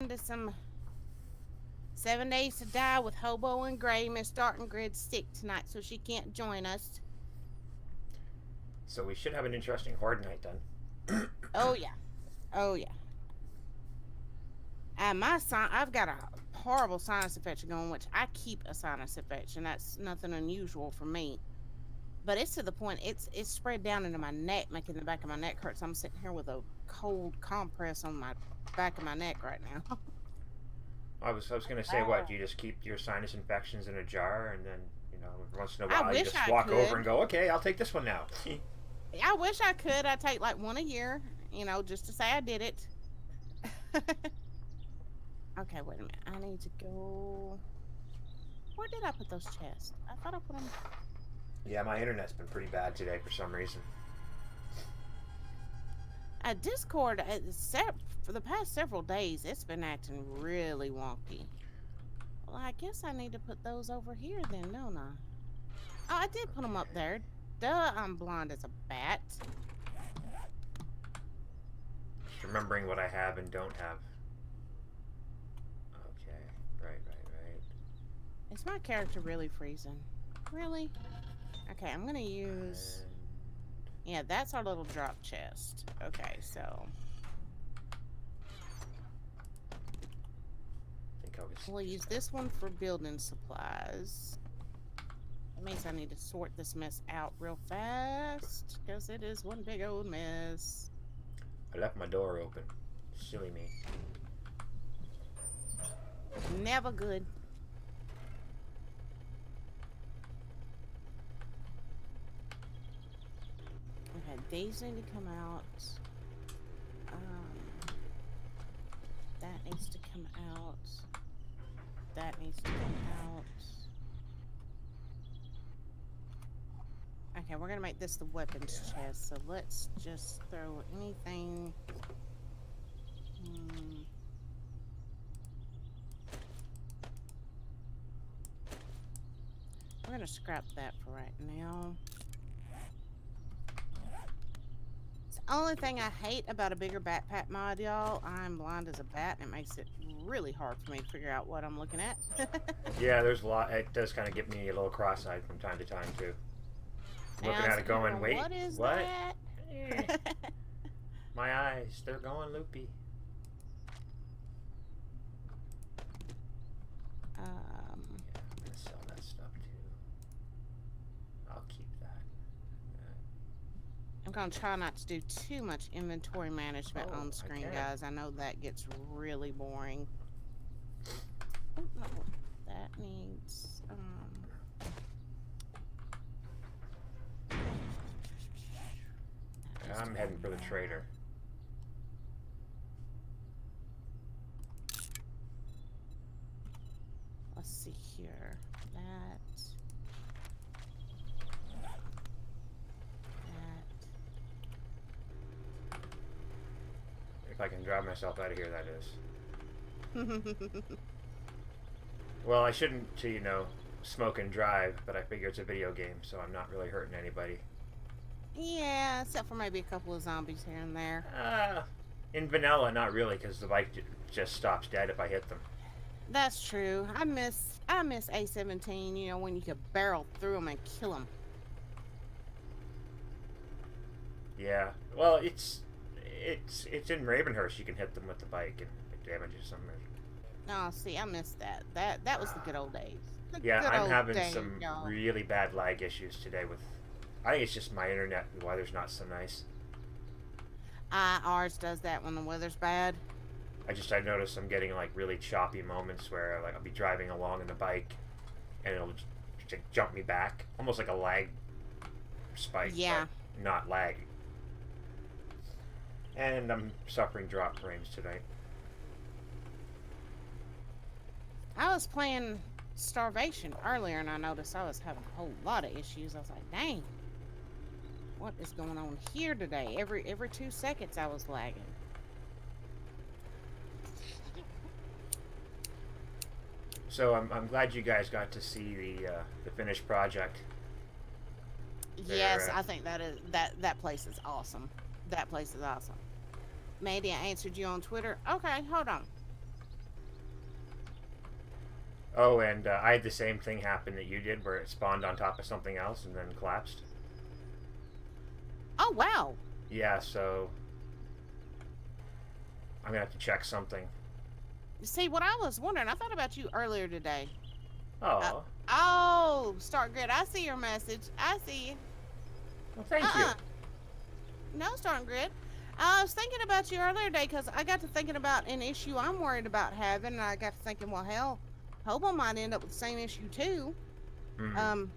to some 7 Days to Die with Hobo and Gray. Miss Darton Grid's sick tonight, so she can't join us. So we should have an interesting horde night then. Oh yeah, oh yeah. I've got a horrible sinus infection going, which I keep a sinus infection. That's nothing unusual for me. But it's to the point it's spread down into my neck, making the back of my neck hurt. So I'm sitting here with a cold compress on my back of my neck right now. I was gonna say, what? You just keep your sinus infections in a jar, and then once in a I while you wish just I walk over could. and go, okay, I'll take this one now. I wish I could. I take like one a year, just to say I did it. Okay, wait a minute. I need to go. Where did I put those chests? I thought I put them. Yeah, my internet's been pretty bad today for some reason. Discord, for the past several days, it's been acting really wonky. Well, I guess I need to put those over here then, don't I? Oh, I did put them up there. Duh, I'm blind as a bat. Just remembering what I have and don't have. Okay, right. Is my character really freezing? Really? Okay, I'm gonna use... Yeah, that's our little drop chest. Okay, so... I think we'll use this one for building supplies. That means I need to sort this mess out real fast, because it is one big old mess. I left my door open. Silly me. Never good. Okay, these need to come out. That needs to come out. That needs to come out. Okay, we're gonna make this the weapons chest, so let's just throw anything. We're gonna scrap that for right now. It's the only thing I hate about a bigger backpack mod, y'all. I'm blind as a bat, and it makes it really hard for me to figure out what I'm looking at. Yeah, there's a lot. It does kind of get me a little cross-eyed from time to time, too. Looking at it going, wait, what is that? My eyes, they're going loopy. Yeah, I'm gonna sell that stuff too. I'll keep that. I'm gonna try not to do too much inventory management on screen, guys. I know that gets really boring. Oh, no, that needs I'm heading for the trader. Let's see here. That. If I can drive myself out of here, that is. Well, I shouldn't, smoke and drive, but I figure it's a video game, so I'm not really hurting anybody. Yeah, except for maybe a couple of zombies here and there. In vanilla, not really, because the bike just stops dead if I hit them. That's true. I miss A17. When you could barrel through them and kill them. Yeah. Well, it's in Ravenhurst. You can hit them with the bike and it damages them. Oh, see, I missed that. That was the good old days. I'm having some really bad lag issues today with. I think it's just my internet. The weather's not so nice. Ours does that when the weather's bad. I noticed I'm getting like really choppy moments where like I'll be driving along on the bike and it'll just jump me back, almost like a lag spike. Yeah. But not lag. And I'm suffering drop frames tonight. I was playing Starvation earlier and I noticed I was having a whole lot of issues. I was like, dang. What is going on here today? Every 2 seconds I was lagging. So I'm glad you guys got to see the finished project. Yes, I think that place is awesome. That place is awesome. Maybe I answered you on Twitter. Okay, hold on. Oh, and I had the same thing happen that you did, where it spawned on top of something else and then collapsed. Oh wow. Yeah, so I'm gonna have to check something. See, what I was wondering, I thought about you earlier today. Uh, Oh, oh, Start Grid, I see your message. I see you. well, thank you. No, Start Grid. I was thinking about you earlier today because I got to thinking about an issue I'm worried about having, and I got to thinking, well, hell, hope I might end up with the same issue too. Mm-hmm. Um,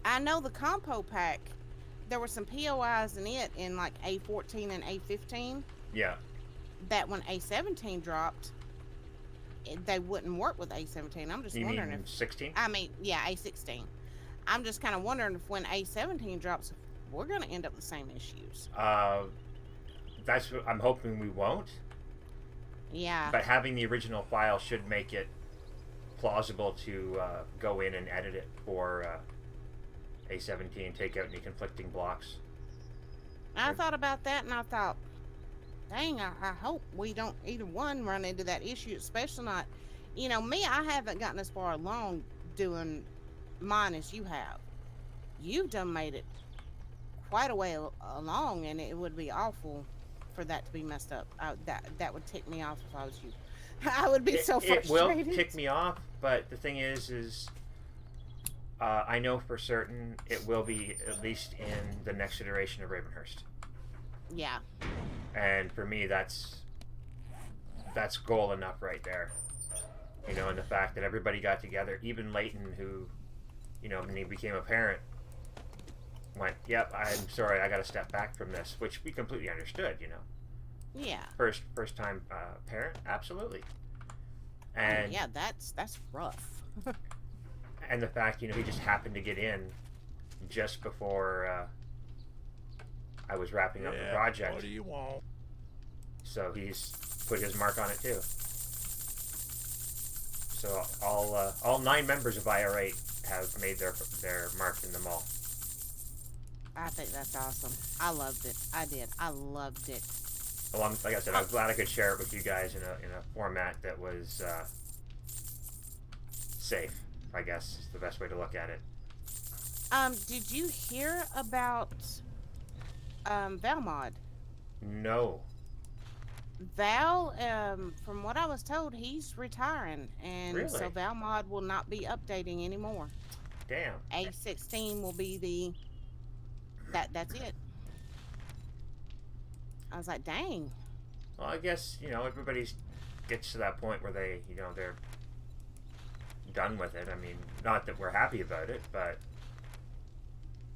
I know the compo pack. There were some POIs in it in like A14 and A15 Yeah. that when A17 dropped, they wouldn't work with A17. I'm just You wondering mean if 16? I mean, yeah, A16. I'm just kind of wondering if when A17 drops, we're going to end up with the same issues. That's what I'm hoping we won't. Yeah. But having the original file should make it plausible to go in and edit it for A17, take out any conflicting blocks. I thought about that and I thought, dang, I hope we don't either one run into that issue, especially not, me, I haven't gotten as far along doing mine as you have. You've done made it quite a way along, and it would be awful for that to be messed up. That would tick me off if I was you. I would be so It frustrated. will tick me off, but the thing is I know for certain it will be at least in the next iteration of Ravenhurst. Yeah. And for me, that's goal enough right there. And the fact that everybody got together, even Leighton, who, when he became a parent, went, "Yep, I'm sorry, I got to step back from this," which we completely understood. Yeah. First time parent, absolutely. And yeah, that's rough. and the fact, he just happened to get in just before I was wrapping up the project. What do you want? So he's put his mark on it too. So all 9 members of IR8 have made their mark in the mall. I think that's awesome. I loved it. I did. I loved it. Along, like I said, I was glad I could share it with you guys in a format that was safe, I guess is the best way to look at it. Did you hear about Valmod? No. Val, from what I was told, he's retiring, and Really? so Valmod will not be updating anymore. Damn. A16 will be that's it. I was like, dang. Well, I guess everybody gets to that point where they're done with it. I mean, not that we're happy about it, but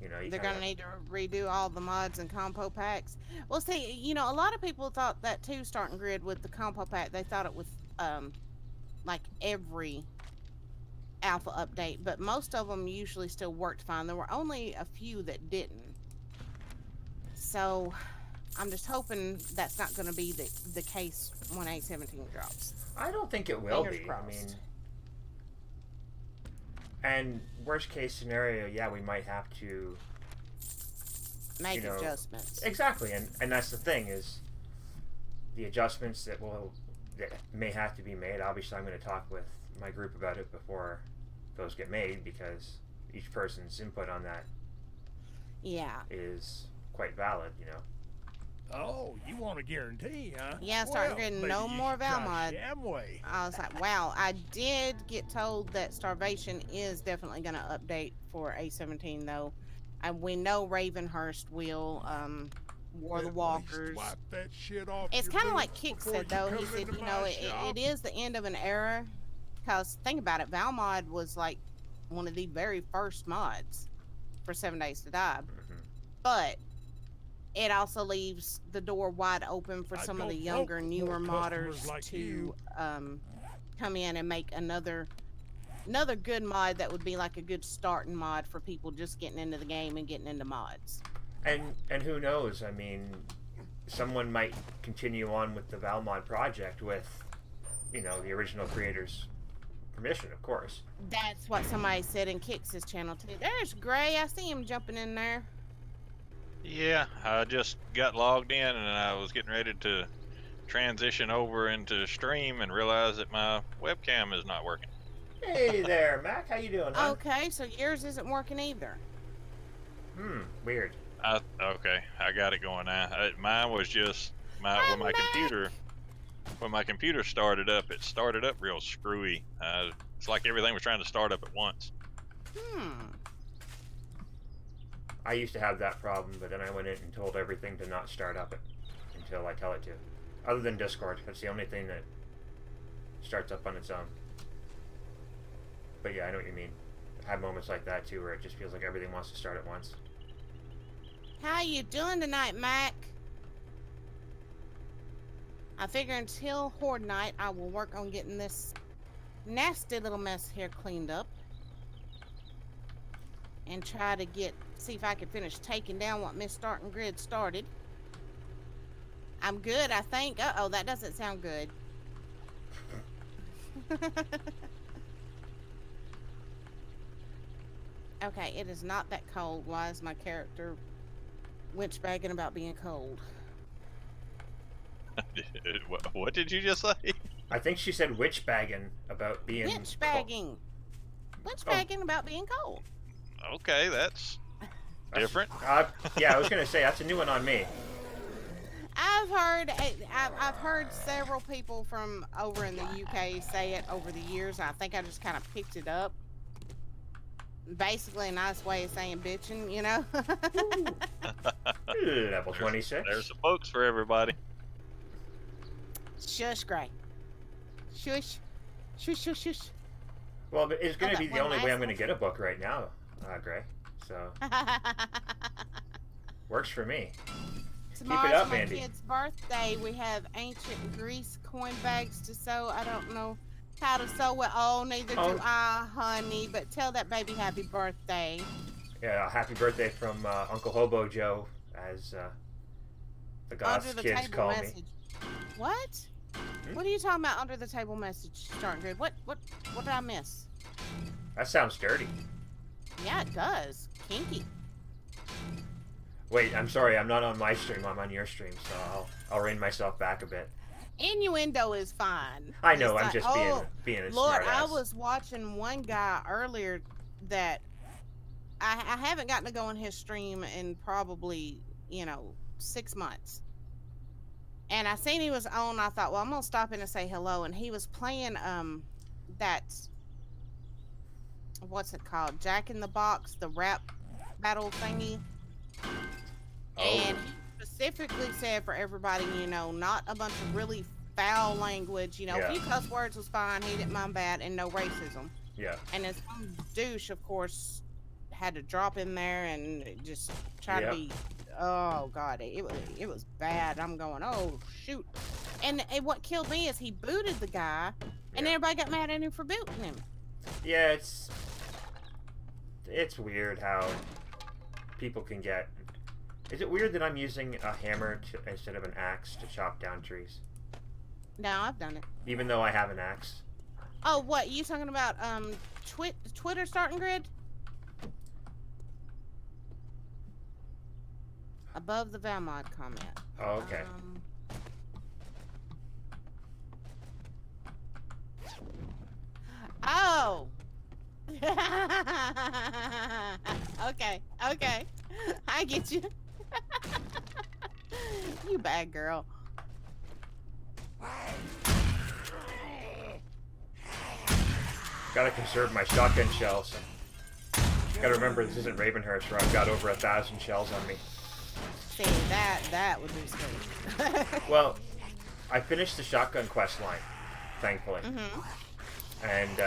they're gonna need to redo all the mods and compo packs. Well, see, a lot of people thought that too. Starting Grid with the compo pack, they thought it was like every alpha update, but most of them usually still worked fine. There were only a few that didn't. So I'm just hoping that's not going to be the case when A17 drops. I don't think it will Fingers be. crossed. I mean, and worst case scenario, yeah, we might have to Make adjustments. Exactly, and that's the thing is the adjustments that may have to be made. Obviously, I'm going to talk with my group about it before those get made because each person's input on that is quite valid. Oh, you want a guarantee, huh? Yeah, Starting Grid, maybe no you more should try Valmod. Shamway. I was like, wow. I did get told that Starvation is definitely going to update for A17 though. And we know Ravenhurst will, War the Walkers. Wipe that shit off It's your kind of boots like Kick before said though. you He come said, into my shop. it is the end of an era. Because think about it, Valmod was like one of the very first mods for 7 Days to Die. Mm-hmm. But it also leaves the door wide open for I some of the don't younger, want newer more customers modders like to you. come in and make another good mod that would be like a good starting mod for people just getting into the game and getting into mods. And who knows? I mean, someone might continue on with the Valmod project with, the original creators' permission, of course. That's what somebody said in Kix's channel too. There's Gray. I see him jumping in there. Yeah, I just got logged in and I was getting ready to transition over into stream and realize that my webcam is not working. Hey there, Mac. How you doing, huh? Okay, so yours isn't working either. Weird. Okay, I got it going now. Mine was just when my computer started up. It started up real screwy. It's like everything was trying to start up at once. I used to have that problem, but then I went in and told everything to not start up until I tell it to. Other than Discord, that's the only thing that starts up on its own. But yeah, I know what you mean. I have moments like that too, where it just feels like everything wants to start at once. How you doing tonight, Mac? I figure until Horde Night, I will work on getting this nasty little mess here cleaned up. And try to see if I can finish taking down what Miss Starting Grid started. I'm good, I think. Uh-oh, that doesn't sound good. Okay, it is not that cold. Why is my character winch bagging about being cold? What did you just say? I think she said witch bagging about being Winch bagging. Winch bagging about being cold. Okay, that's different. Yeah, I was gonna say that's a new one on me. I've heard several people from over in the UK say it over the years. I think I just kind of picked it up. Basically, a nice way of saying bitching, you know. Level 26. There's some folks for everybody. Shush, Gray. Shush. Shush, shush, shush. Well, but it's going to Okay, be the only one way last I'm going to get a book right now, Gray. So, works for me. Tomorrow's up, my Mandy. kid's birthday. We have ancient Greece coin bags to sew. I don't know how to sew it all, neither do I, honey. But tell that baby happy birthday. Yeah, happy birthday from Uncle Hobo Joe, as the Goths kids call me. What? What are you talking about? Under the table message, Starting Grid. What did I miss? That sounds dirty. Yeah, it does. Kinky. Wait, I'm sorry. I'm not on my stream. I'm on your stream, so I'll rein myself back a bit. Innuendo is fine. I know. It's I'm like, just being a Lord, smartass. I was watching one guy earlier that I haven't gotten to go on his stream in probably 6 months. And I seen he was on. I thought, well, I'm gonna stop in and say hello. And he was playing that, what's it called? Jack in the Box, the rap battle thingy. And he specifically said for everybody, not a bunch of really foul language. A few cuss words was fine. He didn't mind that, and no racism. Yeah. And this douche, of course, had to drop in there and just try to be. Oh God, it was bad. I'm going, oh shoot. And what killed me is he booted the guy, and everybody got mad at him for booting him. Yeah, it's weird how people can get. Is it weird that I'm using a hammer instead of an axe to chop down trees? No, I've done it. Even though I have an axe. Oh, what you talking about? Twitter Starting Grid. Above the Valmod comment. Oh, okay. Oh. Okay. I get you. You bad girl. Gotta conserve my shotgun shells. Gotta remember this isn't Ravenhurst where I've got over 1,000 shells on me. See, that would be scary. Well, I finished the shotgun quest line, thankfully. And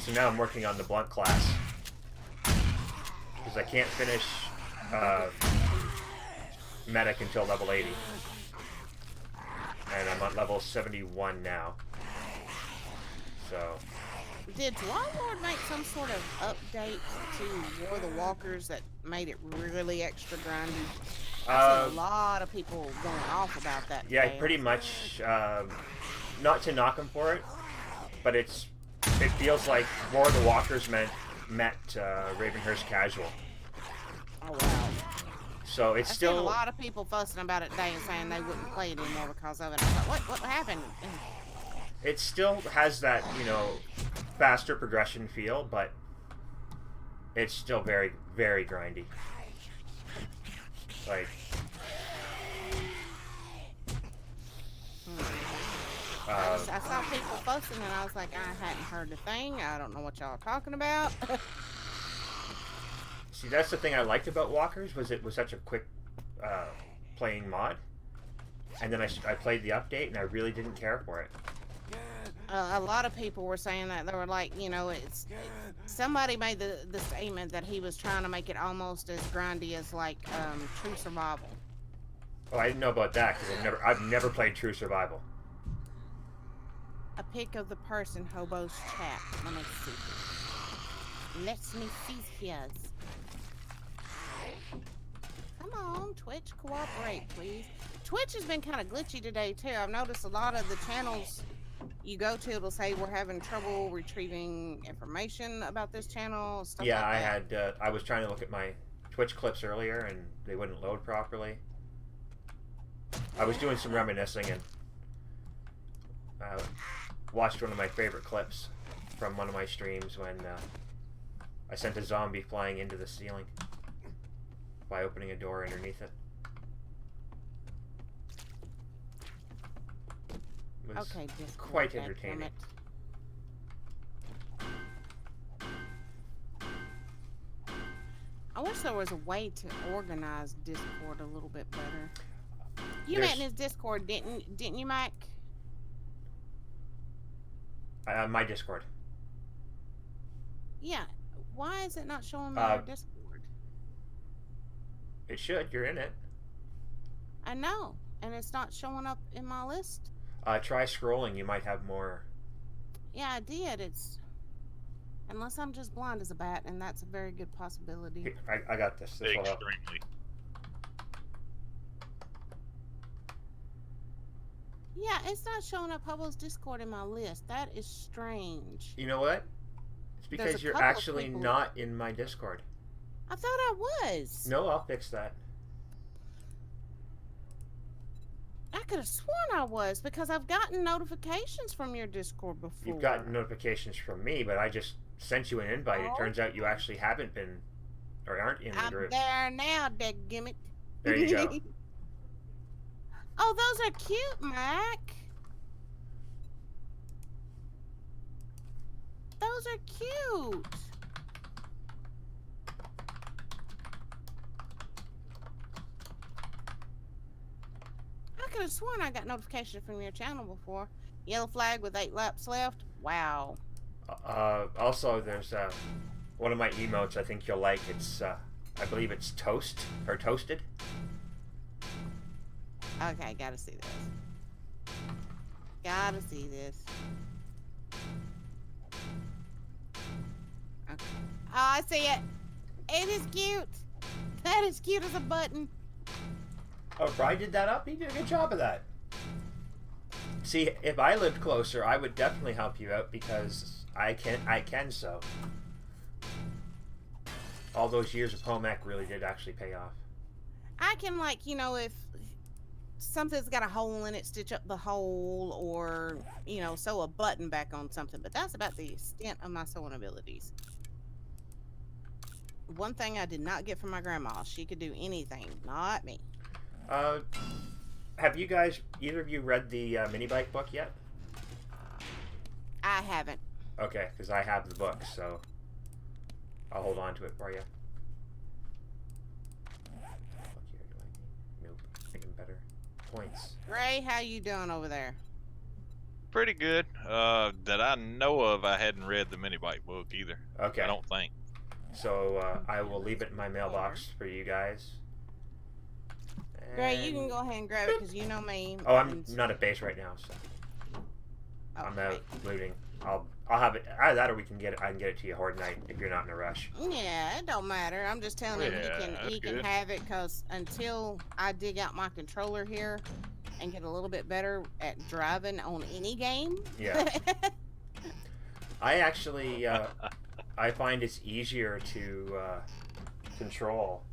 so now I'm working on the blunt class. Because I can't finish medic until level 80. And I'm on level 71 now. So... Did Warlord make some sort of update to War of the Walkers that made it really extra grindy? I've seen a lot of people going off about that. Yeah, pretty much. Not to knock him for it, but it feels like War of the Walkers met Ravenhurst casual. Oh wow. So it's I've still seen a lot of people fussing about it today and saying they wouldn't play it anymore because of it. I was like, what happened? it still has that, you know, faster progression feel, but it's still very, very grindy. Like, I saw people fussing and I was like, I hadn't heard a thing. I don't know what y'all are talking about. see, that's the thing I liked about Walkers, was it was such a quick playing mod. And then I played the update and I really didn't care for it. A lot of people were saying that. They were like, you know, somebody made the statement that he was trying to make it almost as grindy as like True Survival. Oh, I didn't know about that because I've never played True Survival. A pic of the person Hobo's chat. Let me see. Let me see his. Come on, Twitch, cooperate, please. Twitch has been kind of glitchy today too. I've noticed a lot of the channels you go to, it'll say we're having trouble retrieving information about this channel. Stuff Yeah, like that. I was trying to look at my Twitch clips earlier and they wouldn't load properly. I was doing some reminiscing and watched one of my favorite clips from one of my streams when I sent a zombie flying into the ceiling by opening a door underneath it. It was Okay, just quite entertaining. I wish there was a way to organize Discord a little bit better. You There's- met in his Discord, didn't you, Mike? My Discord. Yeah. Why is it not showing me Uh, your Discord? It should. You're in it. I know, and it's not showing up in my list. Try scrolling. You might have more. Yeah, I did. It's unless I'm just blind as a bat, and that's a very good possibility. Here, I got this. This will help. Extremely. Yeah, it's not showing up Hobo's Discord in my list. That is strange. You know what? It's There's because a you're couple of actually people- not in my Discord. I thought I was. No, I'll fix that. I could have sworn I was because I've gotten notifications from your Discord before. You've gotten notifications from me, but I just sent you an invite. It turns out you actually haven't been, or aren't in the I'm group. there now, dadgummit. There you go. Oh, those are cute, Mac. Those are cute. I could have sworn I got notification from your channel before. Yellow flag with 8 laps left. Wow. Also, there's one of my emotes I think you'll like. It's, I believe it's toast, or toasted. Okay, gotta see this. Gotta see this. Okay. Oh, I see it. It is cute. That is cute as a button. Oh, Brian did that up? He did a good job of that. See, if I lived closer, I would definitely help you out because I can so. All those years of home ec really did actually pay off. I can, like, you know, if something's got a hole in it, stitch up the hole, or, you know, sew a button back on something. But that's about the extent of my sewing abilities. One thing I did not get from my grandma, she could do anything, not me. Have you guys, either of you, read the mini bike book yet? I haven't. Okay, because I have the book, so I'll hold on to it for you. What here do I need? Nope. Thinking better. Points. Ray, how you doing over there? Pretty good. That I know of, I hadn't read the mini bike book either. Okay. I don't think. So I will leave it in my mailbox for you guys. Ray, you can And- go ahead and grab it because you know me. Oh, I'm and- not at base right now, so I'm Okay. out looting. I'll have it. Either that, or we can get it. I can get it to you horde night if you're not in a rush. Yeah, it don't matter. I'm just telling him Yeah, he that's can good. have it because until I dig out my controller here and get a little bit better at driving on any game. Yeah. I actually I find it's easier to control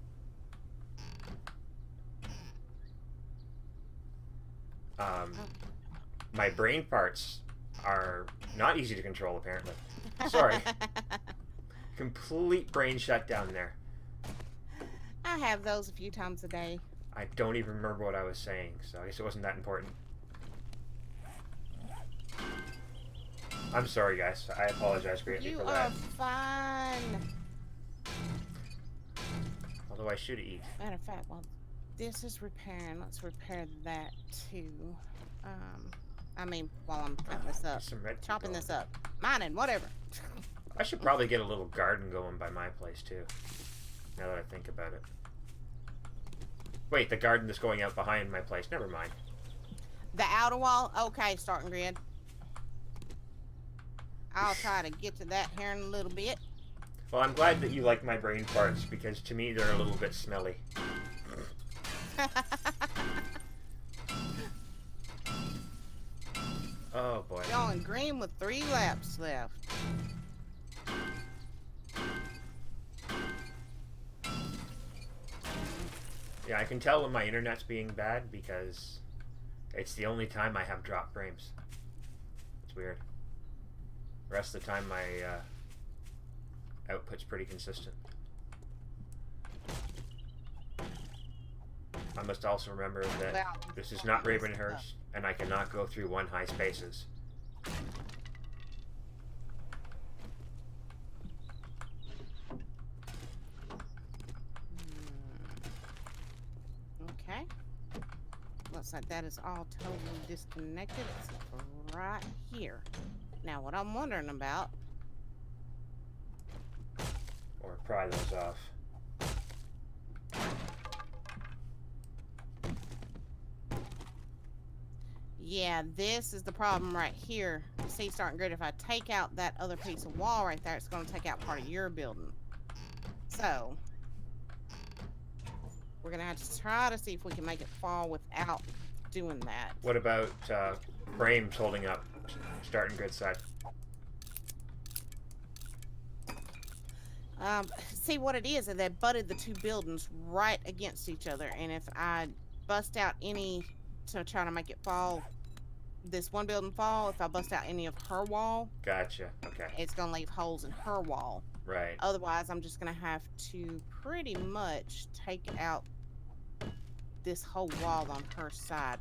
My brain parts are not easy to control, apparently. Sorry. Complete brain shutdown there. I have those a few times a day. I don't even remember what I was saying, so I guess it wasn't that important. I'm sorry, guys. I apologize greatly You for are that. fine. Although I should eat. Matter of fact, well, this is repairing. Let's repair that too. I mean, while I'm cutting this up, Some red chopping going. this up, mining, whatever. I should probably get a little garden going by my place too. Now that I think about it. Wait, the garden that's going out behind my place. Never mind. The outer wall? Okay, starting grid. I'll try to get to that here in a little bit. Well, I'm glad that you like my brain parts because to me they're a little bit smelly. Oh boy. Going green with 3 laps left. Yeah, I can tell when my internet's being bad because it's the only time I have drop frames. It's weird. The rest of the time my output's pretty consistent. I must also remember that Well, this is not Ravenhurst, and I cannot go through one high spaces. Okay. Looks like that is all totally disconnected except for right here. Now, what I'm wondering about... Or pry those off. Yeah, this is the problem right here. See, starting grid, if I take out that other piece of wall right there, it's going to take out part of your building. So, we're going to have to try to see if we can make it fall without doing that. What about frames holding up starting grid side? See what it is they butted the 2 buildings right against each other, and if I bust out any to try to make it fall, this one building fall, if I bust out any of her wall, Gotcha. Okay. it's gonna leave holes in her wall. Right. Otherwise, I'm just gonna have to pretty much take out this whole wall on her side.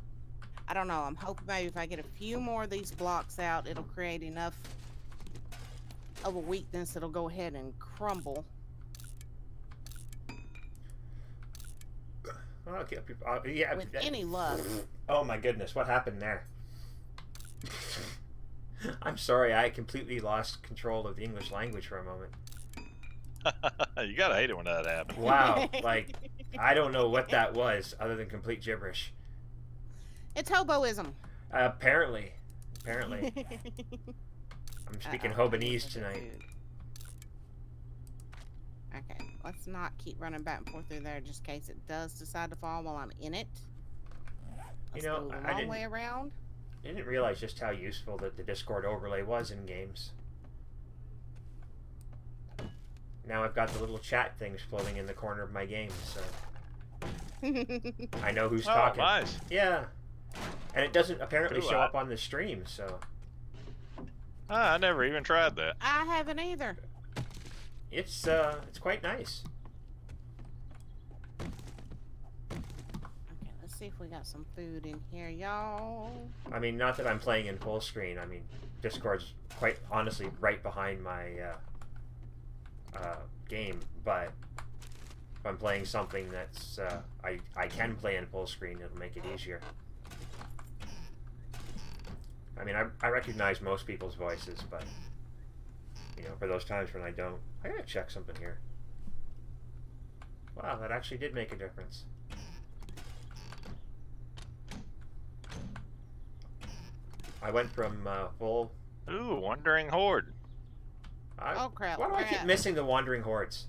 I don't know. I'm hoping maybe if I get a few more of these blocks out, it'll create enough of a weakness that'll go ahead and crumble. Okay. Yeah. With any luck. Oh my goodness! What happened there? I'm sorry. I completely lost control of the English language for a moment. You gotta hate it when that happens. Wow. Like, I don't know what that was other than complete gibberish. It's hoboism. Apparently. I'm speaking Uh-oh, Hobanese tonight. Okay, let's not keep running back and forth through there just in case it does decide to fall while I'm in it. Let's You know, go the I long didn't- way around. I didn't realize just how useful that the Discord overlay was in games. Now I've got the little chat things floating in the corner of my game, so I know who's Oh, talking. nice. Yeah. And it doesn't apparently Ooh, show up on the stream, so I never even tried that. I haven't either. it's quite nice. Okay, let's see if we got some food in here, y'all. I mean, not that I'm playing in full screen. I mean, Discord's quite honestly right behind my game, but if I'm playing something that's I can play in full screen, it'll make it easier. I mean, I recognize most people's voices, but you know, for those times when I don't, I gotta check something here. Wow, that actually did make a difference. I went from full. Ooh, Wandering Horde. Oh crap! Why do I where keep at? missing the wandering hordes?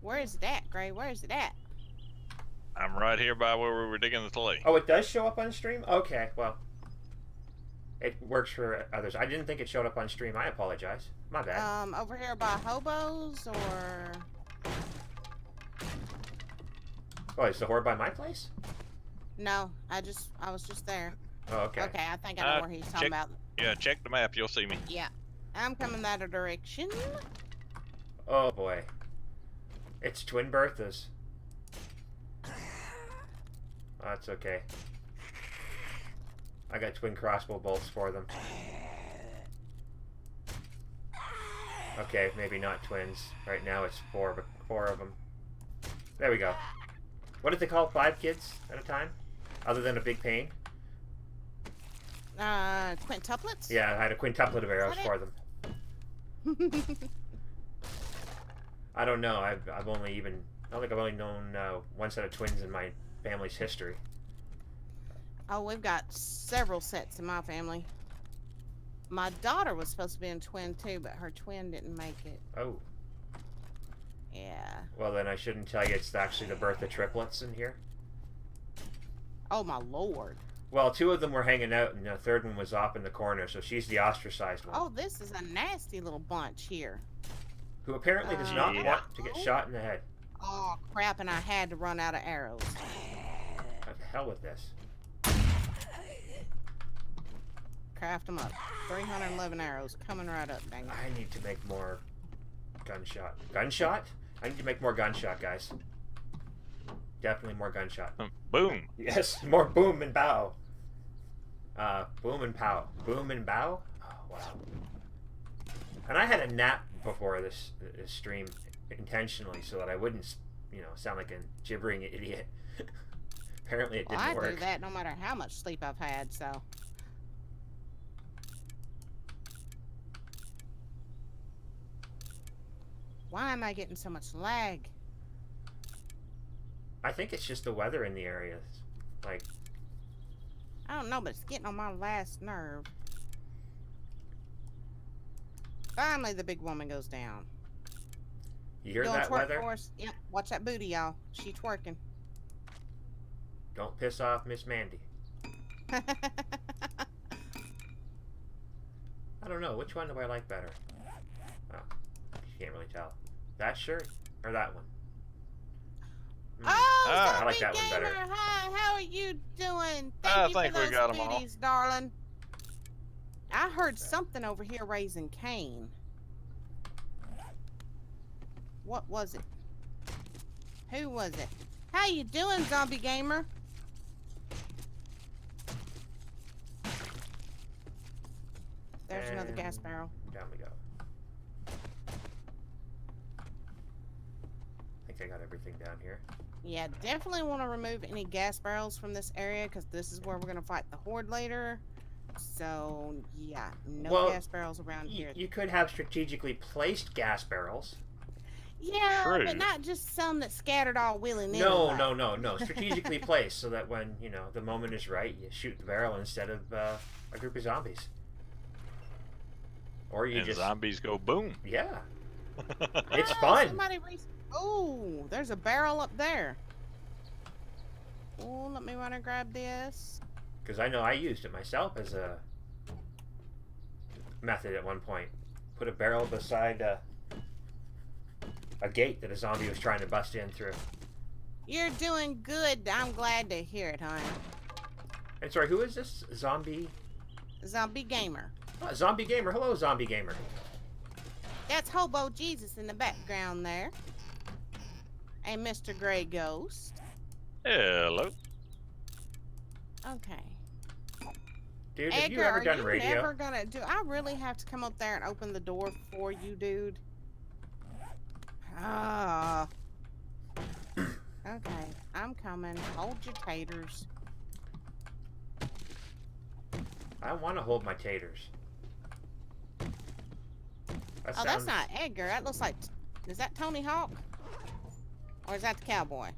Where is it at, Gray? Where is it at? I'm right here by where we were digging the clay. Oh, it does show up on stream? Okay, well. It works for others. I didn't think it showed up on stream. I apologize. My bad. Over here by hobos or? Oh, is the horde by my place? No, I was just there. Oh, okay. Okay, I think I know where he's talking about. Yeah, check the map. You'll see me. Yeah, I'm coming that direction. Oh boy. It's Twin Berthas. That's okay. I got twin crossbow bolts for them. Okay, maybe not twins. Right now it's four of them. There we go. What did they call 5 kids at a time? Other than a big pain? Quintuplets? Yeah, I had a quintuplet of arrows for them. I don't know. I don't think I've only known one set of twins in my family's history. Oh, we've got several sets in my family. My daughter was supposed to be in twin too, but her twin didn't make it. Oh. Yeah. Well, then I shouldn't tell you it's actually the birth of triplets in here. Oh my lord. Well, 2 of them were hanging out, and the third one was off in the corner, so she's the ostracized one. Oh, this is a nasty little bunch here. Who apparently does not Yeah. want to get shot in the head. Oh crap, and I had to run out of arrows. What the hell with this? Craft them up. 311 arrows coming right up, dang it. I need to make more gunshot. Gunshot? I need to make more gunshot, guys. Definitely more gunshot. Boom. Yes, more boom and bow. Boom and pow. Boom and bow? Oh, wow. And I had a nap before this stream intentionally so that I wouldn't, sound like a gibbering idiot. Apparently it didn't work. I do that no matter how much sleep I've had, so. Why am I getting so much lag? I think it's just the weather in the areas. Like, I don't know, but it's getting on my last nerve. Finally, the big woman goes down. you hear Doing that twerk weather? for us. Yep, watch that booty, y'all. She twerking. Don't piss off Miss Mandy. I don't know. Which one do I like better? Oh, you can't really tell. That shirt or that one? Oh, I Zombie like that one Gamer, better. hi, how are you doing? I Thank you think for we those got 'em all. goodies, darling. I heard something over here raising Cain. What was it? Who was it? How you doing, Zombie Gamer? There's another gas And barrel. Down we go. I think I got everything down here. Yeah, definitely want to remove any gas barrels from this area because this is where we're going to fight the horde later. So, yeah, no Well, gas barrels around here. You could have strategically placed gas barrels. Yeah, True. but not just some that scattered all willy-nilly. No. Strategically placed so that when, the moment is right, you shoot the barrel instead of a group of zombies. Or you And just... zombies go boom. Yeah. It's Oh, fun. Oh, there's a barrel up there. Oh, let me run and grab this. Because I know I used it myself as a method at one point. Put a barrel beside a gate that a zombie was trying to bust in through. You're doing good. I'm glad to hear it, honey. And sorry, who is this? Zombie? Zombie Gamer. Oh, Zombie Gamer. Hello, Zombie Gamer. That's Hobo Jesus in the background there. And Mr. Grey Ghost. Hello. Okay. Dude, have you Edgar, ever are done you radio? never gonna do? I really have to come up there and open the door for you, dude. Ah. Okay, I'm coming. Hold your taters. I want to hold my taters. That Oh, that's not Edgar. That looks like. Is that Tony Hawk? Or is that the cowboy?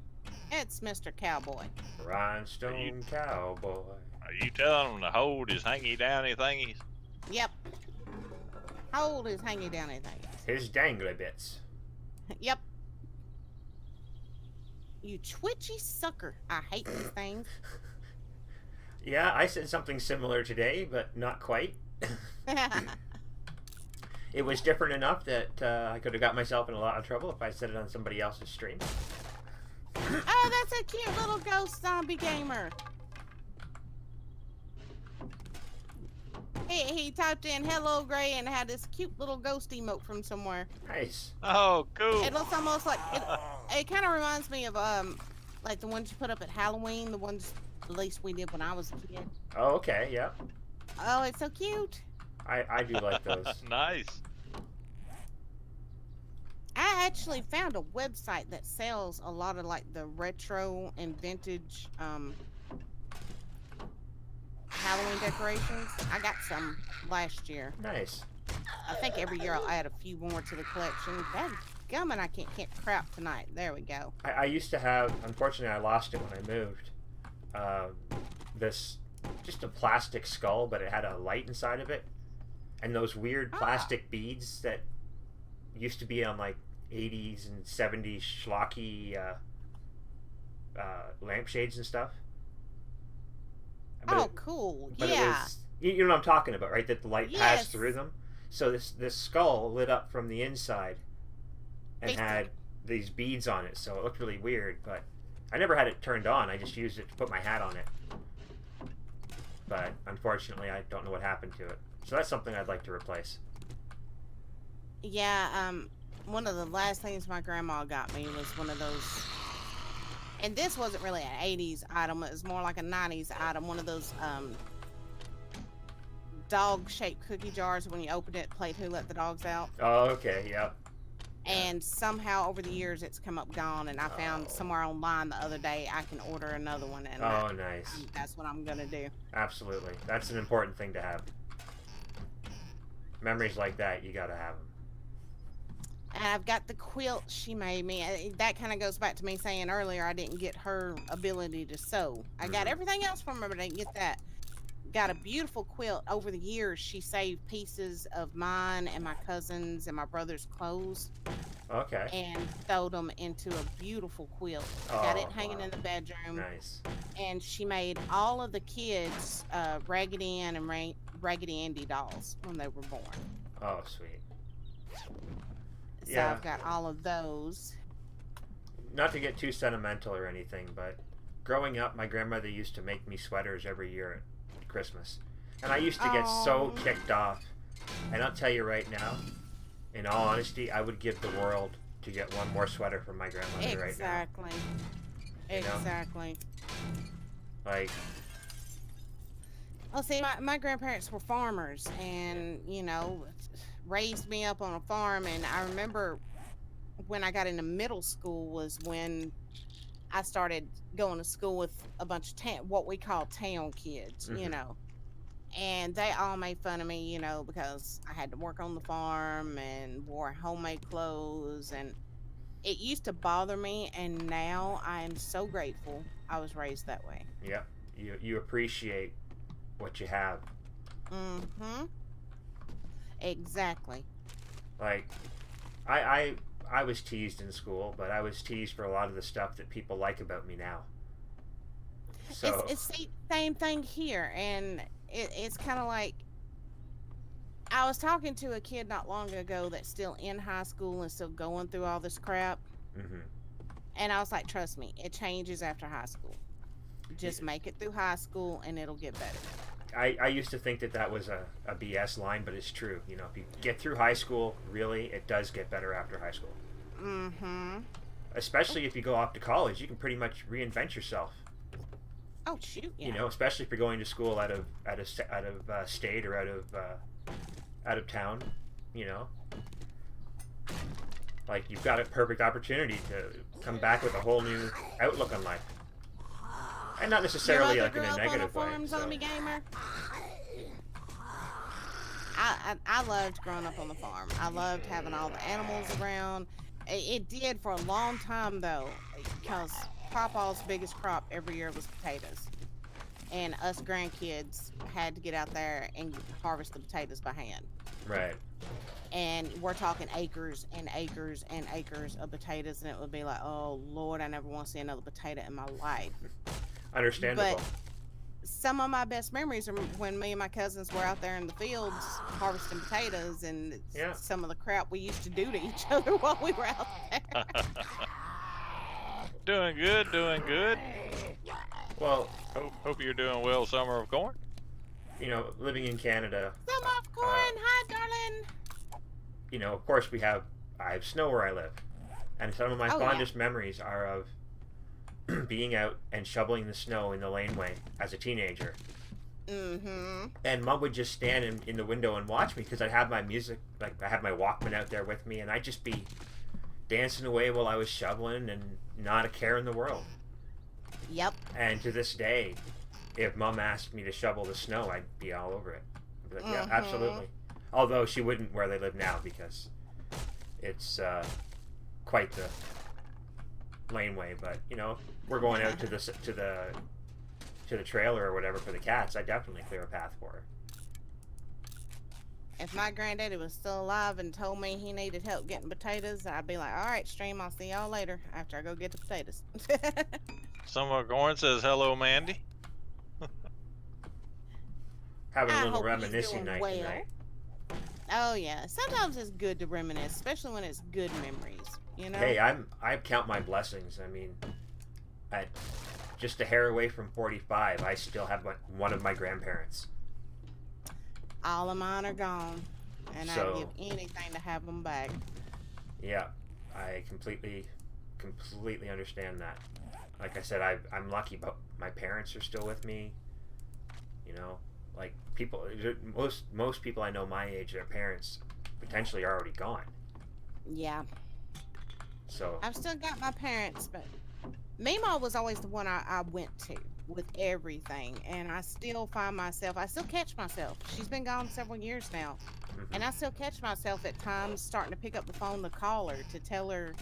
It's Mr. Cowboy. Rhinestone Cowboy. Are you telling him to hold his hangy downy thingies? Yep. Hold his hangy down anything. His dangly bits. Yep. You twitchy sucker. I hate these things. Yeah, I said something similar today, but not quite. It was different enough that I could have got myself in a lot of trouble if I said it on somebody else's stream. Oh, that's a cute little ghost zombie gamer. He typed in "Hello Gray" and had this cute little ghost emote from somewhere. Nice. Oh, cool. It looks almost like it kind of reminds me of like the ones you put up at Halloween, the ones at least we did when I was a kid. Oh, okay, yeah. Oh, it's so cute. I do like those. Nice. I actually found a website that sells a lot of like the retro and vintage Halloween decorations. I got some last year. Nice. I think every year I'll add a few more to the collection. Dadgummit, I can't crap tonight. There we go. I used to have, unfortunately I lost it when I moved, this, just a plastic skull, but it had a light inside of it. And those weird plastic beads that used to be on like 80s and 70s schlocky lampshades and stuff. But Cool. But Yeah. it was, you know what I'm talking about, right? That the light passed through them. So this skull lit up from the inside and had these beads on it. So it looked really weird, but I never had it turned on. I just used it to put my hat on it. But unfortunately, I don't know what happened to it. So that's something I'd like to replace. Yeah, one of the last things my grandma got me was one of those, and this wasn't really an 80s item, it was more like a 90s item, one of those dog-shaped cookie jars. When you opened it, played Who Let the Dogs Out. Oh, okay, yep. And somehow over the years it's come up gone, and I found somewhere online the other day I can order another one, and nice. that's what I'm gonna do. Absolutely. That's an important thing to have. Memories like that, you gotta have them. And I've got the quilt she made me. That kind of goes back to me saying earlier I didn't get her ability to sew. I got everything else from her, but I didn't get that. Got a beautiful quilt. Over the years, she saved pieces of mine and my cousins and my brother's clothes. Okay. And sewed them into a beautiful quilt. Got it hanging in the bedroom. Nice. And she made all of the kids Raggedy Ann and Raggedy Andy dolls when they were born. Oh, sweet. So I've got all of those. Not to get too sentimental or anything, but growing up, my grandmother used to make me sweaters every year at Christmas. And I used to get so ticked off. And I'll tell you right now, in all honesty, I would give the world to get one more sweater from my grandmother right now. Exactly. Like, well, see, my grandparents were farmers, and raised me up on a farm. And I remember when I got into middle school was when I started going to school with a bunch of what we call town kids, and they all made fun of me, because I had to work on the farm and wore homemade clothes, and it used to bother me. And now I am so grateful I was raised that way. Yeah, you appreciate what you have. Exactly. Like, I was teased in school, but I was teased for a lot of the stuff that people like about me now. So it's the same thing here, and it's kind of like, I was talking to a kid not long ago that's still in high school and still going through all this crap. And I was like, trust me, it changes after high school. Just make it through high school and it'll get better. I used to think that was a BS line, but it's true. If you get through high school, really, it does get better after high school. Especially if you go off to college, you can pretty much reinvent yourself. Oh shoot! Yeah. Especially if you're going to school out of state or out of town. Like, you've got a perfect opportunity to come back with a whole new outlook on life. And not necessarily like in a negative way. Zombie gamer. I loved growing up on the farm. I loved having all the animals around. It did for a long time though, because Papa's biggest crop every year was potatoes, and us grandkids had to get out there and harvest the potatoes by hand. Right. And we're talking acres and acres and acres of potatoes, and it would be like, oh Lord, I never want to see another potato in my life. Understandable. But some of my best memories are when me and my cousins were out there in the fields harvesting potatoes, and some of the crap we used to do to each other while we were out there. Doing good, doing good. Well, Hope you're doing well, Summer of Corn. you know, living in Canada, Some of corn. Hi, darling. you know, of course I have snow where I live, and some of my Oh, yeah. fondest memories are of being out and shoveling the snow in the laneway as a teenager. Mm-hmm. And Mom would just stand in the window and watch me because I'd have my music, like I have my Walkman out there with me, and I'd just be dancing away while I was shoveling and not a care in the world. Yep. And to this day, if Mom asked me to shovel the snow, I'd be all over it. I'd be like, yeah, Mhm. absolutely. Although she wouldn't where they live now because it's quite the laneway. But you know, we're going out to the trailer or whatever for the cats. I definitely clear a path for her. If my granddaddy was still alive and told me he needed help getting potatoes, I'd be like, all right, stream, I'll see y'all later after I go get the potatoes. Summer of Corn says hello, Mandy. Having a I little hope he's reminiscing doing night well. tonight. Oh, yeah. Sometimes it's good to reminisce, especially when it's good memories, you know? Hey, I count my blessings. I mean, I just a hair away from 45. I still have one of my grandparents. All of mine are gone, and So- I'd give anything to have them back. Yeah, I completely understand that. Like I said, I'm lucky, but my parents are still with me. You know, like most people I know my age, their parents potentially are already gone. Yeah. So I've still got my parents, but Mima was always the one I went to with everything, and I still find myself, I still catch myself. She's been gone several years now, and I still catch myself at times starting to pick up the phone to call her, to tell her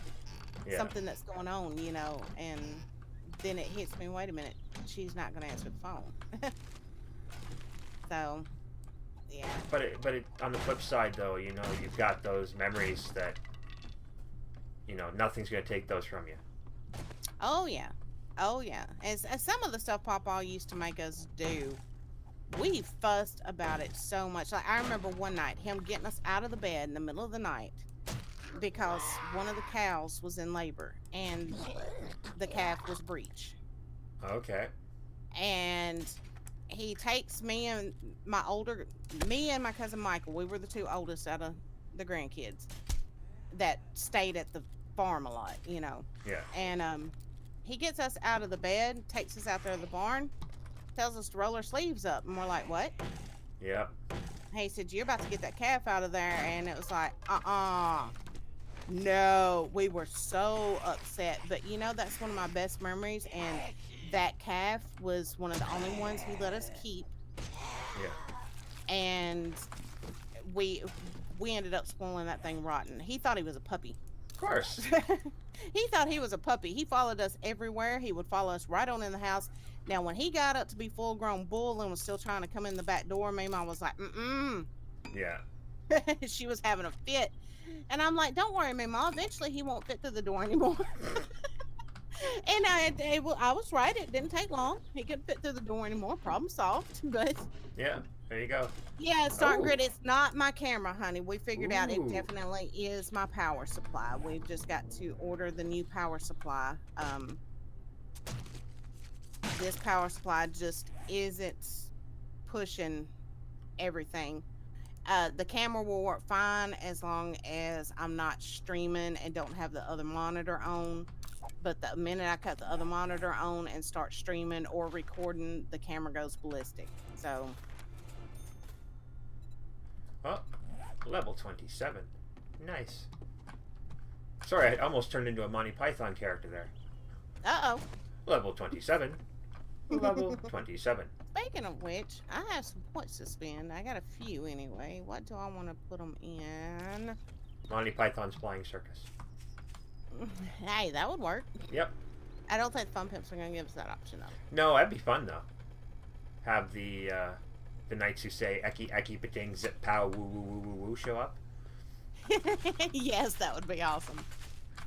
yeah, something that's going on, you know, and then it hits me, wait a minute, she's not going to answer the phone. So, yeah. but on the flip side though, you know, you've got those memories that, you know, nothing's gonna take those from you. Oh, yeah. Oh, yeah. As some of the stuff Papa used to make us do, we fussed about it so much. Like, I remember one night, him getting us out of the bed in the middle of the night because one of the cows was in labor and the calf was breech. Okay. And he takes me and my cousin Michael, we were the two oldest out of the grandkids that stayed at the farm a lot, you know. Yeah. And he gets us out of the bed, takes us out there to the barn, tells us to roll our sleeves up, and we're like, what? Yeah. He said, you're about to get that calf out of there. And it was like, no. We were so upset, but you know, that's one of my best memories, and that calf was one of the only ones he let us keep. Yeah. And we ended up spoiling that thing rotten. He thought he was a puppy. Of course. He thought he was a puppy. He followed us everywhere. He would follow us right on in the house. Now, when he got up to be full-grown bull and was still trying to come in the back door, Mama was like, Yeah. she was having a fit. And I'm like, don't worry, Mama. Eventually, he won't fit through the door anymore. And I was right. It didn't take long. He couldn't fit through the door anymore. Problem solved. But Yeah. There you go. yeah, starting Oh. grid. It's not my camera, honey. We figured out it Ooh. definitely is my power supply. We've just got to order the new power supply. This power supply just isn't pushing everything. The camera will work fine as long as I'm not streaming and don't have the other monitor on. But the minute I cut the other monitor on and start streaming or recording, the camera goes ballistic. So, Oh, level 27. Nice. Sorry, I almost turned into a Monty Python character there. uh-oh. Level 27. Level 27. Speaking of which, I have some points to spend. I got a few anyway. What do I want to put them in? Monty Python's Flying Circus. Hey, that would work. Yep. I don't think Fun Pimps are going to give us that option, though. No, that'd be fun, though. Have the knights who say Eki Eki Pating Zip Pow Woo Woo Woo Woo Woo show up. Yes, that would be awesome.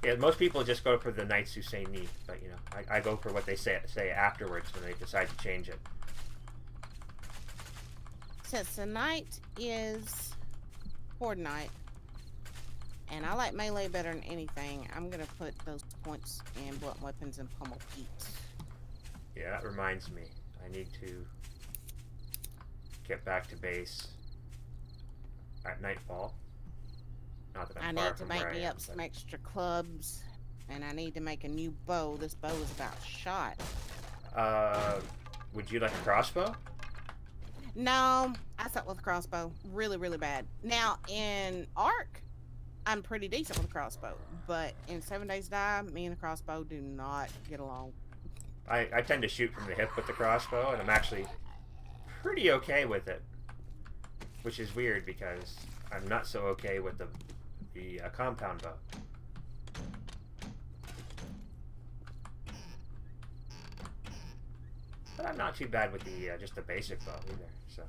Yeah, most people just go for the knights who say knee, but you know, I go for what they say afterwards when they decide to change it. Since tonight is Horde night, and I like melee better than anything, I'm gonna put those points in blunt weapons and pummel feet. Yeah, that reminds me. I need to get back to base at nightfall. Not that I I'm far need to from make where I me am, up some but- extra clubs, and I need to make a new bow. This bow is about shot. Would you like a crossbow? No, I suck with a crossbow. Really, really bad. Now, in Ark, I'm pretty decent with a crossbow. But in 7 Days to Die, me and a crossbow do not get along. I tend to shoot from the hip with the crossbow, and I'm actually pretty okay with it. Which is weird, because I'm not so okay with the compound bow. But I'm not too bad with the just the basic bow either, so...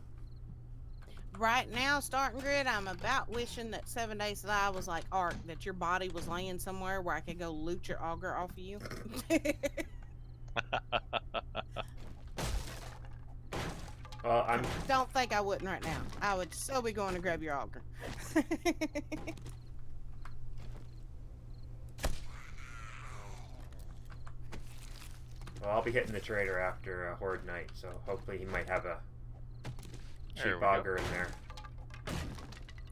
Right now, starting grid, I'm about wishing that 7 Days to Die was like Ark, that your body was laying somewhere where I could go loot your auger off of you. Well, I'm... Don't think I wouldn't right now. I would so be going to grab your auger. Well, I'll be hitting the trader after Horde Night, so hopefully he might have a There cheap we go. auger in there.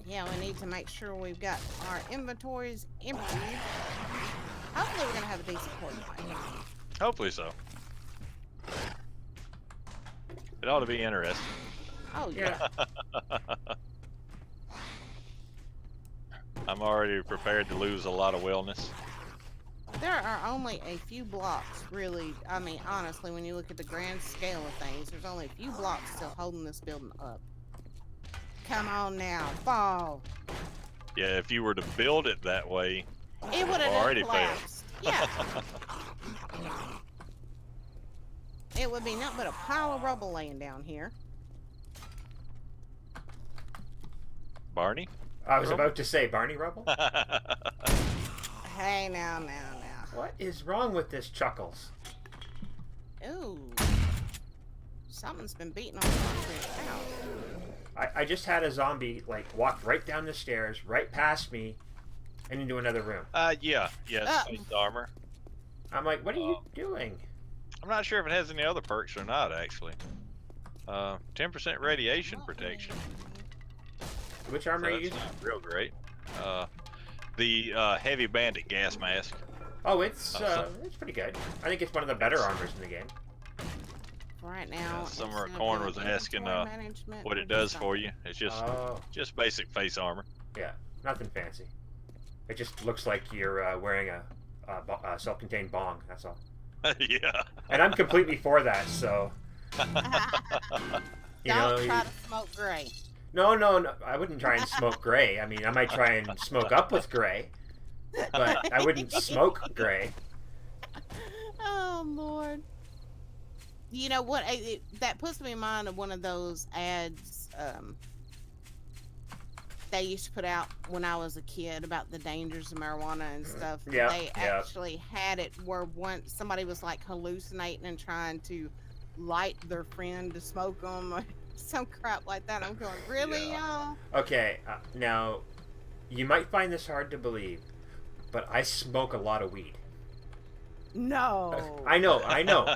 Yeah, we need to make sure we've got our inventories empty. Hopefully we're going to have a decent Horde Night. Hopefully so. It ought to be interesting. Oh, yeah. I'm already prepared to lose a lot of wellness. There are only a few blocks, really. I mean, honestly, when you look at the grand scale of things, there's only a few blocks still holding this building up. Come on now, fall. Yeah, if you were to build it that way, It would have already collapsed. Yeah. It would be nothing but a pile of rubble laying down here. Barney? I was Rubble? about to say Barney Rubble. Hey, now. What is wrong with this Chuckles? Ooh. Something's been beating on the concrete house. I just had a zombie, like, walk right down the stairs, right past me, and into another room. Yeah, space armor. I'm like, what are you doing? I'm not sure if it has any other perks or not, actually. 10% radiation protection. Which So armor are you that's using? not real great. The heavy bandit gas mask. Oh, it's pretty good. I think it's one of the better armors in the game. Right now, Summer it's Corn gonna was be asking inventory management what or it does design. for you. It's Oh, just basic face armor. yeah, nothing fancy. It just looks like you're wearing a self-contained bong. That's all. Yeah. And I'm completely for that. So you know, Don't try to smoke gray. no, I wouldn't try and smoke gray. I mean, I might try and smoke up with gray, but I wouldn't smoke gray. Oh Lord. You know what? That puts me in mind of one of those ads they used to put out when I was a kid about the dangers of marijuana and stuff. Yeah, They yeah. actually had it where once somebody was like hallucinating and trying to light their friend to smoke them or some crap like that. I'm going, really, y'all? Okay, now you might find this hard to believe, but I smoke a lot of weed. No. I know.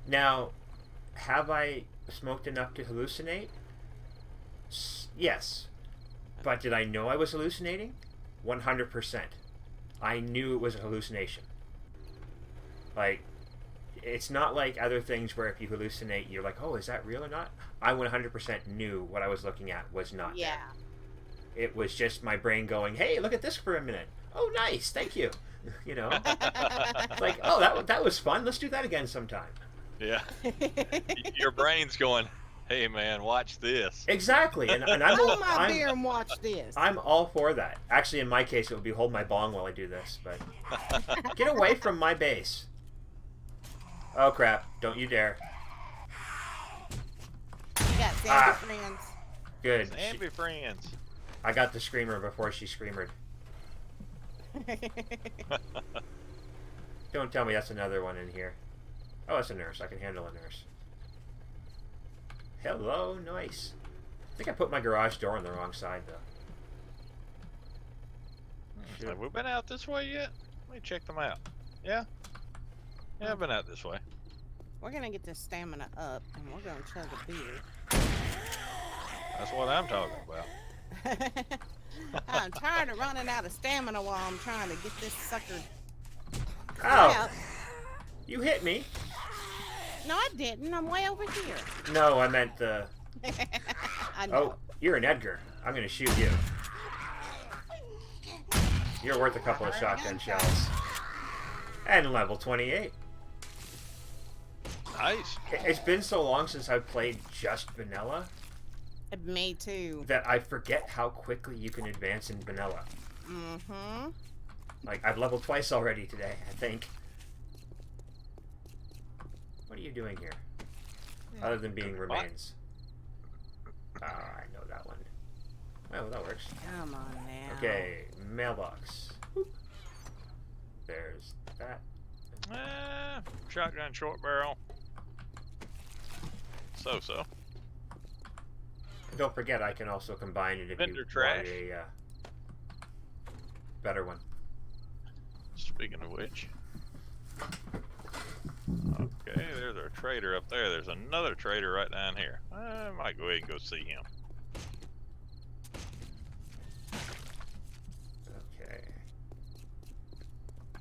Now, have I smoked enough to hallucinate? Yes. But did I know I was hallucinating? 100%. I knew it was a hallucination. Like, it's not like other things where if you hallucinate, you're like, oh, is that real or not? I 100% knew what I was looking at was not Yeah. there. It was just my brain going, hey, look at this for a minute. Oh, nice, thank you. You know? Like, oh, that was fun. Let's do that again sometime. Yeah. Your brain's going, hey man, watch this. Exactly, and I'm Hold my beer and watch this. I'm all for that. Actually, in my case, it would be hold my bong while I do this. But get away from my base. Oh crap! Don't you dare. You got Sandy friends. Good. And be friends. I got the screamer before she screamered. Don't tell me that's another one in here. Oh, it's a nurse. I can handle a nurse. Hello, nice. I think I put my garage door on the wrong side, though. Shoot. Have we been out this way yet? Let me check them out. Yeah? Yeah, I've been out this way. We're gonna get this stamina up, and we're gonna chug a beer. That's what I'm talking about. I'm tired of running out of stamina while I'm trying to get this sucker Ow! out. You hit me. No, I didn't. I'm way over here. No, I meant the... I know. Oh, you're an Edgar. I'm gonna shoot you. You're worth a couple of shotgun shells. And level 28. Nice. It's been so long since I've played just vanilla Me too. that I forget how quickly you can advance in vanilla. Mm-hmm. Like, I've leveled twice already today, I think. What are you doing here? Other than being remains. I know that one. Oh, that works. Come on now. Okay, mailbox. Whoop. There's that. Shotgun short barrel. So. Don't forget, I can also combine it if Vendor you trash. want a better one. Speaking of which. Okay, there's our trader up there. There's another trader right down here. I might go ahead and go see him. Okay.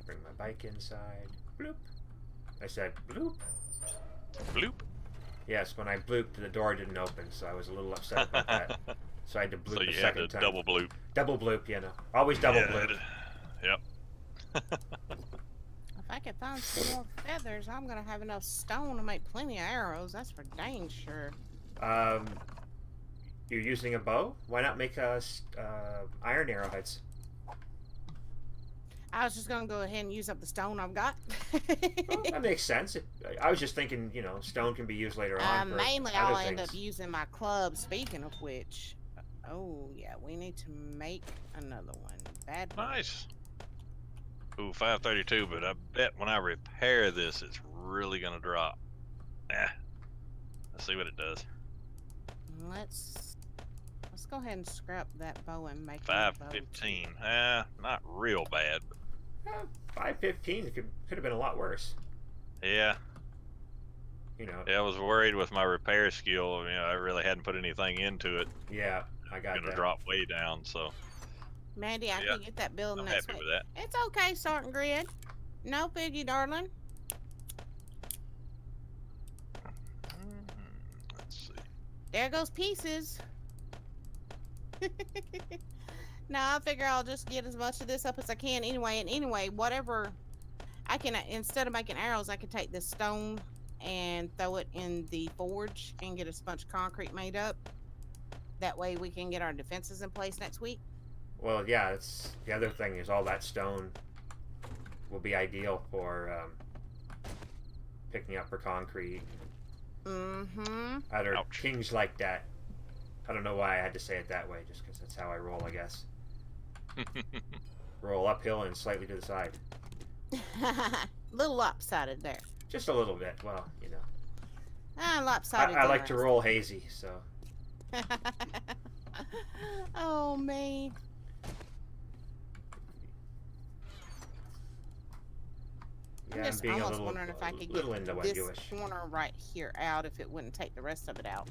Bring my bike inside. Bloop. I said bloop. Bloop. Yes, when I blooped, the door didn't open, so I was a little upset about that. So I had to bloop So a you had second to time. double bloop. Double bloop, you know. Always double Yeah, bloop. Yep. If I can find some more feathers, I'm gonna have enough stone to make plenty of arrows. That's for dang sure. You're using a bow? Why not make iron arrowheads? I was just gonna go ahead and use up the stone I've got. Well, that makes sense. I was just thinking, you know, stone can be used later on. For Mainly other I'll end things. up using my club. Speaking of which, oh yeah, we need to make another one. Bad one. Nice. Ooh, 532, but I bet when I repair this, it's really gonna drop. Let's see what it does. Let's go ahead and scrap that bow and make a bow. 515. Not real bad, but 515. It could have been a lot worse. yeah. You know. Yeah, I was worried with my repair skill. You know, I really hadn't put anything into it. Yeah, I got Gonna that. drop way down, so Mandy, I Yeah, can get that building I'm next happy week. with that. It's okay, Sergeant Grid. No biggie, darling. Let's see. There goes pieces. Now I figure I'll just get as much of this up as I can anyway. And anyway, whatever I can, instead of making arrows, I can take this stone and throw it in the forge and get a bunch of concrete made up. That way we can get our defenses in place next week. Well, yeah, it's the other thing is all that stone will be ideal for picking up for concrete. Mm-hmm. Other Ouch. things like that. I don't know why I had to say it that way, just because that's how I roll, I guess. Roll uphill and slightly to the side. Little lopsided there. Just a little bit. Well, you know. Lopsided. I like to roll hazy, so. Oh me. I'm Yeah, just being a almost little, wondering if I could little get into what this Jewish. corner right here out if it wouldn't take the rest of it out.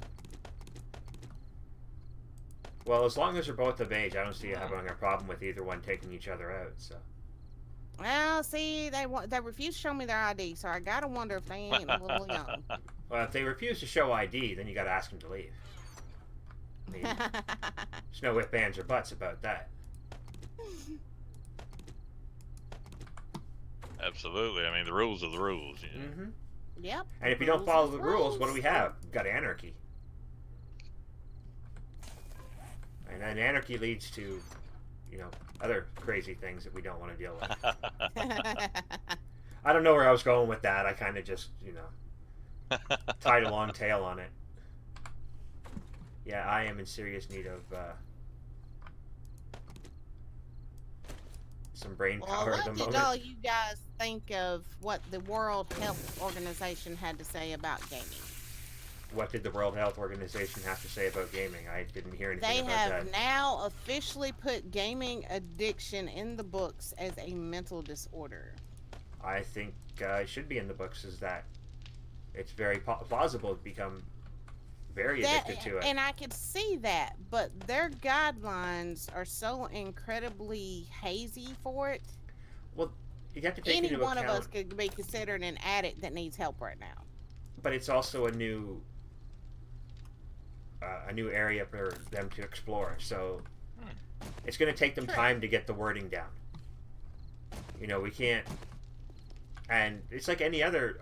Well, as long as they're both of age, I don't see you having a problem with either one taking each other out. So. Well, see, they refuse to show me their ID, so I gotta wonder if they ain't a little young. Well, if they refuse to show ID, then you got to ask them to leave. I mean, there's no ifs, ands, or buts about that. Absolutely. I mean, the rules are the rules. You know? Mm-hmm. Yep. And if you don't follow the rules, what do we have? We've got anarchy. And then anarchy leads to, you know, other crazy things that we don't want to deal with. I don't know where I was going with that. I kind of just, you know, tied a long tail on it. Yeah, I am in serious need of some brain Well, power at the what did moment. all you guys think of what the World Health Organization had to say about gaming? what did the World Health Organization have to say about gaming? I didn't hear anything They about have that. now officially put gaming addiction in the books as a mental disorder. I think it should be in the books. Is that it's very plausible to become very addicted to it. And I could see that, but their guidelines are so incredibly hazy for it. Well, you have to take Any into one account, of us could be considered an addict that needs help right now. but it's also a new area for them to explore. So it's going to take them True. time to get the wording down. You know, we can't, and it's like any other,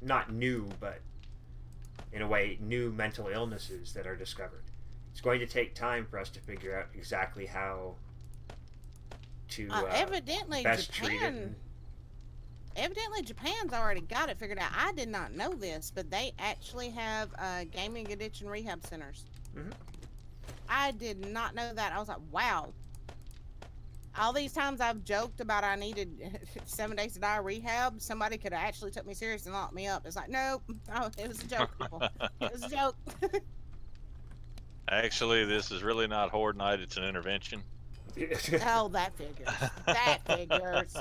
not new, but in a way, new mental illnesses that are discovered. It's going to take time for us to figure out exactly how to evidently best treat it. Japan. Evidently, Japan's already got it figured out. I did not know this, but they actually have gaming addiction rehab centers. Mhm. I did not know that. I was like, wow. All these times I've joked about I needed 7 days to die rehab, somebody could have actually took me serious and locked me up. It's like, nope. Oh, it was a joke, people. It was a joke. Actually, this is really not Horde Night, it's an intervention. Oh, that figures. That figures.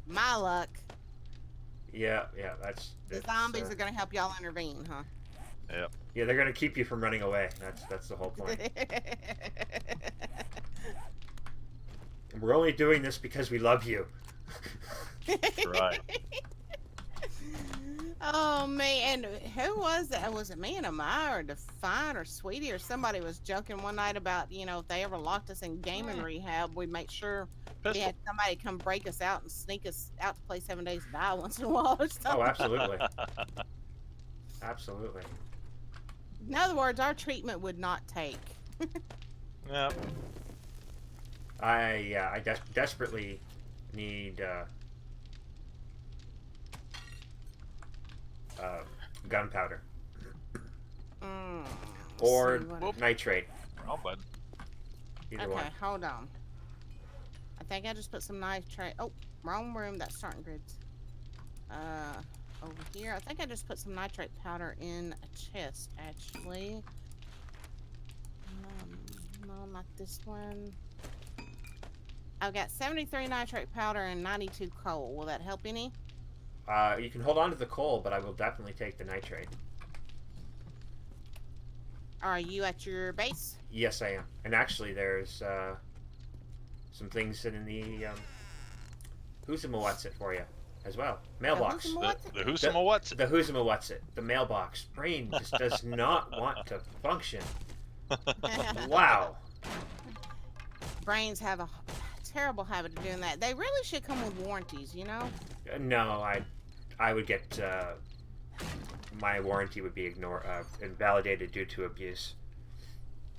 My luck. Yeah, that's. The zombies are going to help y'all intervene, huh? Yep. Yeah, they're going to keep you from running away. That's the whole point. And we're only doing this because we love you. Right. Oh man, and who was that? Was it me and Amaya or Define or Sweetie or somebody was joking one night about, you know, if they ever locked us in gaming rehab, we'd make sure we Pistol. had somebody come break us out and sneak us out to play 7 Days to Die once in a while or something. Oh, absolutely. Absolutely. In other words, our treatment would not take. Yep. I desperately need gunpowder Mm, or let's see what- nitrate. Wrong button. Either Okay, one. hold on. I think I just put some nitrate. Oh, wrong room. That's starting grids. Over here. I think I just put some nitrate powder in a chest, actually. No, not this one. I've got 73 nitrate powder and 92 coal. Will that help any? You can hold on to the coal, but I will definitely take the nitrate. Are you at your base? Yes, I am. And actually, there's some things in the Who's-a-What's-it for you as well. Mailbox. The Whoosama what's it? The Who's-a-What's-it. The mailbox. Brain just does not want to function. Wow. Brains have a terrible habit of doing that. They really should come with warranties, you know? No, I would get my warranty would be invalidated due to abuse.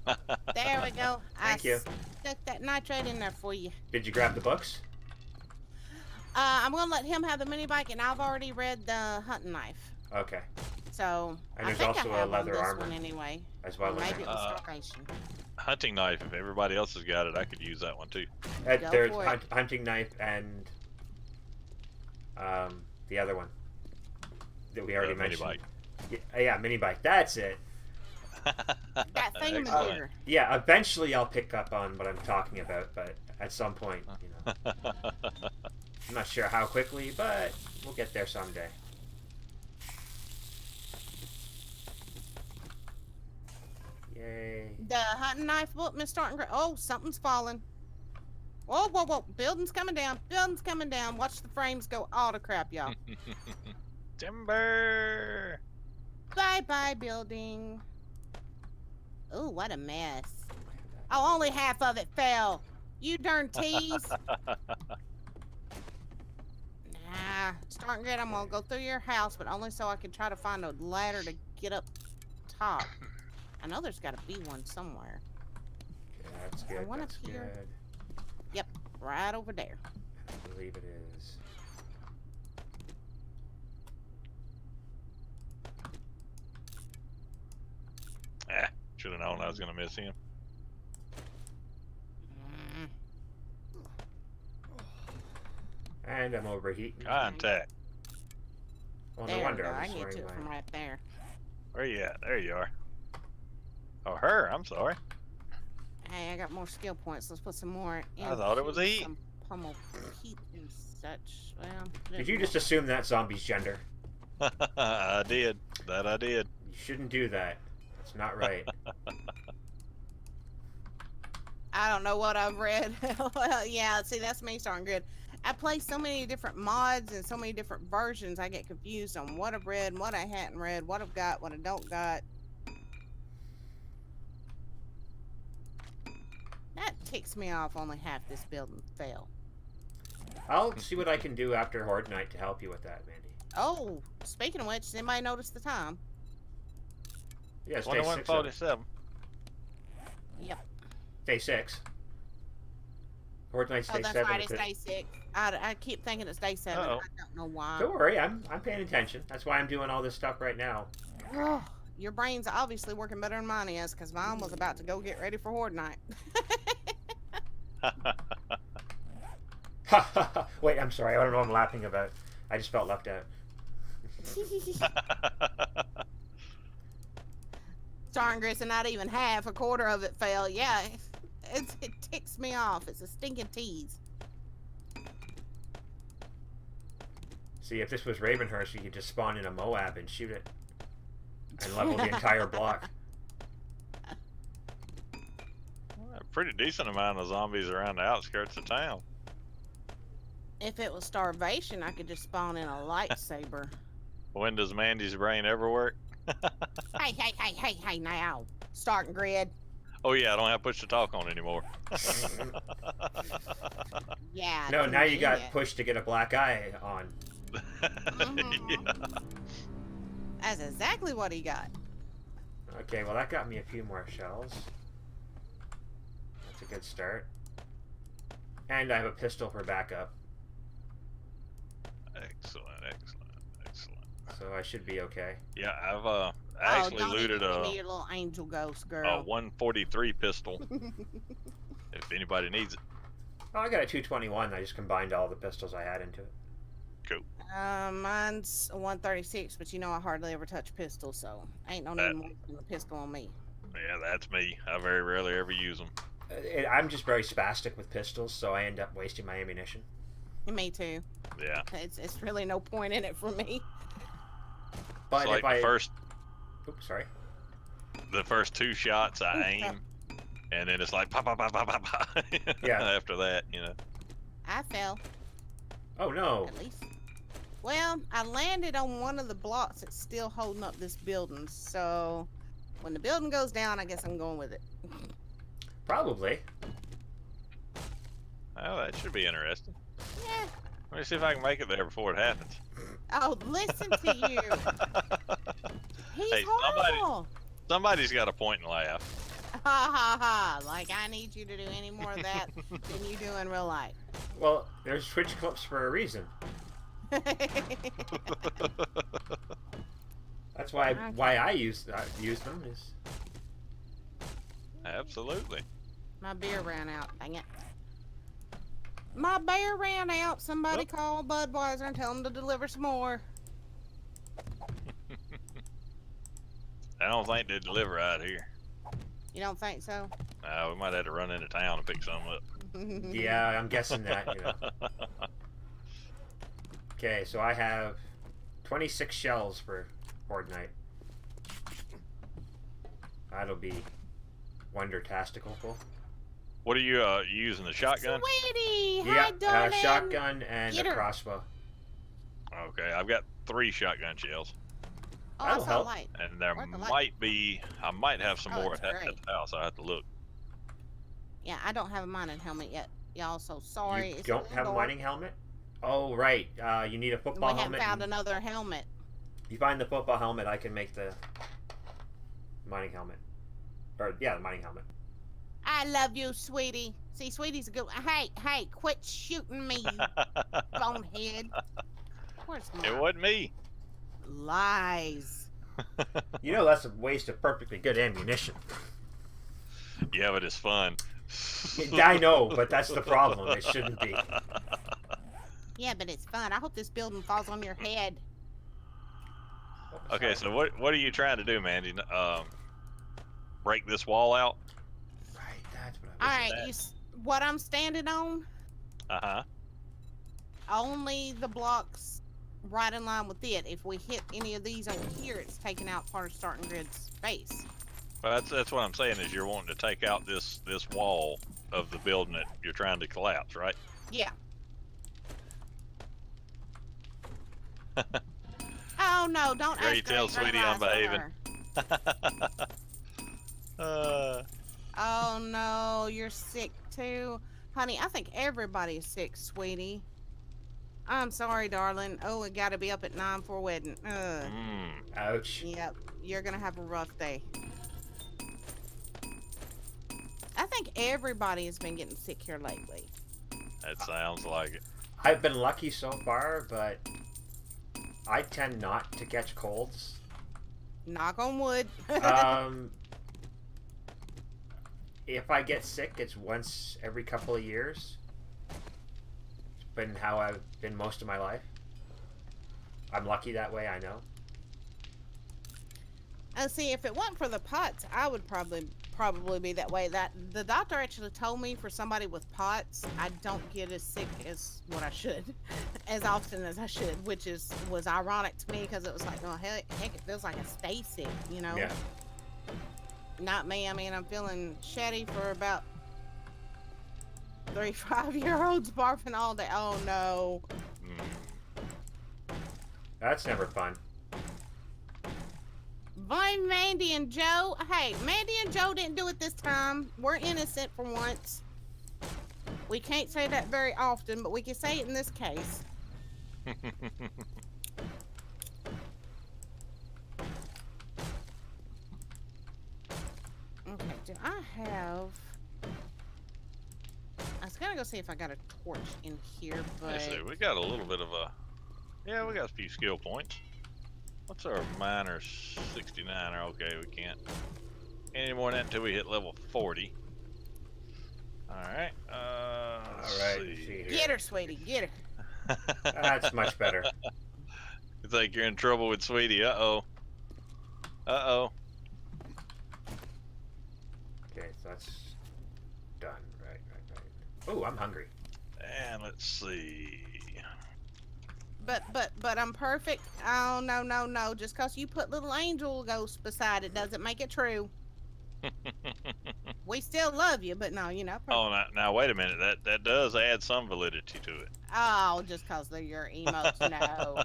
There we go. Thank you. Stuck that nitrate in there for you. Did you grab the books? I'm gonna let him have the mini bike, and I've already read the hunting knife. Okay. So And I there's think also I a have leather on this armor one anyway. as well. Or maybe it as was starvation. Hunting knife. If everybody else has got it, I could use that one too. Go there's for it. hunting knife and the other one that we already Mini mentioned. bike. Yeah, mini bike. That's it. That thing in the Excellent. digger. Yeah, eventually I'll pick up on what I'm talking about, but at some point, you know, I'm not sure how quickly, but we'll get there someday. Yay. The hunting knife book, Miss Starting. Oh, something's falling. Whoa, whoa, whoa! Building's coming down. Building's coming down. Watch the frames go all to crap, y'all. Timber. Bye, bye, building. Ooh, what a mess. Oh, only half of it fell. You darn tease. Nah, Starting Grid, I'm gonna go through your house, but only so I can try to find a ladder to get up top. I know there's got to be one somewhere. Yeah, that's good. one up That's here. good. Yep, right over there. I believe it is. Should have known I was gonna miss him. Mm. And I'm overheating. Contact. Well, There no we wonder go. I I was can get to swearing it from mine. right there. Where you at? There you are. Oh, her. I'm sorry. Hey, I got more skill points. Let's put some more in. I thought it was he. Some pummel heat and such. Well, Did you just assume that zombie's gender? I did. That I did. You shouldn't do that. That's not right. I don't know what I've read. Well, yeah, see, that's me starting good. I play so many different mods and so many different versions, I get confused on what I've read, what I hadn't read, what I've got, what I don't got. That ticks me off only half this building fell. I'll see what I can do after Horde Night to help you with that, Mandy. Oh, speaking of which, does anybody notice the time? Yeah, it's day 6. 21:47. Yep. Day 6. Horde Night's Oh, day that's 7. right, it's day 6. I keep thinking it's day 7. Uh-oh. I don't know why. Don't worry, I'm paying attention. That's why I'm doing all this stuff right now. Oh, your brain's obviously working better than mine is, because mine was about to go get ready for Horde Night. Wait, I'm sorry. I don't know what I'm laughing about. I just felt left out. Darn, Gris, and not even half, a quarter of it fell. Yeah, it ticks me off. It's a stinking tease. See, if this was Ravenhurst, you could just spawn in a Moab and shoot it. And level the entire block. A pretty decent amount of zombies around the outskirts of town. If it was starvation, I could just spawn in a lightsaber. When does Mandy's brain ever work? Hey, now. Starting grid. Oh yeah, I don't have push to talk on anymore. Yeah. No, now you got convenient. pushed to get a black eye on. Yeah. That's exactly what he got. Okay, well that got me a few more shells. That's a good start. And I have a pistol for backup, Excellent. so I should be okay. Yeah, I've actually don't looted even give me a your little angel ghost, girl. 143 pistol. If anybody needs it. Oh, I got a 221. I just combined all the pistols I had into it. Mine's a 136, but you know I hardly ever touch pistols, so ain't no need more than a pistol on me. Yeah, that's me. I very rarely ever use them. I'm just very spastic with pistols, so I end up wasting my ammunition. Me too. Yeah. It's really no point in it for me. But It's like if I... the Oops, sorry. first 2 shots I aim, and then it's like pop, pop, pop, pop, pop, pop. Yeah. After that, you know. I fell, Oh no. at least. Well, I landed on one of the blocks that's still holding up this building, so when the building goes down, I guess I'm going with it. Probably. Oh, that should be interesting. Yeah. Let me see if I can make it there before it happens. Oh, listen to you. He's Hey, horrible. Somebody's got to point and laugh. Ha ha ha. Like, I need you to do any more of that than you do in real life. Well, there's Twitch clips for a reason. That's why I use them is... Absolutely. My beer ran out. Dang it. My beer ran out. Somebody call Budweiser and tell them to deliver some more. I don't think they deliver out here. You don't think so? We might have to run into town and pick some up. Yeah, I'm guessing that, you know. Okay, so I have 26 shells for Horde Night. That'll be wonder-tastical. What are you using, the shotgun? Sweetie! Yeah, Hi, darling. shotgun and Get a her. crossbow. Okay, I've got 3 shotgun shells. Oh, That'll that's help. all right. And there Worth a lot. might be, I might have some Oh, more it's at the great. house. I have to look. Yeah, I don't have a mining helmet yet, y'all, so sorry. You It's don't little have a dark. mining helmet? Oh, right. You need a We football haven't helmet. found and another helmet. you find the football helmet, I can make the mining helmet. Or, yeah, the mining helmet. I love you, sweetie. See, sweetie's a good one. Hey, quit shooting me, you bonehead. Where's It my wasn't me. lies? You know that's a waste of perfectly good ammunition. Yeah, but it's fun. I know, but that's the problem. It shouldn't be. Yeah, but it's fun. I hope this building falls on your head. Okay, so what are you trying to do, Mandy? Break this wall out? Right, that's what All I was. right, what I'm standing on, Uh-huh. only the blocks right in line with it. If we hit any of these over here, it's taking out part of starting grid's space. Well, that's what I'm saying is you're wanting to take out this wall of the building that you're trying to collapse, right? Yeah. Oh no! Don't Ready ask to tell great Sweetie I'm eyes for behaving? her. Oh no, you're sick too. Honey, I think everybody is sick, sweetie. I'm sorry, darling. Oh, we gotta be up at 9 for a wedding. Ouch. Yep, you're gonna have a rough day. I think everybody has been getting sick here lately. That sounds like it. I've been lucky so far, but I tend not to catch colds. Knock on wood. If I get sick, it's once every couple of years. It's been how I've been most of my life. I'm lucky that way, I know. See, if it wasn't for the POTS, I would probably be that way. That the doctor actually told me for somebody with POTS, I don't get as sick as what I should, as often as I should, which was ironic to me because it was like, oh heck, it feels like I stay sick, you know? Yeah. Not me. I mean, I'm feeling shetty for about 3 5-year-olds barfing all day. Oh no. That's never fun. Blame Mandy and Joe. Hey, Mandy and Joe didn't do it this time. We're innocent for once. We can't say that very often, but we can say it in this case. Okay, do I have... I was gonna go see if I got a torch in here, but... Let's see, we got a little bit of a... Yeah, we got a few skill points. What's our minor 69? Okay, we can't any more than that until we hit level 40. Alright, Alright, see here. Get her, sweetie, get her. That's much better. You think you're in trouble with Sweetie? Uh-oh. Uh-oh. Okay, so that's done. Right. Oh, I'm hungry. And let's see. But I'm perfect. Oh, no. Just because you put little angel ghosts beside it doesn't make it true. We still love you, but no, you know. Oh, now wait a minute. That does add some validity to it. Oh, just because they're your emotes, no.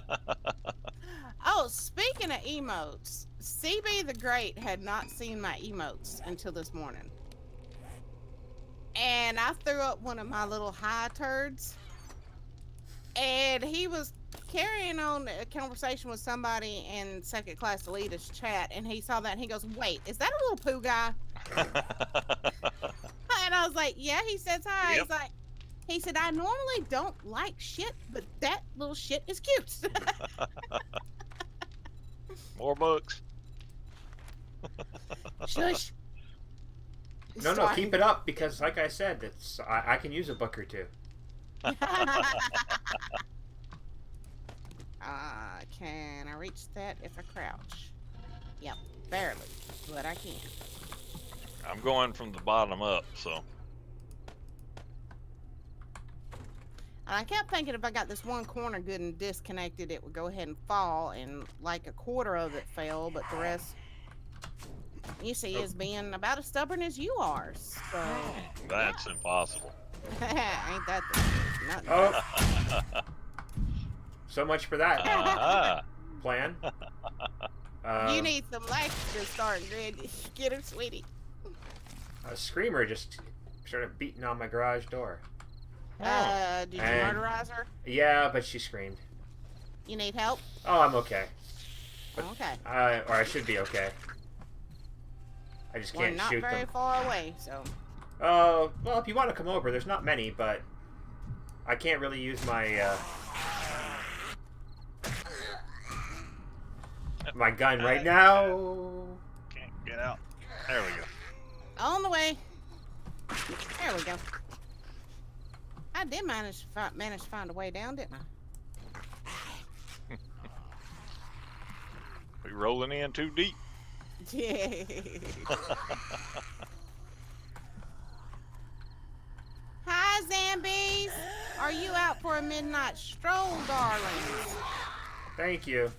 Oh, speaking of emotes, CB the Great had not seen my emotes until this morning. And I threw up one of my little high turds. And he was carrying on a conversation with somebody in second class elitist chat, and he saw that and he goes, wait, is that a little poo guy? And I was like, yeah. He says hi. Yep. He said, I normally don't like shit, but that little shit is cute. More books. Shush. No, keep it up because, like I said, I can use a book or two. Can I reach that if I crouch? Yep, barely, but I can. I'm going from the bottom up, so. And I kept thinking if I got this one corner good and disconnected, it would go ahead and fall, and like a quarter of it fell, but the rest, you see, is being about as stubborn as you are. So That's impossible. ain't that the Oh. So much for that plan. You need some lights to start grid. Get her, sweetie. A screamer just started beating on my garage door. Did you murderize her? Yeah, but she screamed. You need help? Oh, I'm okay. But, Okay. or I should be okay. I just can't We're not shoot very them. far away, so. Well, if you want to come over, there's not many, but I can't really use my my gun right now. Can't get out. There we go. On the way. There we go. I did manage to find a way down, didn't I? We rolling in too deep. Yeah. Hi, Zambies. Are you out for a midnight stroll, darlings? Thank you.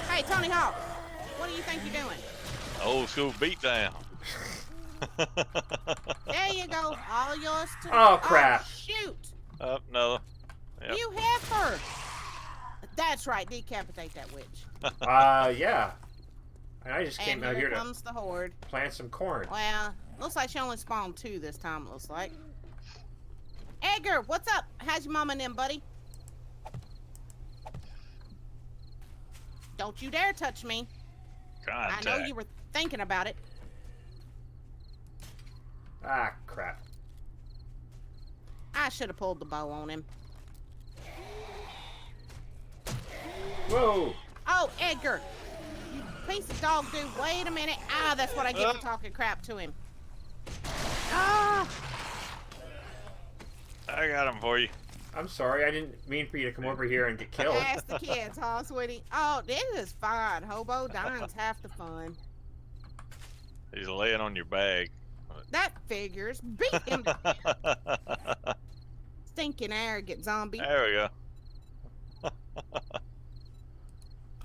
Hey, Tony Hawk, what do you think you're doing? Old school beatdown. There you go. All yours to... Oh, crap. Oh, shoot. Up, no. Yep. You heifer. That's right. Decapitate that witch. Yeah. And I just came And out here here to comes the horde. plant some corn. Well, looks like she only spawned 2 this time, looks like. Edgar, what's up? How's your mama and them, buddy? Don't you dare touch me. Contact. I know you were thinking about it. Ah, crap. I should have pulled the bow on him. Whoa! Oh, Edgar! You piece of dog dude. Wait a minute. Ah, that's what I get for talking crap to him. Ah! I got him for you. I'm sorry, I didn't mean for you to come over here and get killed. Ask the kids, huh, sweetie? Oh, this is fine. Hobo dying's half the fun. He's laying on your bag. That figures. Beat him to death. Stinking arrogant zombie. There we go.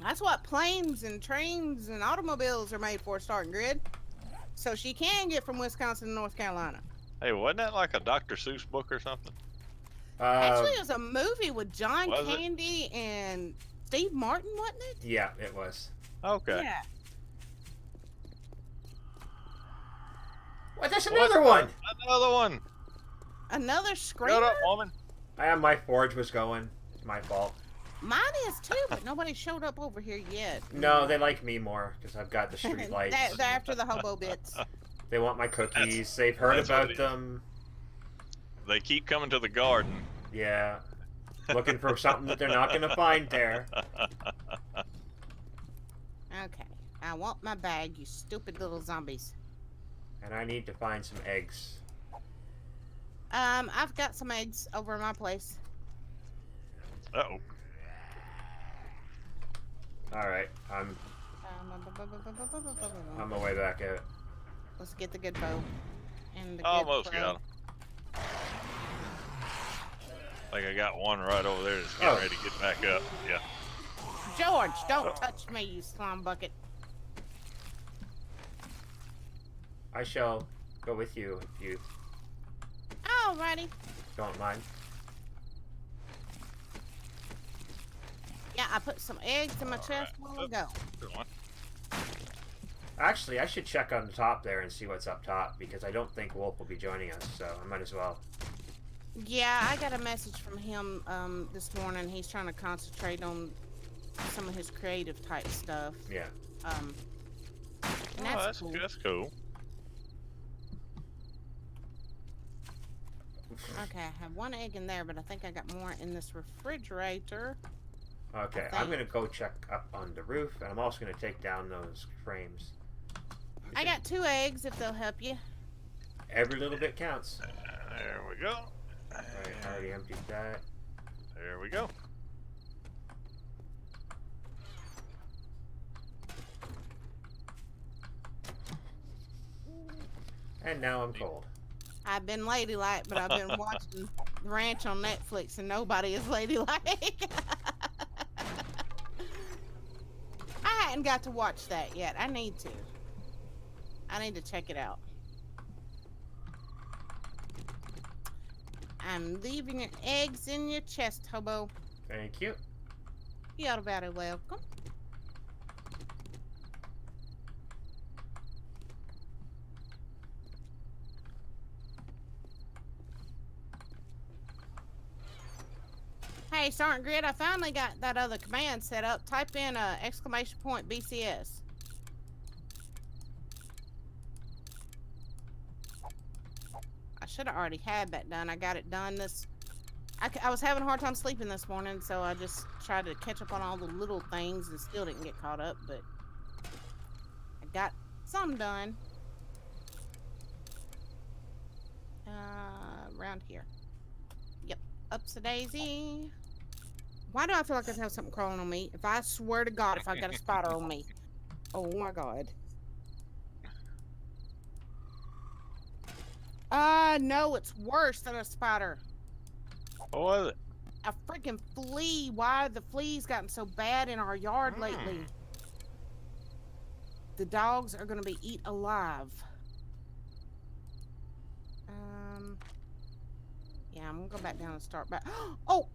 That's what planes and trains and automobiles are made for, starting grid. So she can get from Wisconsin to North Carolina. Hey, wasn't that like a Dr. Seuss book or something? Actually, it was a movie with John Was it? Candy and Steve Martin, wasn't it? Yeah, it was. Okay. Yeah. What? There's another one! Another one. Another screamer? Shut up, woman. My forge was going. It's my fault. Mine is too, but nobody showed up over here yet. No, they like me more because I've got the street lights. They're after the hobo bits. They want my cookies. They've heard that's what about it is. them. They keep coming to the garden. Yeah. Looking for something that they're not going to find there. Okay. I want my bag, you stupid little zombies. And I need to find some eggs. I've got some eggs over in my place. Uh-oh. Alright, I'm on my way back out. Let's get the good bow. And the Almost good got him. I think I got one right over there that's getting ready to get back up. Yeah. George, don't touch me, you slum bucket. I shall go with you if you Alrighty. don't mind. Yeah, I put some eggs in my chest while ago. Good one. Actually, I should check on the top there and see what's up top because I don't think Wolf will be joining us, so I might as well. Yeah, I got a message from him this morning. He's trying to concentrate on some of his creative type stuff. Yeah. And Oh, that's cool. that's cool. Okay, I have 1 egg in there, but I think I got more in this refrigerator. Okay, I'm going to go check up on the roof, and I'm also going to take down those frames. I got 2 eggs if they'll help you. Every little bit counts. There we go. Alright, I already emptied that. There we go. And now I'm cold. I've been ladylike, but I've been watching The Ranch on Netflix, and nobody is ladylike. I hadn't got to watch that yet. I need to. I need to check it out. I'm leaving your eggs in your chest, hobo. Thank you. You're very welcome. Hey, Sergeant Grid, I finally got that other command set up. Type in exclamation point BCS. I should have already had that done. I got it done this... I was having a hard time sleeping this morning, so I just tried to catch up on all the little things and still didn't get caught up, but I got some done. Around here. Yep, ups a daisy. Why do I feel like I have something crawling on me? If I swear to God, if I got a spider on me. Oh my God. No, it's worse than a spider. What was it? A freaking flea. Why have the fleas gotten so bad in our yard lately? The dogs are gonna be eat alive. Yeah, I'm gonna go back down and start back. Oh!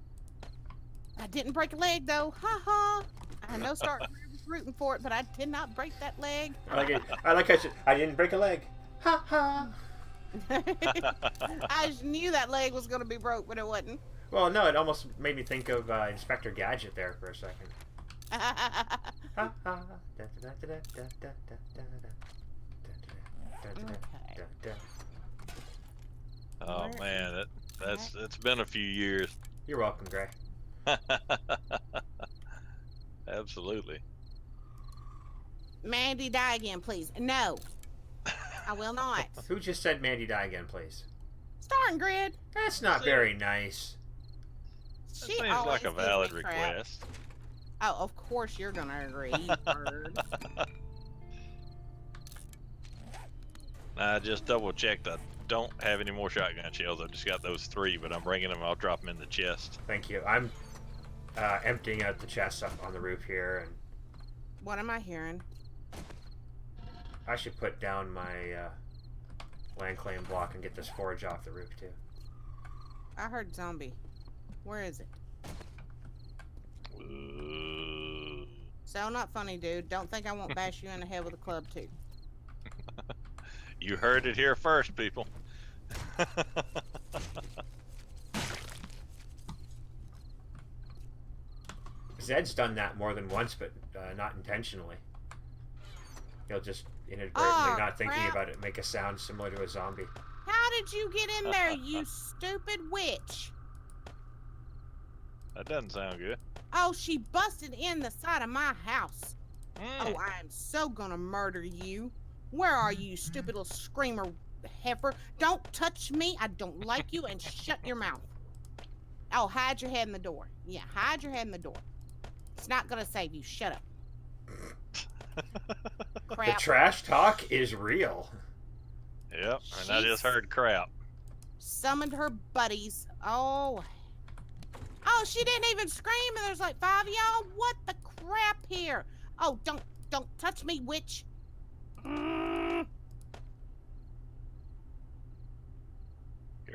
I didn't break a leg though. Ha ha! I know start rooting for it, but I did not break that leg. I like it. I didn't break a leg. Ha ha. I just knew that leg was gonna be broke, but it wasn't. Well, no, it almost made me think of Inspector Gadget there for a second. Ha ha. Oh man, it's been a few years. You're welcome, Gray. Absolutely. Mandy, die again, please. No, I will not. Who just said Mandy die again, please? Starting grid. That's not very nice. That She seems always like a gives me valid crap. request. Oh, of course you're gonna agree, you bird. I just double checked. I don't have any more shotgun shells. I've just got those 3, but I'm bringing them. I'll drop them in the chest. Thank you. I'm emptying out the chests up on the roof here, and What am I hearing? I should put down my land claim block and get this forage off the roof too. I heard zombie. Where is it? So not funny, dude. Don't think I won't bash you in the head with a club too. You heard it here first, people. Zed's done that more than once, but not intentionally. He'll just inadvertently, Oh, not thinking crap. about it, make a sound similar to a zombie. How did you get in there, you stupid witch? That doesn't sound good. Oh, she busted in the side of my house. Mm. Oh, I am so gonna murder you. Where are you, stupid little screamer heifer? Don't touch me. I don't like you, and shut your mouth. Oh, hide your head in the door. Yeah, hide your head in the door. It's not gonna save you. Shut up. The Crap. trash talk is real. Yep, and I just heard crap. Summoned her buddies. Oh. Oh, she didn't even scream, and there's like 5 of y'all. What the crap here? Oh, don't touch me, witch. You're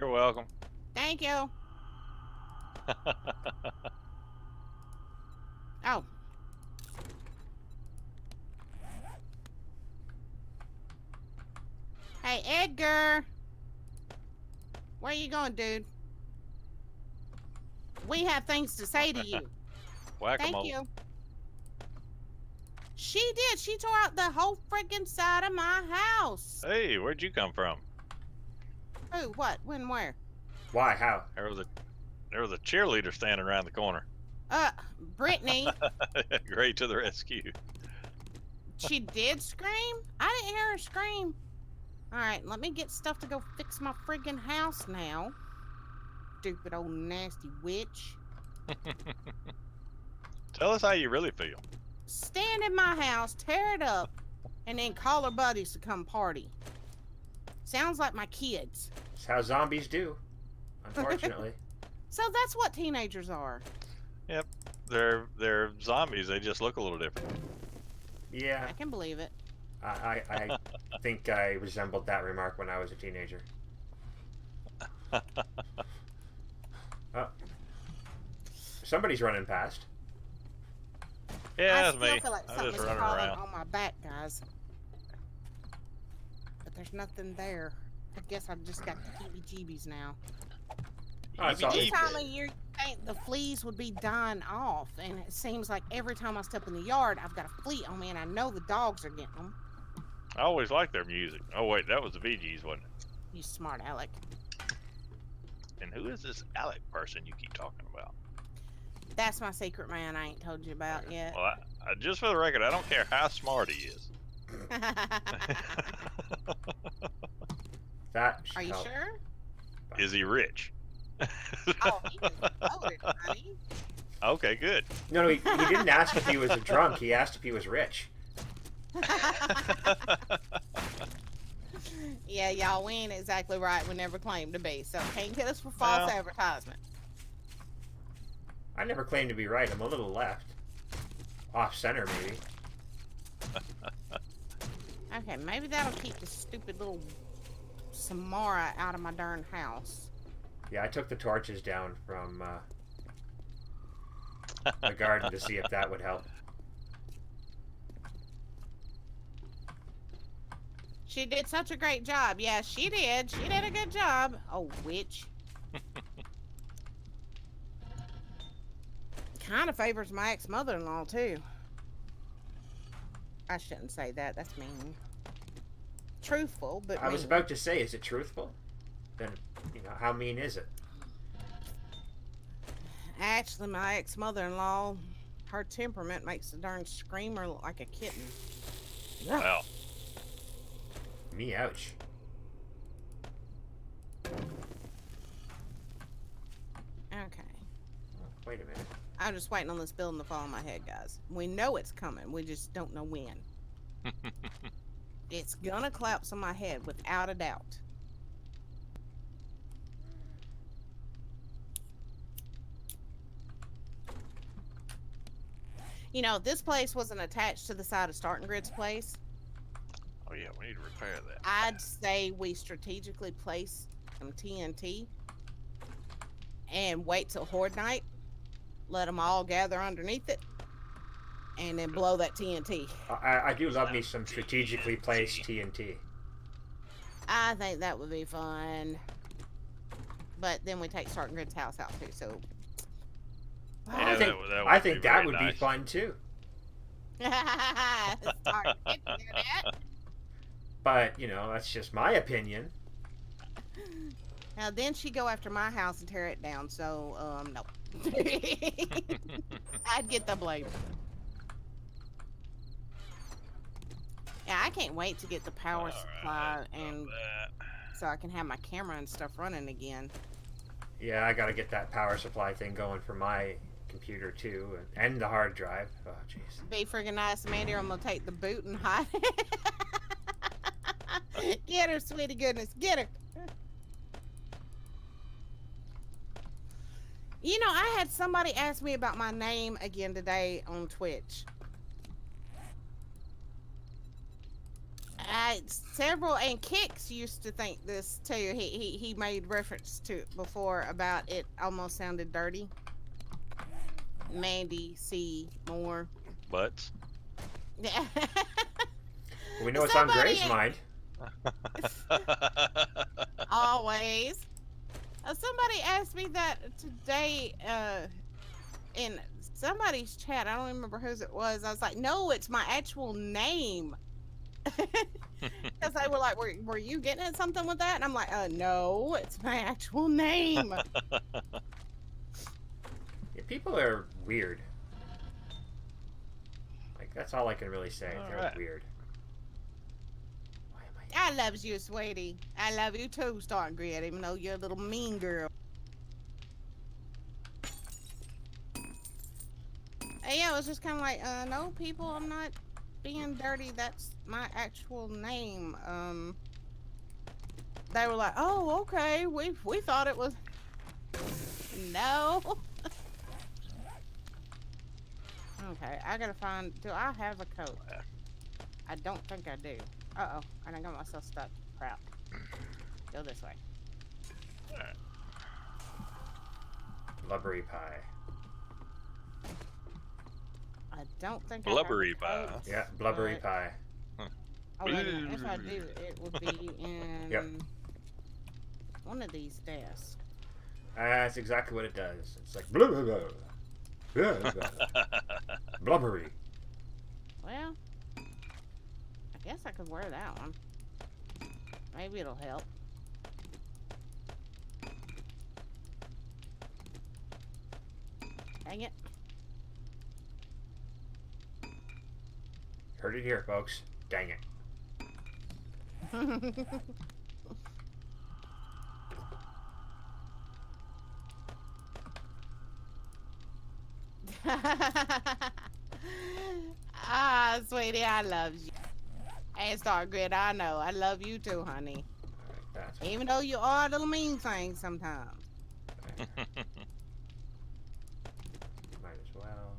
welcome. Thank you. Oh. Hey, Edgar. Where you going, dude? We have things to say to you. Whack-a-mole. Thank you. She did. She tore out the whole friggin' side of my house. Hey, where'd you come from? Who? What? When? Where? Why? How? There was a cheerleader standing around the corner. Brittany. Great to the rescue. She did scream? I didn't hear her scream. Alright, let me get stuff to go fix my friggin' house now. Stupid old nasty witch. Tell us how you really feel. Stand in my house, tear it up, and then call her buddies to come party. Sounds like my kids. It's how zombies do, unfortunately. So that's what teenagers are. Yep, they're zombies. They just look a little different. Yeah, I can believe it. I think I resembled that remark when I was a teenager. Somebody's running past. Yeah, I that's still me. feel like I'm something just is running crawling around. on my back, guys. But there's nothing there. I guess I've just got the heebie-jeebies now. Oh, it's all- This time of year, you think the fleas would be dying off, and it seems like every time I step in the yard, I've got a flea on me, and I know the dogs are getting them. I always liked their music. Oh wait, that was the VGs, wasn't it? You smart Alec. And who is this Alec person you keep talking about? That's my secret man I ain't told you about yet. Well, I, just for the record, I don't care how smart he is. That should Are you help. sure? Is he rich? Oh, he was loaded, honey. Okay, good. No, he didn't ask if he was a drunk. He asked if he was rich. Yeah, y'all, we ain't exactly right. We never claimed to be, so can't get us for false Well. advertisement. I never claimed to be right. I'm a little left. Off center, maybe. Okay, maybe that'll keep the stupid little Samara out of my darn house. Yeah, I took the torches down from the garden to see if that would help. She did such a great job. Yeah, she did. She did a good job. Oh, witch. Kind of favors my ex-mother-in-law, too. I shouldn't say that. That's mean. Truthful, but I was mean. about to say, is it truthful? Then, you know, how mean is it? Actually, my ex-mother-in-law, her temperament makes the darn screamer look like a kitten. Wow. Me, ouch. Okay. Oh, wait a minute. I'm just waiting on this building to fall on my head, guys. We know it's coming. We just don't know when. It's gonna collapse on my head, without a doubt. You know, if this place wasn't attached to the side of Starting Grid's place, Oh yeah, we need to repair that. I'd say we strategically place some TNT and wait till Horde Night, let them all gather underneath it, and then blow that TNT. I do love me some strategically placed TNT. I think that would be fun. But then we take Starting Grid's house out too, so... Yeah, I think that very would nice. be fun too. Starting Grid can do that. But, you know, that's just my opinion. Now then she'd go after my house and tear it down, so, no. I'd get the blame. Yeah, I can't wait to get the power supply and so I can have my camera and stuff running again. Yeah, I gotta get that power supply thing going for my computer too, and the hard drive. Oh, jeez. Be friggin' nice, Mandy, or I'm gonna take the boot and hide it. Get her, sweetie goodness, get her. You know, I had somebody ask me about my name again today on Twitch. Several, and Kix used to think this too. He made reference to it before about it almost sounded dirty. Mandy C. Moore. Butts. Yeah. We know it's on Somebody- Gray's mind. Always. Somebody asked me that today in somebody's chat. I don't remember whose it was. I was like, no, it's my actual name. Because they were like, were you getting at something with that? And I'm like, no, it's my actual name. Yeah, people are weird. Like, that's all I can really say. All They're right. weird. Why am I loves you, sweetie. I love you too, Starting Grid, even though you're a little mean girl. And yeah, it was just kind of like, no, people, I'm not being dirty. That's my actual name. They were like, oh, okay. We thought it was. No. Okay, I gotta find. Do I have a coat? I don't think I do. Uh-oh, I done got myself stuck. Crap. Go this way. Alright. Blubbery pie. I don't think Blubbery I have a pie. coat. Yeah, blubbery But- pie. Oh, wait a minute. If I do, it would be in Yep. one of these desks. That's exactly what it does. It's like blah, blah, blah. Blah, blah. Blubbery. Well, I guess I could wear that one. Maybe it'll help. Dang it. Heard it here, folks. Dang it. Ah, sweetie, I love you. And Stargrid, I know. I love you too, honey. That's Even though you are a little mean thing sometimes. might as well.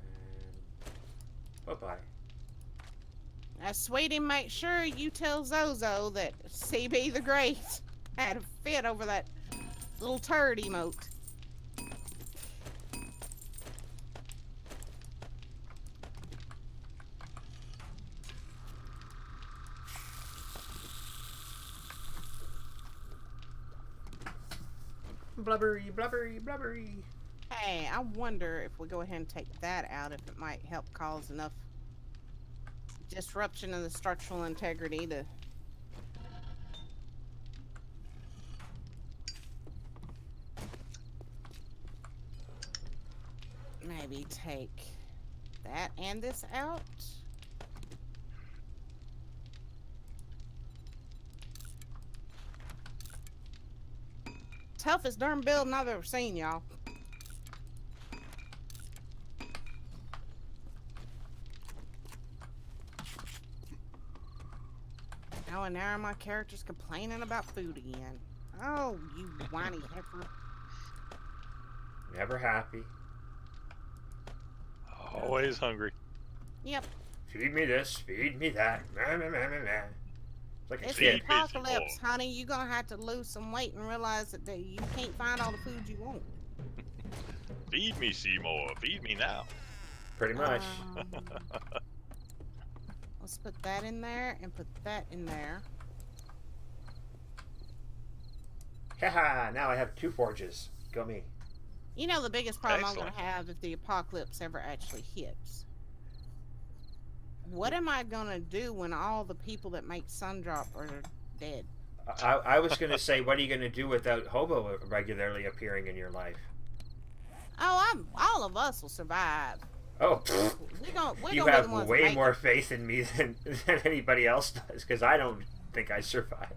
And bye-bye. Now, sweetie, make sure you tell Zozo that CB the Great had a fit over that little turd emote. Blubbery, blubbery, blubbery. Hey, I wonder if we go ahead and take that out, if it might help cause enough disruption in the structural integrity to... maybe take that and this out. Toughest darn building I've ever seen, y'all. Oh, and now my character's complaining about food again. Oh, you whiny heifer. Never happy. Always hungry. Yep, Feed me this, feed me that. Meh, meh, meh, meh, meh. Like a it's kid. the apocalypse, honey. You're gonna have to lose some weight and realize that you can't find all the food you want. Feed me, Seymour. Feed me now. Pretty much. Let's put that in there and put that in there. Haha, now I have 2 forges. Go me. You know the biggest problem I'm Excellent. gonna have if the apocalypse ever actually hits. What am I gonna do when all the people that make Sundrop are dead? I was going to say, what are you going to do without Hobo regularly appearing in your life? Oh, all of us will survive. Oh, We're gonna you be have the ones that way make more it. faith in me than anybody else does, because I don't think I survive.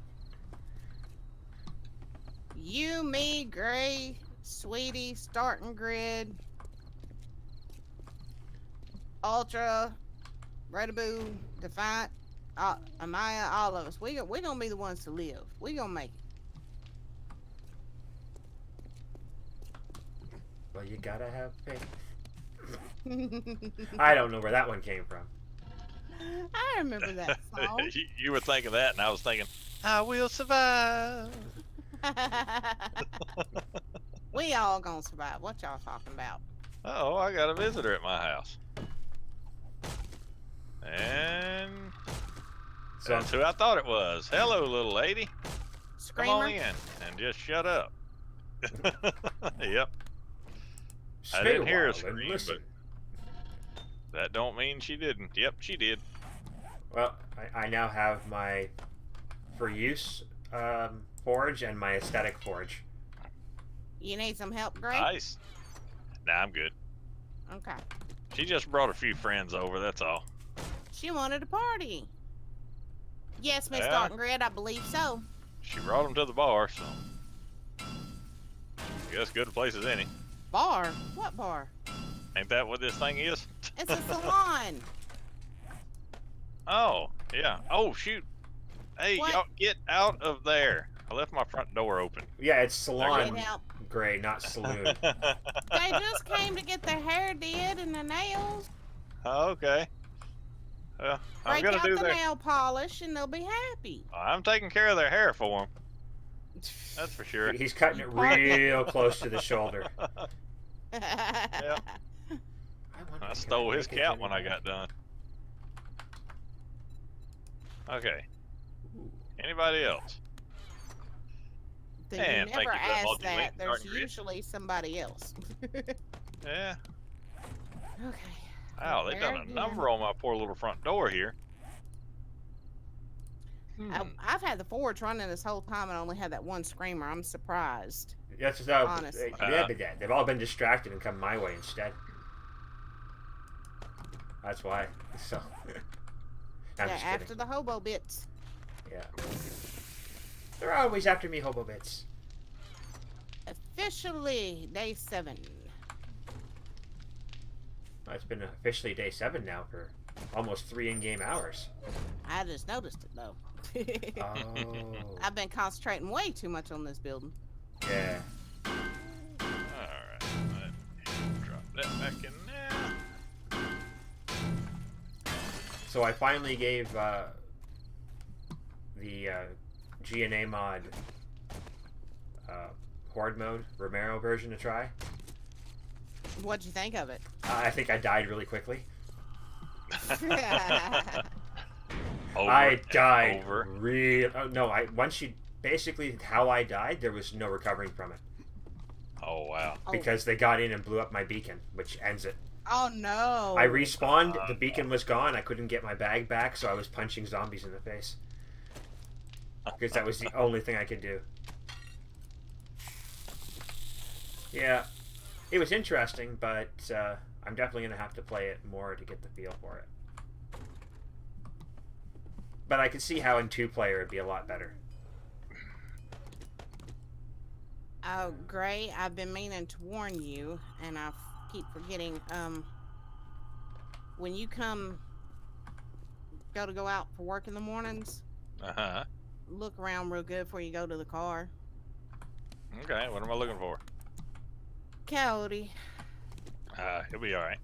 You, me, Gray, Sweetie, Starting Grid, Ultra, Redaboo, Defiant, Amaya, all of us. We're gonna be the ones to live. We're gonna make Well, you gotta have faith. it. I don't know where that one came from. I remember that song. You were thinking that, and I was thinking, I will survive. We all gonna survive. What y'all talking about? Oh, I got a visitor at my house. And So that's who I thought it was. Hello, little lady. Come on Screamer? in and just shut up. Yep. stay I didn't hear a a while and scream, listen. That don't mean she didn't. Yep, she did. Well, I now have my for use forge and my aesthetic forge. You need some help, Gray? Nice. Nah, I'm good. Okay. She just brought a few friends over, that's all. She wanted a party. Yes, Miss Yeah. Starting Grid, I believe so. She brought them to the bar, so I guess good a place as any. Bar? What bar? Ain't that what this thing is? It's a salon. Oh, yeah. Oh, shoot. Hey, What? y'all get out of there. I left my front door open. Yeah, it's Get salon out. gray, not saloon. They just came to get their hair did and their nails. Okay. Well, I'm Break gonna out do the that. nail polish and they'll be happy. I'm taking care of their hair for them. That's for sure. He's cutting it real close to the shoulder. Yeah. wonder, I can stole his make it cat any when I better? got done. Okay. Ooh. Anybody else? Then Man, you thank never you for that ask multi-link that. There's Starting Grid. usually somebody else. Yeah. Okay. Wow, they done a Very number on my poor little front door here. I've had the forge running this whole time and only had that one screamer. I'm surprised. That's just Honestly. they've all been distracted and come my way instead. That's why. So. I'm Yeah, just after kidding. the hobo bits. Yeah. They're always after me, hobo bits. officially day 7. Well, it's been officially day 7 now for almost 3 in-game hours. I just noticed it though. Oh. I've been concentrating way too much on this building. Yeah. Alright, drop that back in there. So I finally gave the GNA mod Horde mode, Romero version a try. What'd you think of it? I think I died really quickly. Over I died and over. no, basically how I died, there was no recovering from it. Oh wow. Because they got in and blew up my beacon, which ends it. Oh no. I respawned, the beacon was gone, I couldn't get my bag back, so I was punching zombies in the face. Because that was the only thing I could do. Yeah, it was interesting, but I'm definitely going to have to play it more to get the feel for it. But I could see how in 2-player it'd be a lot better. Oh, Gray, I've been meaning to warn you, and I keep forgetting. When you go out for work in the mornings, Uh-huh. look around real good before you go to the car. Okay, what am I looking for? Coyote. He'll be alright.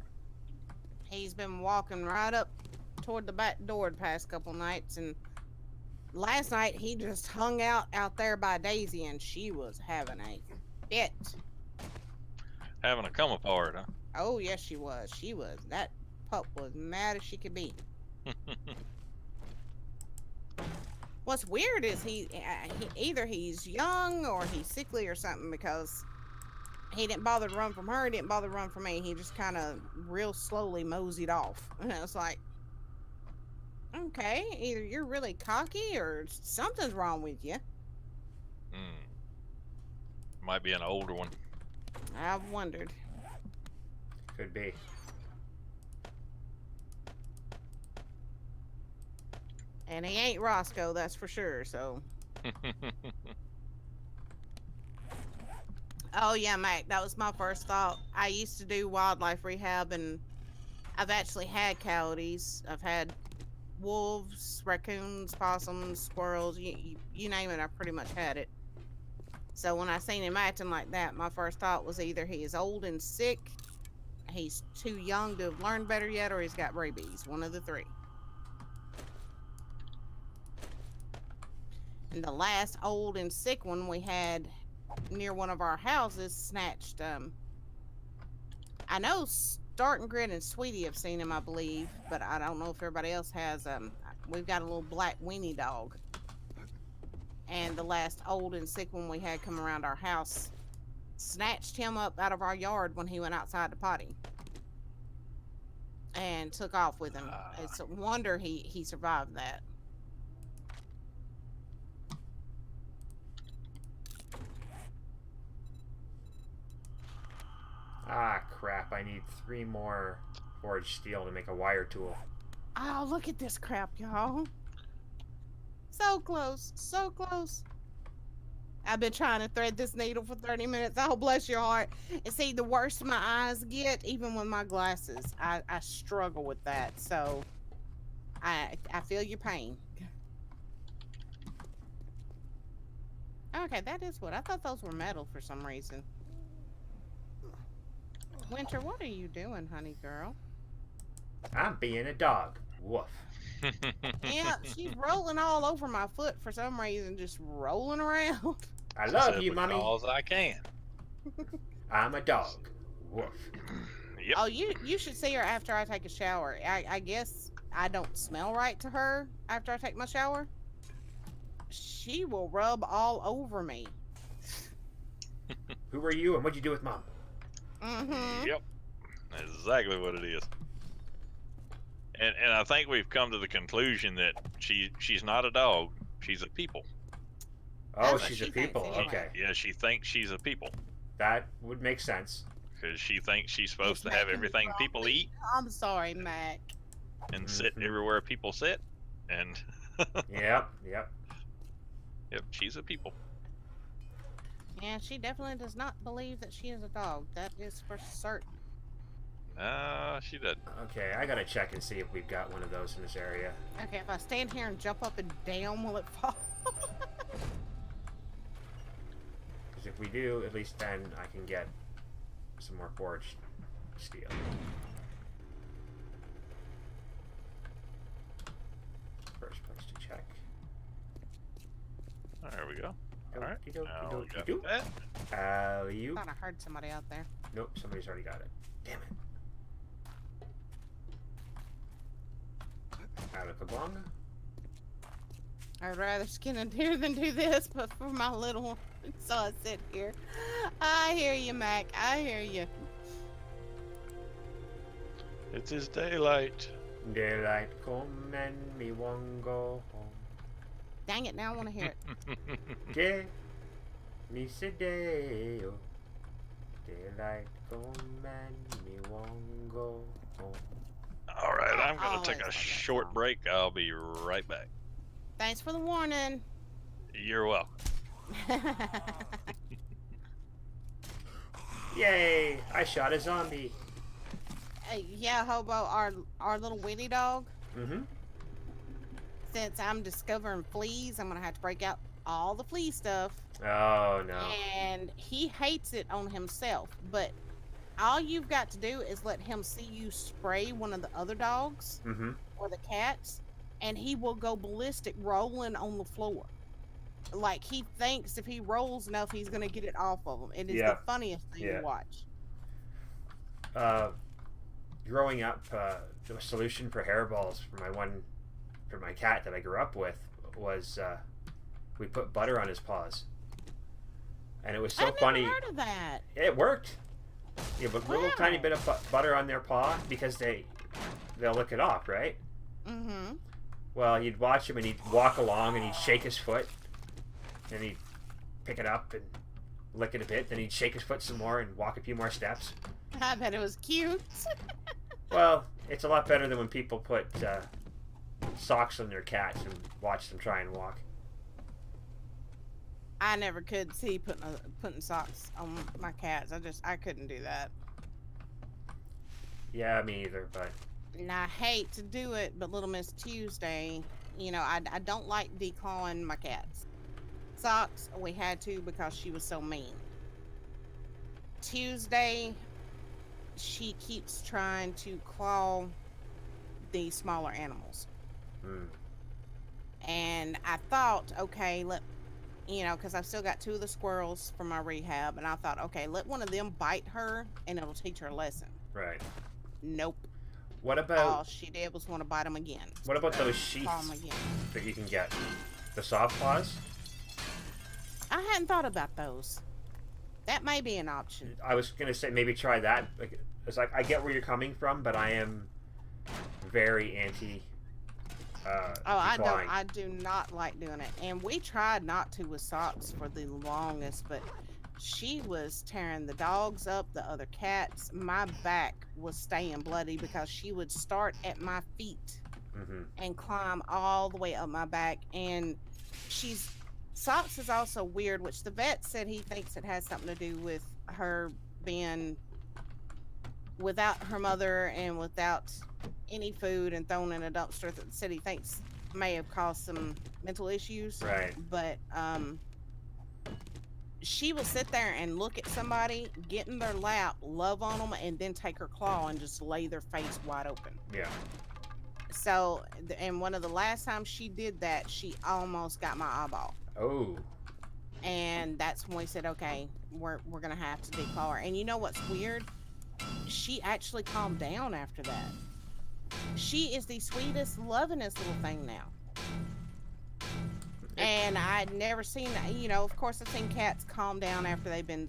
He's been walking right up toward the back door the past couple nights, and last night he just hung out there by Daisy, and she was having a fit. Having a come apart, huh? Oh yes, she was. That pup was mad as she could be. What's weird is he either he's young or he's sickly or something, because he didn't bother to run from her, he didn't bother to run from me. He just kind of real slowly moseyed off. And I was like, okay, either you're really cocky or something's wrong with you. Might be an older one. I've wondered. Could be. And he ain't Roscoe, that's for sure, so. Oh yeah, Mac, that was my first thought. I used to do wildlife rehab, and I've actually had coyotes. I've had wolves, raccoons, possums, squirrels, you name it, I've pretty much had it. So when I seen him acting like that, my first thought was either he is old and sick, he's too young to have learned better yet, or he's got rabies. One of the 3. And the last old and sick one we had near one of our houses snatched, I know Start and Grin and Sweetie have seen him, I believe, but I don't know if everybody else has. We've got a little black weenie dog. And the last old and sick one we had come around our house snatched him up out of our yard when he went outside to potty. And took off with him. It's a wonder he survived that. Ah, crap. I need 3 more forged steel to make a wire tool. Oh, look at this crap, y'all. So close. So close. I've been trying to thread this needle for 30 minutes. Oh, bless your heart. And see, the worse my eyes get, even with my glasses, I struggle with that. So, I feel your pain. Okay, that is wood. I thought those were metal for some reason. Winter, what are you doing, honey girl? I'm being a dog. Woof. Yeah, she's rolling all over my foot for some reason, just rolling around. I love you, mommy. Because I can. I'm a dog. Woof. Yep. Oh, you should see her after I take a shower. I guess I don't smell right to her after I take my shower. She will rub all over me. Who are you and what'd you do with mom? Mm-hmm. Yep. That's exactly what it is. And I think we've come to the conclusion that she's not a dog. She's a people. Oh, That's what she's she a people. thinks anyway. Okay. Yeah, she thinks she's a people. That would make sense. Because she thinks she's supposed It's to have making me everything grumpy. people eat I'm sorry, Mac. and sit everywhere people sit. And Yep, yep. yep, she's a people. Yeah, she definitely does not believe that she is a dog. That is for certain. No, she doesn't. Okay, I gotta check and see if we've got one of those in this area. Okay, if I stand here and jump up and down, will it fall? Because if we do, at least then I can get some more forged steel. First place to check. There we go. All right. Okey-doke, Now we got okey-doke. that. Alley-oop. Thought I heard somebody out there. Nope, somebody's already got it. Damn it. Alakabong. I'd rather skin a deer than do this, but for my little one, so I sit here. I hear you, Mac. I hear you. It is daylight. Daylight come and me won't go home. Dang it, now I want to hear it. Day, me say day, oh. Daylight come and me won't go home. All right, I'm I gonna always take love a that short song. break. I'll be right back. Thanks for the warning. You're welcome. Yay! I shot a zombie. Yeah, Hobo, our little Winnie dog. Mm-hmm. Since I'm discovering fleas, I'm gonna have to break out all the flea stuff. Oh no. And he hates it on himself, but all you've got to do is let him see you spray one of the other dogs Mm-hmm. or the cats, and he will go ballistic rolling on the floor. Like, he thinks if he rolls enough, he's gonna get it off of him. It is Yeah. the funniest thing Yeah. to watch. Growing up, the solution for hairballs for my cat that I grew up with was we put butter on his paws, and it was so I've funny. never heard of that. It worked. Yeah, but little tiny Wow. bit of butter on their paw because they'll lick it off, right? Mm-hmm. Well, you'd watch him and he'd walk along and he'd shake his foot, and he'd pick it up and lick it a bit. Then he'd shake his foot some more and walk a few more steps. I bet it was cute. Well, it's a lot better than when people put socks on their cats and watch them try and walk. I never could see putting socks on my cats. I couldn't do that. Yeah, me either, but And I hate to do it, but Little Miss Tuesday, I don't like declawing my cats. Socks, we had to because she was so mean. Tuesday, she keeps trying to claw the smaller animals. And I thought, okay, because I've still got 2 of the squirrels from my rehab, and I thought, okay, let one of them bite her, and it'll teach her a lesson. right. Nope. What All about she did was want to bite them again. those Claw 'em sheaths again. that you can get? The soft paws? I hadn't thought about those. That may be an option. I was gonna say maybe try that. Like, it's like I get where you're coming from, but I am very anti. Declawing. I do not like doing it. And we tried not to with socks for the longest, but she was tearing the dogs up, the other cats. My back was staying bloody because she would start at my feet Mm-hmm. and climb all the way up my back. And socks is also weird, which the vet said he thinks it has something to do with her being without her mother and without any food and thrown in a dumpster that said he thinks may have caused some mental issues. Right. But she will sit there and look at somebody, get in their lap, love on them, and then take her claw and just lay their face wide open. Yeah. So, and one of the last times she did that, she almost got my eyeball. Oh. And that's when we said, okay, we're gonna have to declaw her. And you know what's weird? She actually calmed down after that. She is the sweetest, lovingest little thing now. And I'd never seen, of course I've seen cats calm down after they've been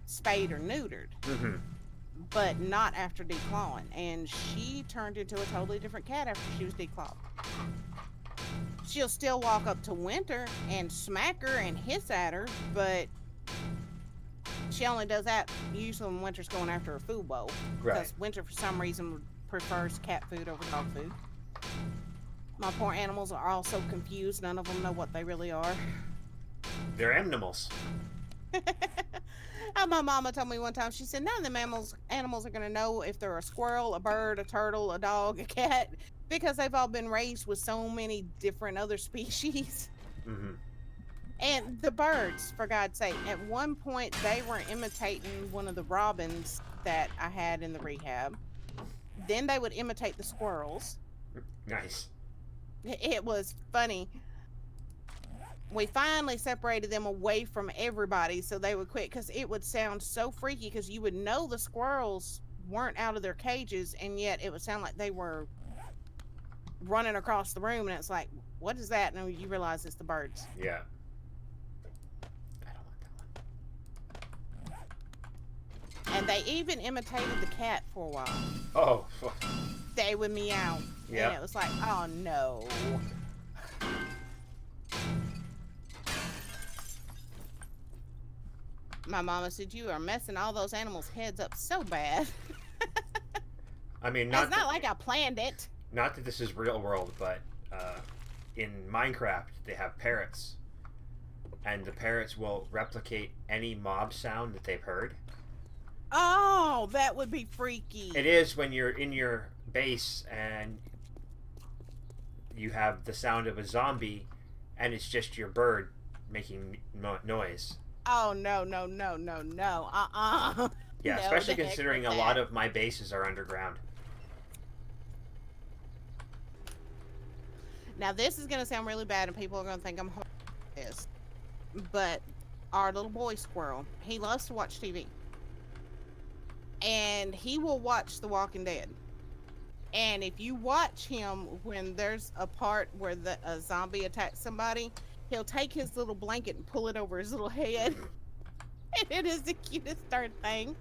spayed or neutered, Mm-hmm. but not after declawing. And she turned into a totally different cat after she was declawed. She'll still walk up to Winter and smack her and hiss at her, but she only does that usually when Winter's going after her food bowl. Right. Because Winter, for some reason, prefers cat food over dog food. My poor animals are all so confused. None of them know what they really are. They're animals. And my mama told me one time, she said, none of them animals are going to know if they're a squirrel, a bird, a turtle, a dog, a cat, because they've all been raised with so many different other species. Mm-hmm. And the birds, for God's sake, at one point they were imitating one of the robins that I had in the rehab. Then they would imitate the squirrels. Nice. It was funny. We finally separated them away from everybody so they would quit, because it would sound so freaky, because you would know the squirrels weren't out of their cages, and yet it would sound like they were running across the room, and it's like, what is that? And you realize it's the birds. Yeah. I don't want that one. And they even imitated the cat for a while. Oh. They would meow. Yeah. And it was like, oh no. My mama said, you are messing all those animals' heads up so bad. I mean, It's not like I planned it. Not that this is real world, but in Minecraft they have parrots, and the parrots will replicate any mob sound that they've heard. Oh, that would be freaky. It is when you're in your base and you have the sound of a zombie, and it's just your bird making noise. Oh, no. Yeah, No, especially the heck considering with a that. lot of my bases are underground. Now, this is going to sound really bad, and people are going to think I'm horrible at this. But our little boy squirrel, he loves to watch TV. And he will watch The Walking Dead. And if you watch him when there's a part where a zombie attacks somebody, he'll take his little blanket and pull it over his little head. And it is the cutest darn thing.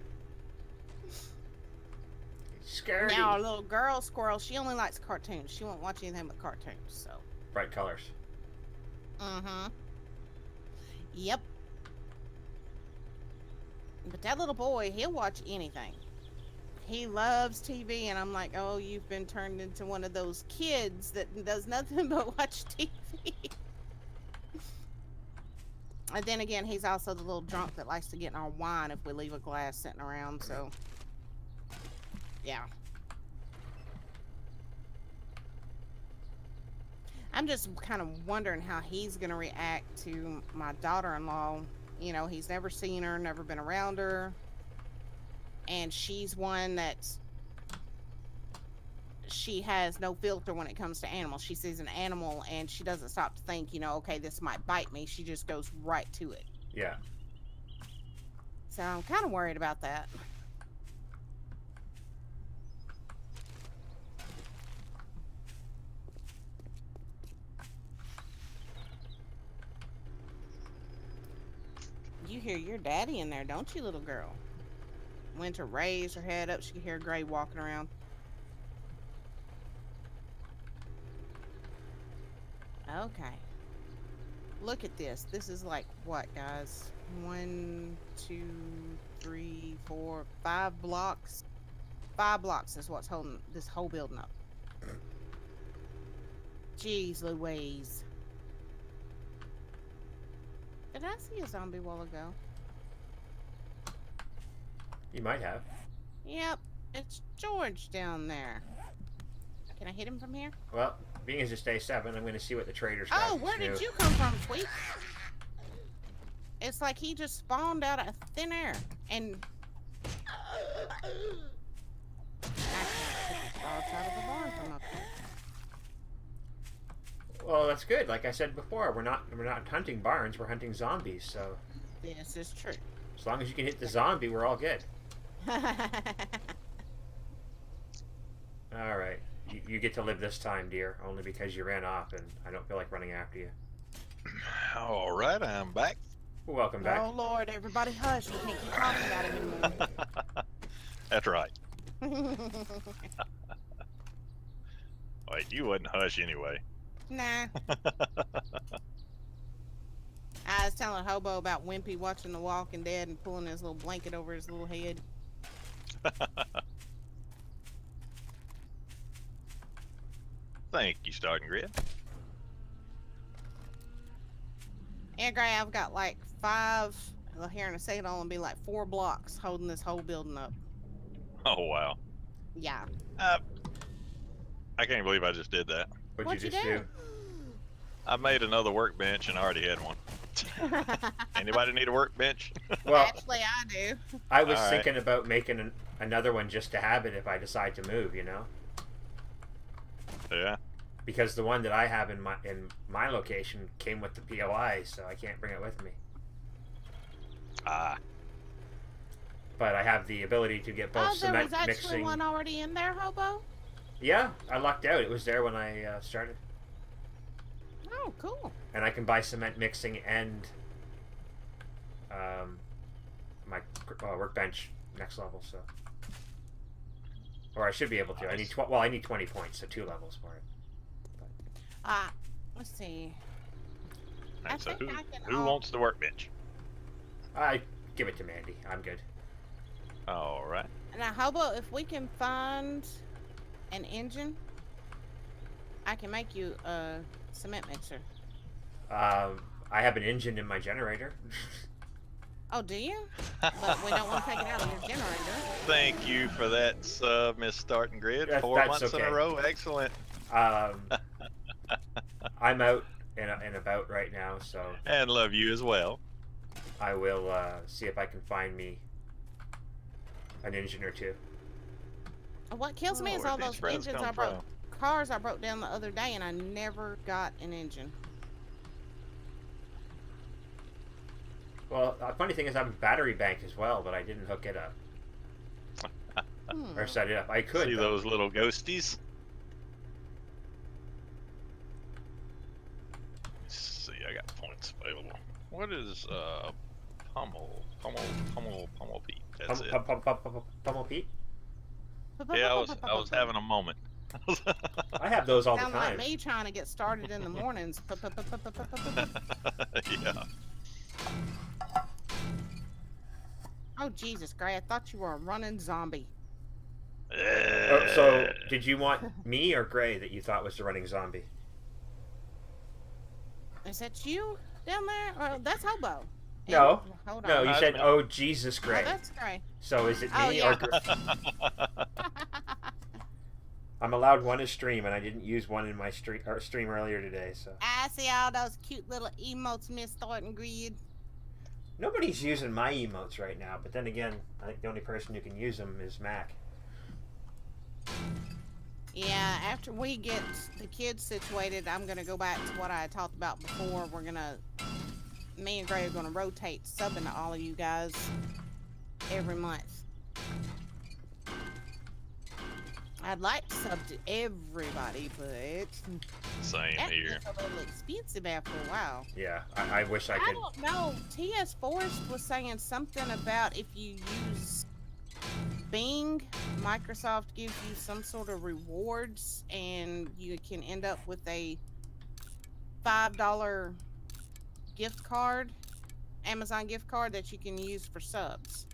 Scary. Now, our little girl squirrel, she only likes cartoons. She won't watch anything but cartoons, so. Bright colors. Mm-hmm. Yep. But that little boy, he'll watch anything. He loves TV, and I'm like, oh, you've been turned into one of those kids that does nothing but watch TV. And then again, he's also the little drunk that likes to get in our wine if we leave a glass sitting around, so. Yeah. I'm just kind of wondering how he's going to react to my daughter-in-law. You know, he's never seen her, never been around her. And she's one that's... She has no filter when it comes to animals. She sees an animal and she doesn't stop to think, you know, okay, this might bite me. She just goes right to it. Yeah. So I'm kind of worried about that. You hear your daddy in there, don't you, little girl? Went to raise her head up. She could hear Gray walking around. Okay. Look at this. This is like what, guys? 1, 2, 3, 4, 5 blocks. 5 blocks is what's holding this whole building up. Jeez Louise. Did I see a zombie a while ago? You might have. Yep, it's George down there. Can I hit him from here? Well, being as it's day 7, I'm going to see what the traders got. Oh, where did you come from, Tweet? It's like he just spawned out of thin air. And... I can't get the frogs out of the barn from up here. Well, that's good. Like I said before, we're not hunting barns, we're hunting zombies, so This is true. as long as you can hit the zombie, we're all good. Alright. You get to live this time, dear, only because you ran off, and I don't feel like running after you. All right, I'm back. Well, welcome back. Oh, Lord, everybody hush. We can't keep talking about it anymore. That's right. Wait, you wouldn't hush anyway. Nah. I was telling Hobo about Wimpy watching The Walking Dead and pulling his little blanket over his little head. Thank you, Starting Grid. Yeah, Gray, I've got like 5 Well, here in a second, it'll only be like 4 blocks holding this whole building up. Oh wow. Yeah. Uh, I can't believe I just did that. What'd What'd you you just do? I made another workbench and I already had one. Anybody need a workbench? Well, Actually, I do. I was All right. thinking about making another one just to have it if I decide to move, you know? Yeah. Because the one that I have in my location came with the POI, so I can't bring it with me. Ah. But I have the ability to get both Oh, there cement was actually mixing. one already in there, Hobo? Yeah, I lucked out. It was there when I started. Oh, cool. And I can buy cement mixing and my workbench next level, so. Or I should be able to. I need I need 20 points, so 2 levels for it. Let's see. And I so think who, I can who wants the workbench? I give it to Mandy. I'm good. All right. Now, Hobo, if we can find an engine, I can make you a cement mixer. I have an engine in my generator. Oh, do you? But we don't want to take it out of your generator. Thank you for that sub, Miss Starting Grid. That's 4 months in okay. a row. Excellent. I'm out and about right now, so And love you as well. I will see if I can find me an engine or 2. What kills me Oh, is where'd all these those friends engines come I broke. from? Cars I broke down the other day, and I never got an engine. Well, the funny thing is I have a battery bank as well, but I didn't hook it up or set it up. I could. See though. those little ghosties? Let's see, I got points available. What is pummel Pete? That's it. Pummel Pete? Yeah, I was having a moment. I have those all the Sound time. like me trying to get started in the mornings. Yeah. Oh, Jesus, Gray, I thought you were a running zombie. So, did you want me or Gray that you thought was the running zombie? Is that you down there? Or that's Hobo. No. Hold on. No, you That's said, me. "Oh Jesus, Oh, Gray." that's Gray. So is it me Oh, yeah. or Gray? I'm allowed one to stream, and I didn't use one in my stream earlier today. So I see all those cute little emotes, Miss Thornton Grid. nobody's using my emotes right now. But then again, I think the only person who can use them is Mac. Yeah, after we get the kids situated, I'm going to go back to what I had talked about before. Me and Gray are going to rotate subbing to all of you guys every month. I'd like to sub to everybody, but Same that here. gets a little expensive after a while. Yeah, I wish I I could. don't know. T.S. Forrest was saying something about if you use Bing, Microsoft gives you some sort of rewards, and you can end up with a $5 gift card, Amazon gift card that you can use for subs.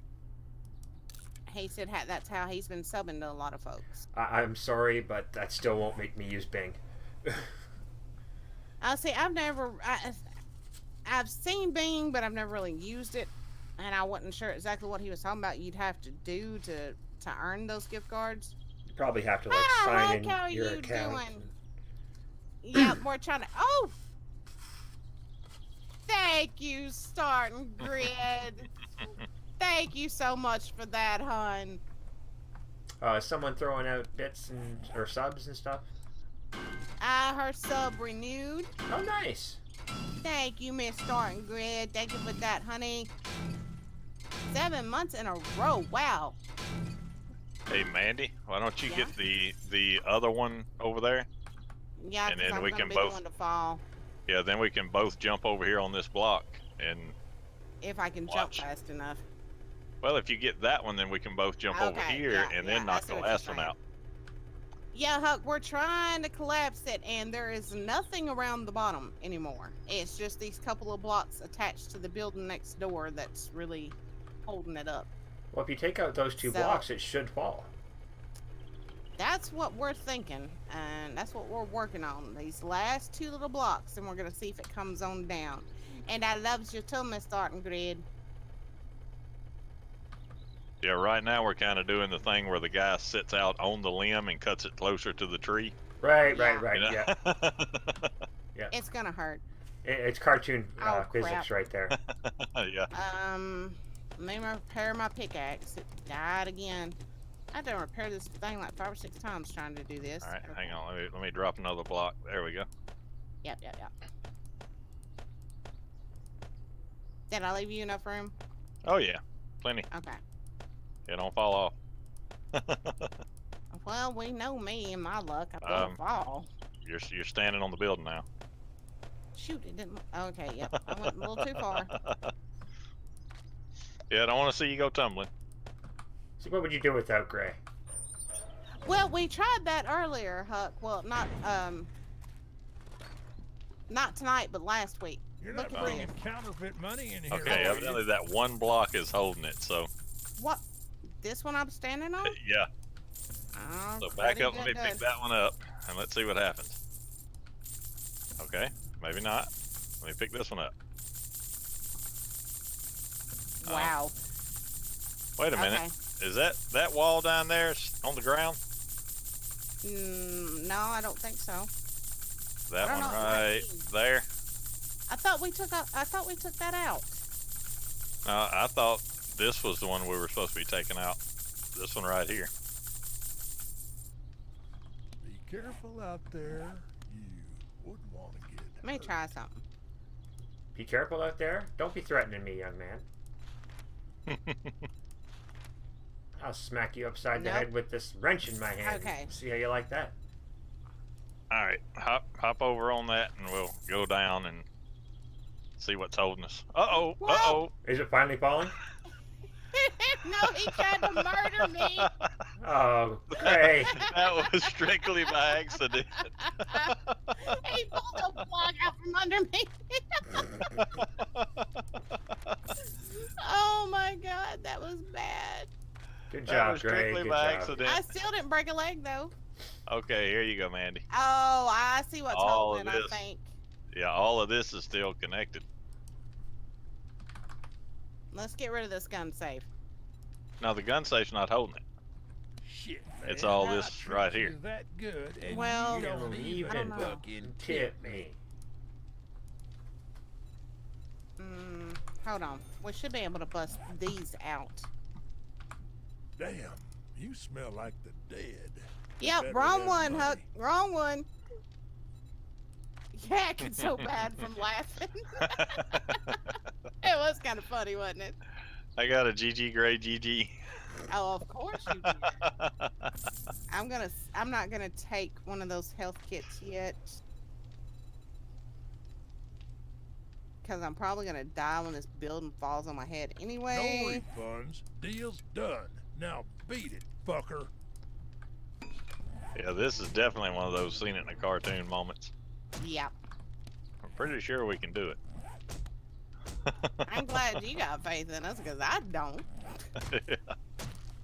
He said that's how he's been subbing to a lot of folks. I'm sorry, but that still won't make me use Bing. I'll say I've seen Bing, but I've never really used it, and I wasn't sure exactly what he was talking about. You'd have to do to earn those gift cards. You probably have to like I sign like in how your you account. doing. Yeah, we're trying to. Oh, thank you, Starting Grid. Thank you so much for that, hun. Is someone throwing out bits or subs and stuff? Her sub renewed. Oh, nice. Thank you, Miss Starting Grid. Thank you for that, honey. 7 months in a row. Wow. Hey Mandy, why don't you Yeah? get the other one over there? Yeah, And 'cause then I'm we gonna can be both- the one to fall Yeah, then we can both jump over here on this block. And if I can Watch. jump fast enough. well, if you get that one, then we can both jump over Okay, here yeah, and yeah, then I knock see the what you're last one saying. out. Yeah, Huck, we're trying to collapse it, and there is nothing around the bottom anymore. It's just these couple of blocks attached to the building next door that's really holding it up. Well, if you take out those 2 So- blocks, it should fall. That's what we're thinking, and that's what we're working on. These last 2 little blocks, and we're going to see if it comes on down. And I loves you too, Miss Starting Grid. Yeah, right now we're kind of doing the thing where the guy sits out on the limb and cuts it closer to the tree. Right, Yeah. right. You know? Yeah, yeah. It's gonna hurt. It's cartoon Oh, physics crap. right there. Yeah. Let me repair my pickaxe. It died again. I had to repair this thing like 5 or 6 times trying to do this. All right, Okay. hang on. Let me drop another block. There we go. Yep. Did I leave you enough room? Oh yeah, plenty. Okay. Yeah, don't fall off. Well, we know me and my luck. I'm gonna fall. You're standing on the building now. Shoot, it didn't. Okay, yep. I went a little too far. Yeah, I don't want to see you go tumbling. See, what would you do without Gray? Well, we tried that earlier, Huck. Well, not tonight, but last week. You're Look not at bringing this. counterfeit money in here. Okay, are evidently you? that one block is holding it. So What? This one I'm standing on? yeah. Oh, So back pretty up. Let me good. pick that one up, and let's see what happens. Okay, maybe not. Let me pick this one up. Wow. Wait a minute. Okay. Is that wall down there on the ground? No, I don't think so. That I don't one know what that right means. there. I thought we took that out. I thought this was the one we were supposed to be taking out. This one right here. Be careful out there. You wouldn't want to get Let me hurt. try something. Be careful out there. Don't be threatening me, young man. I'll smack you upside the Nope. head with this wrench in my hand. Okay. See how you like that? All right, hop over on that, and we'll go down and see what's holding us. Uh oh. Is it finally falling? No, he tried to murder me. Oh, Gray. That was strictly by accident. He pulled a plug out from under me. Oh my god, that was bad. Good That job, was Gray. strictly Good by job. accident. I still didn't break a leg though. Okay, here you go, Mandy. Oh, I see what's All of holding it, I this. think. Yeah, all of this is still connected. Let's get rid of this gun safe. Now the gun safe's not holding it. Shit, man. It's all I this treat right you here. That good, and Well, you don't Don't even even fucking tip me. Hold on. We should be able to bust these out. Damn, you smell like the dead. Yep, better wrong have one, money. Huck. Wrong one. Yeah, I get so bad from laughing. It was kind of funny, wasn't it? I got a GG Gray GG. Oh, of course you did. I'm not gonna take one of those health kits yet. Because I'm probably gonna die when this building falls on my head No anyway. refunds. Deal's done. Now beat it, fucker. Yeah, this is definitely one of those seen it in a cartoon moments. Yep. I'm pretty sure we can do it. I'm glad you got faith in us because I don't.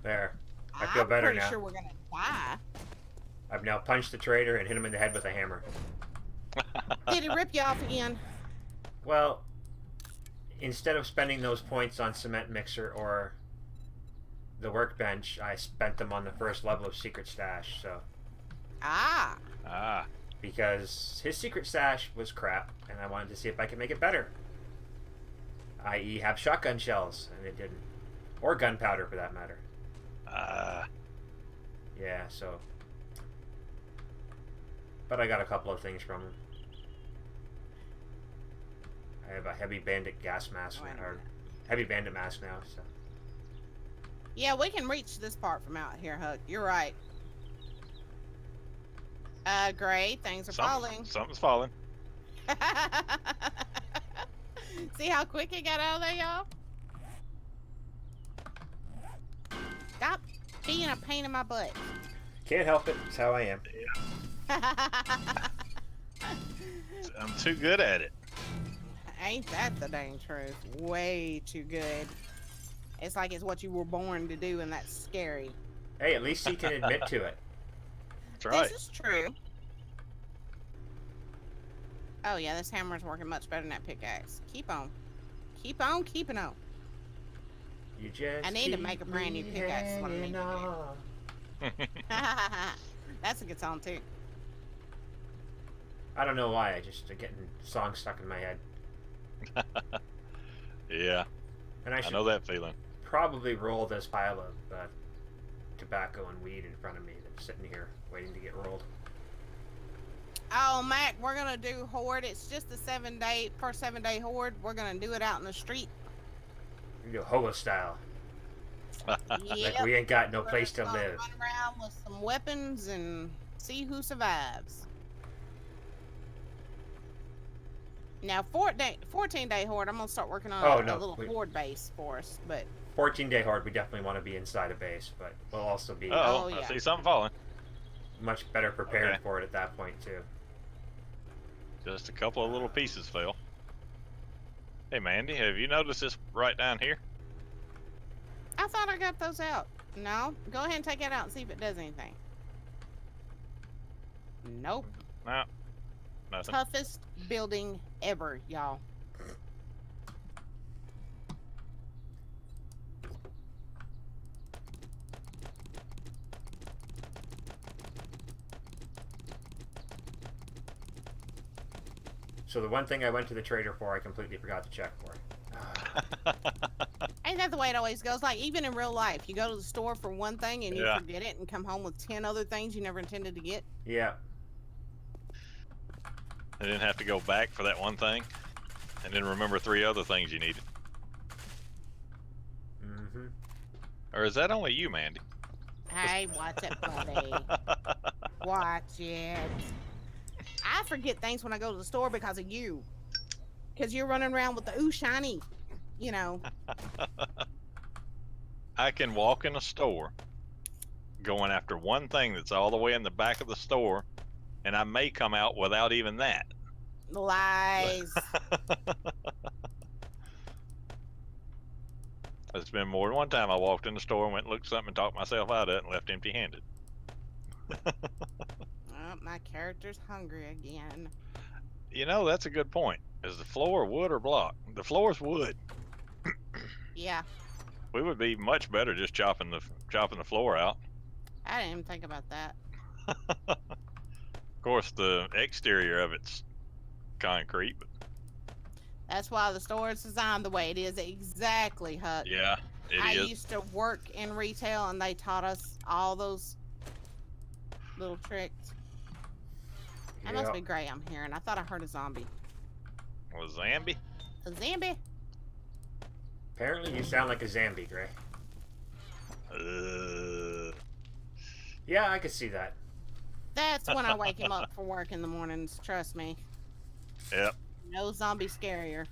There. I feel better I'm now. pretty sure we're gonna die. I've now punched the traitor and hit him in the head with a hammer. Did he rip you off again? Well, instead of spending those points on cement mixer or the workbench, I spent them on the first level of secret stash. So Ah. Ah, because his secret stash was crap, and I wanted to see if I could make it better. I.e., have shotgun shells, and it didn't, or gunpowder for that matter. Yeah, so. But I got a couple of things from him. I have a heavy bandit gas mask now, or heavy bandit mask now. So Yeah, we can reach this part from out here, Huck. You're right. Gray, things are falling. something's falling. See how quick he got out of there, y'all? Stop being a pain in my butt. can't help it. It's how I am. I'm too good at it. Ain't that the dang truth? Way too good. It's like it's what you were born to do, and that's scary. Hey, at least he can admit to it. That's right. This is true. Oh yeah, this hammer's working much better than that pickaxe. Keep on. Keep on keeping on. You just I need to keep make a brand new me pickaxe, is what I need hanging to do. on. That's a good song too. I don't know why. I just getting songs stuck in my head. Yeah, And I I should know that feeling. probably roll this pile of tobacco and weed in front of me that's sitting here waiting to get rolled. Oh, Mac, we're gonna do horde. It's just a 7-day horde. We're gonna do it out in the street. You do Hoa style. Yep. Like we ain't got no We're place to gonna live. Run around with some weapons and see who survives. Now, 14-day horde. I'm gonna start working on Oh, a no, little wait. horde base for us. But 14-day horde, we definitely want to be inside a base, but we'll also be Uh-oh, Oh, yeah. I see something falling. much better prepared Okay. for it at that point too. Just a couple of little pieces fell. Hey, Mandy, have you noticed this right down here? I thought I got those out. No, go ahead and take it out and see if it does anything. Nope. No, nothing. Toughest building ever, y'all. So the one thing I went to the trader for, I completely forgot to check for. Ain't that the way it always goes? Like, even in real life, you go to the store for one thing and you Yeah. forget it and come home with 10 other things you never intended to get. Yeah. And then have to go back for that one thing, and then remember 3 other things you needed. Mm-hmm. Or is that only you, Mandy? Hey, watch it, buddy. Watch it. I forget things when I go to the store because of you. Because you're running around with the ooh shiny, you know. I can walk in a store going after one thing that's all the way in the back of the store, and I may come out without even that. Lies. It's been more than one time I walked in the store and went and looked at something and talked myself out of it and left empty-handed. Oh, my character's hungry again. You know, that's a good point. Is the floor wood or block? The floor's wood. Yeah, We would be much better just chopping the floor out. I didn't even think about that. Of course, the exterior of it's concrete, but That's why the store is designed the way it is. Exactly, Huck. yeah, I it is. used to work in retail and they taught us all those little tricks. That must be Gray I'm hearing. I thought I heard a zombie. Was Zambi? A zombie? Apparently you sound like a Zambi, Gray. Uh, Yeah, I could see that. That's when I wake him up for work in the mornings. Trust me. Yep. No zombie scarier.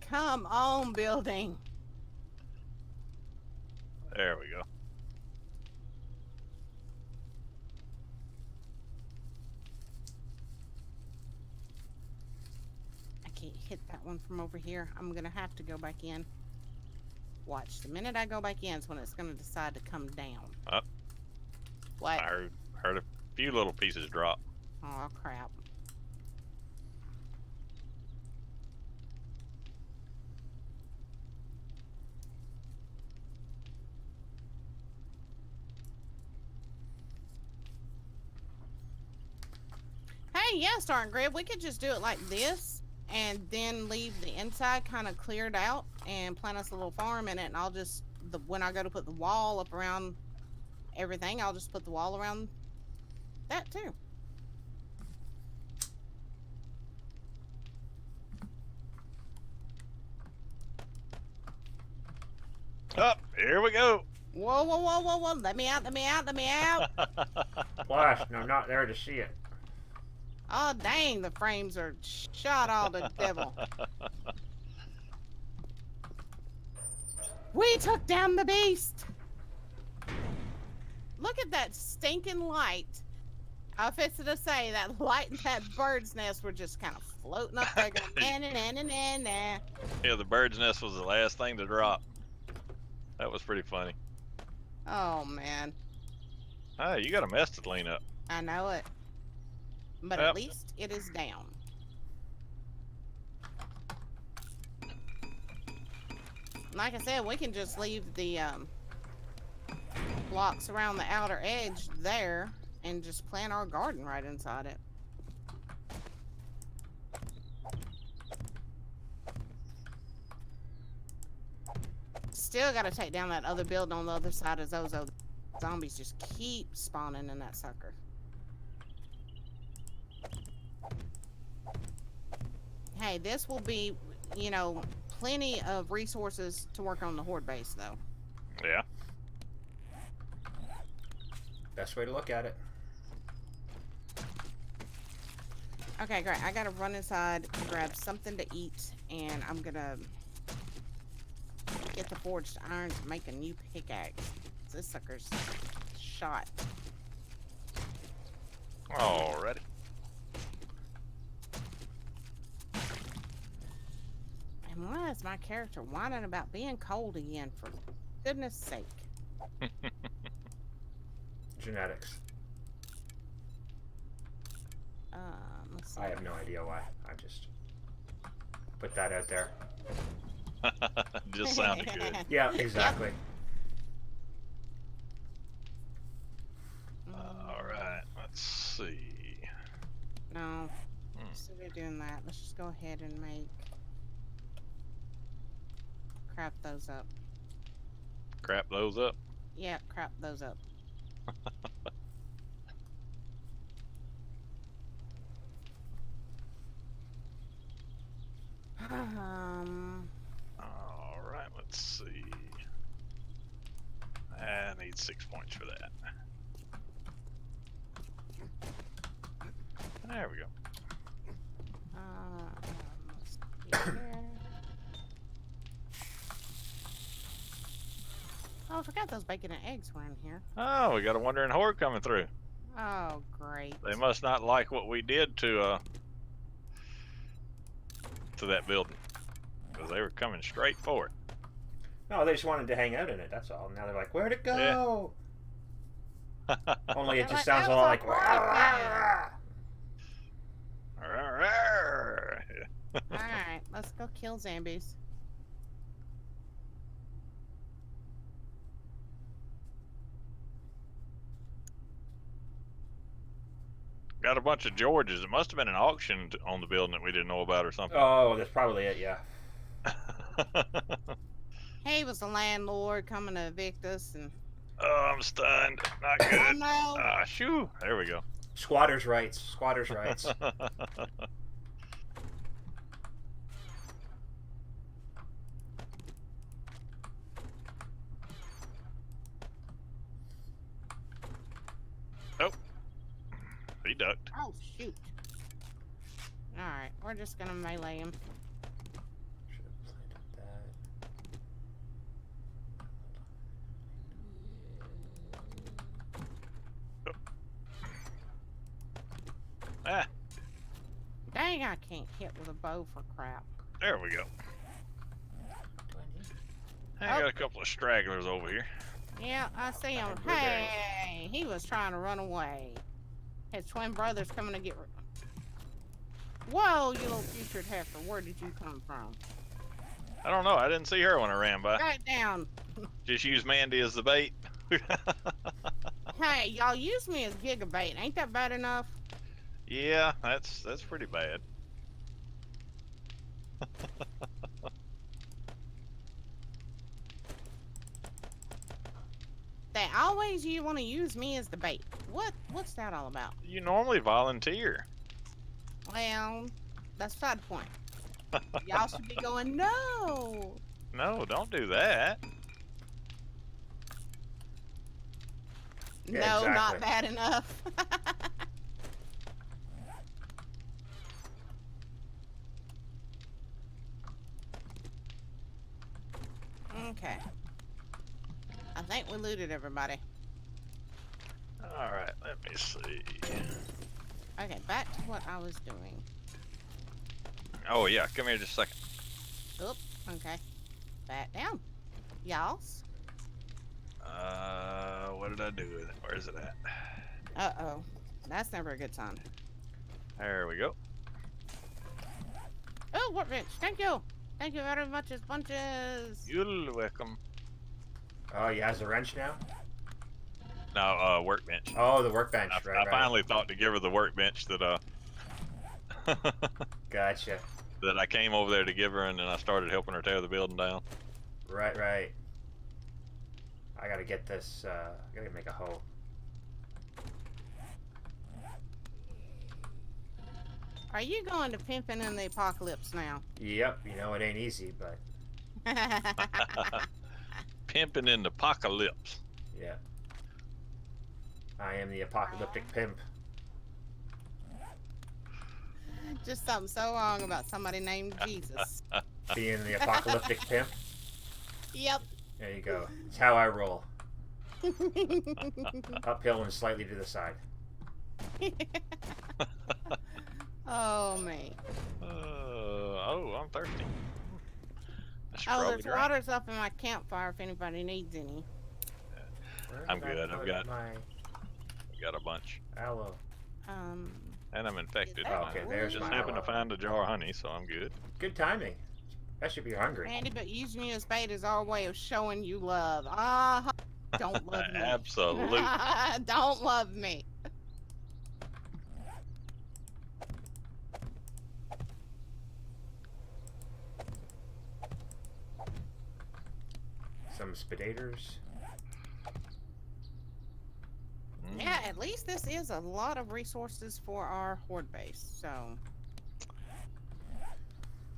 Come on, building. There we go. I can't hit that one from over here. I'm gonna have to go back in. Watch. The minute I go back in is when it's gonna decide to come down. Up. What? I heard a few little pieces drop. Oh, crap. Hey, yeah, Starting Grid, we could just do it like this and then leave the inside kind of cleared out and plant us a little farm in it, and I'll just, when I go to put the wall up around everything, I'll just put the wall around that too. Up, here we go. Whoa, whoa, whoa, whoa, whoa, let me out, let me out, let me out. Flash, and I'm not there to see it. Oh, dang, the frames are shot all the devil. We took down the beast. Look at that stinking light. I was fixing to say that light and that bird's nest were just kind of floating up there going, nah, nah, nah, nah, nah. Yeah, the bird's nest was the last thing to drop. That was pretty funny. Oh, man. Hey, you got a mess to clean up. I know it. But Yep. at least it is down. Like I said, we can just leave the blocks around the outer edge there and just plant our garden right inside it. Still got to take down that other building on the other side of Zozo. Zombies just keep spawning in that sucker. Hey, this will be, you know, plenty of resources to work on the horde base, though. Yeah. Best way to look at it. Okay, great. I gotta run inside, grab something to eat, and I'm gonna get the forged iron to make a new pickaxe. This sucker's shot. Alrighty. And why is my character whining about being cold again, for goodness sake? Genetics. Let's see. I have no idea why. I just put that out there. Just sounded good. Yeah, exactly. Alright, let's see. No. Instead of doing that, let's just go ahead and make... crap those up. Crap those up. Yeah, crap those up. Alright, let's see. I need 6 points for that. There we go. Let's see here. Oh, I forgot those bacon and eggs were in here. Oh, we got a wandering horde coming through. Oh, great. They must not like what we did to that building, because they were coming straight for it. No, they just wanted to hang out in it, that's all. Now they're like, where'd it go? Yeah. Only it They're just like, sounds "That a lot was like... our Alright, let's go kill zombies. Got a bunch of Georges. It must have been an auction on the building that we didn't know about or something. Oh, that's probably it, yeah. He was the landlord coming to evict us, and Oh, I'm stunned. Not oh good. no! Ah, shoo. There we go. Squatters' rights. Squatters' rights. Oh. He ducked. Oh shoot! All right, we're just gonna melee him. Should have planted that. Ah, Dang, I can't hit with a bow for crap. there we go. I got a couple of stragglers over here. Yeah, I see him. Okay, blueberries. Hey, he was trying to run away. His twin brother's coming to get. Whoa, you little putrid heifer! Where did you come from? I don't know. I didn't see her when I ran by. Right down. Just use Mandy as the bait. Hey, y'all use me as gigabait. Ain't that bad enough? Yeah, that's pretty bad. They always you want to use me as the bait. What's that all about? You normally volunteer. Well, that's beside the point. Y'all should be going, no. No, don't do that. Yeah, No, not exactly. bad enough. Okay. I think we looted everybody. All right, let me see. Okay, back to what I was doing. Oh yeah, come here just a second. Oop, okay. Back down. Y'all's. What did I do with it? Where is it at? Uh-oh. That's never a good sign. There we go. Oh, workbench. Thank you. Thank you very much, as bunches. You're welcome. Oh, he has a wrench now? No, workbench. Oh, the workbench. I right. finally thought to give her the workbench that Gotcha. that I came over there to give her, and then I started helping her tear the building down. Right. I gotta get this, I gotta make a hoe. Are you going to pimping in the apocalypse now? Yep, you know it ain't easy, but Pimping in the apocalypse. yeah. I am the apocalyptic pimp. Just something so wrong about somebody named Jesus. Being the apocalyptic pimp. Yep. There you go. It's how I roll. Uphill and slightly to the side. Oh, man. Oh, I'm thirsty. I should Oh, probably there's drink. waters up in my campfire if anybody needs any. Where I'm did I good, I've put got- my Got a bunch. aloe. And I'm infected. Oh, okay, there's Just my happened to aloe. find a jar of honey, so I'm good. Good timing. Especially if you're hungry. Randy, but using you as bait is our way of showing you love. Don't love me. Absolutely. Don't love me. Some spidators. Yeah, at least this is a lot of resources for our horde base, so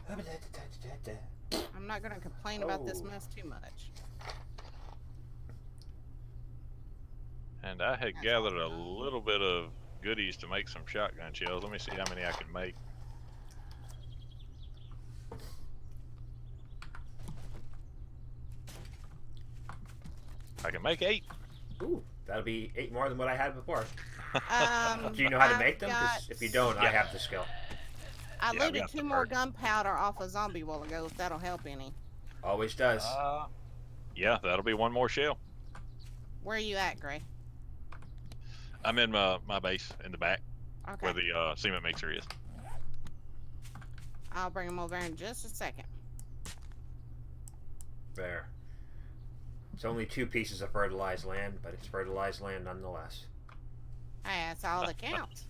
I'm not going to complain about this Oh. mess too much. And I had gathered a little bit of goodies to make some shotgun shells. Let me see how many I can make. I can make 8. Ooh, that'll be 8 more than what I had before. Do Do you know how to make them? 'Cause if you don't, I Yeah. have the skill. I Yeah, I've looted got 2 the more perk. gunpowder off a zombie while ago, if that'll help any. Always does. Yeah, that'll be 1 more shell. Where are you at, Gray? I'm in my base in the back Okay. where the cement mixer is. I'll bring them over in just a second. There. It's only 2 pieces of fertilized land, but it's fertilized land nonetheless. Hey, that's all that counts.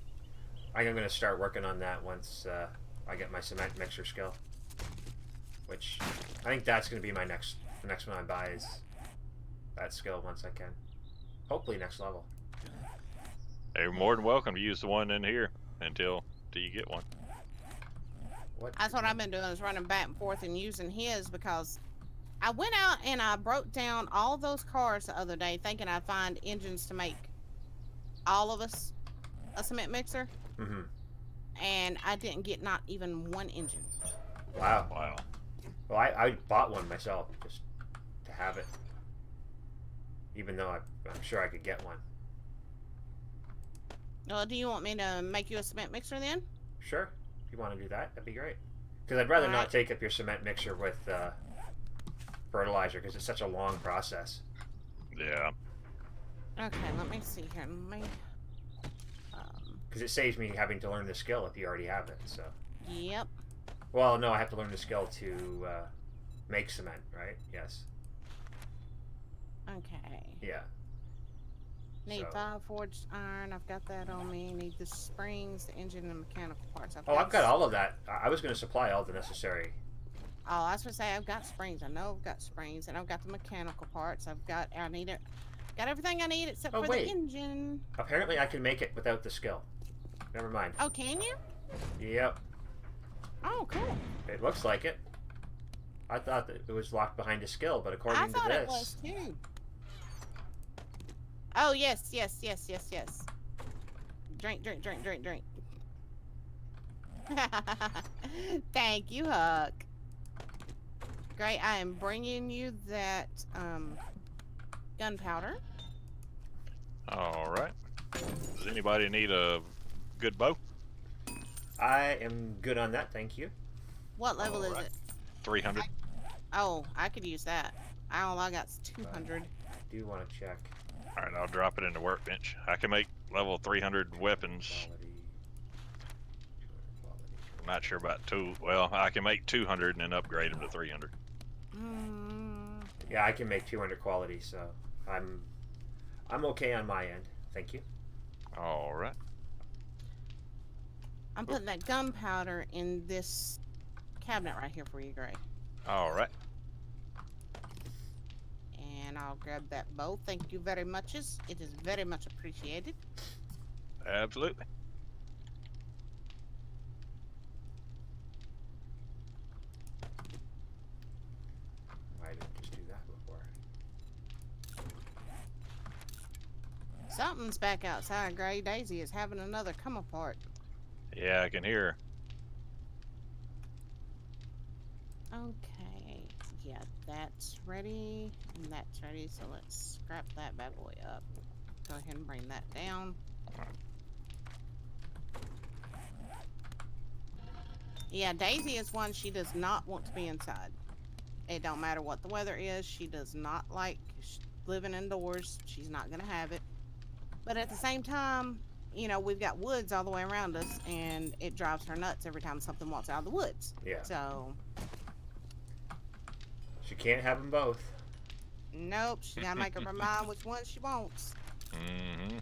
I think I'm going to start working on that once I get my cement mixer skill. Which, I think that's going to be my the next one I buy is that skill once I can. Hopefully next level. You're more than welcome to use the one in here until you get one. That's what I've been doing, is running back and forth and using his, because I went out and I broke down all those cars the other day thinking I'd find engines to make all of us a cement mixer. Mm-hmm. And I didn't get not even one engine. Wow. Wow. Well, I bought one myself just to have it. Even though I'm sure I could get one. Well, do you want me to make you a cement mixer then? Sure. If you want to do that, that'd be great. Because I'd rather Alright. not take up your cement mixer with fertilizer because it's such a long process. Yeah. Okay, let me see here. Let me. Because it saves me having to learn the skill if you already have it. So. Yep. Well, no, I have to learn the skill to make cement, right? Yes. Okay. Yeah. Need So- 5 forged iron. I've got that on me. Need the springs, the engine, and mechanical parts. Oh, I've got all of that. I was going to supply all the necessary. Oh, I was gonna say I've got springs. I know I've got springs, and I've got the mechanical parts. I need it. Got everything I need except Oh, for wait. the engine. Apparently, I can make it without the skill. Never mind. Oh, can you? Yep. Oh, cool. It looks like it. I thought that it was locked behind a skill, but I according to thought this, it was too. Oh yes. Drink. Thank you, Huck. Great. I am bringing you that gunpowder. All right. Does anybody need a good bow? I am good on that. Thank you. What level is Alright. it? 300. Oh, I could use that. All I got's 200. I do want to check. All right, I'll drop it in the workbench. I can make level 300 weapons. Quality. 200 quality. I'm not sure about two. Well, I can make 200 and then upgrade them to 300. Yeah, I can make 200 quality, so I'm okay on my end. Thank you. All right. I'm putting that gunpowder in this cabinet right here for you, Gray. All right. And I'll grab that bow. Thank you very much. It is very much appreciated. Absolutely. Why didn't I just do that before? Something's back outside, Gray. Daisy is having another come apart. Yeah, I can hear. Okay. Yeah, that's ready. And that's ready. So let's scrap that bad boy up. Go ahead and bring that down. Yeah, Daisy is one she does not want to be inside. It don't matter what the weather is. She does not like living indoors. She's not going to have it. But at the same time, you know, we've got woods all the way around us, and it drives her nuts every time something walks out of the woods. Yeah. So, She can't have them both. nope, she got to make up her mind which one she wants. Mm-hmm.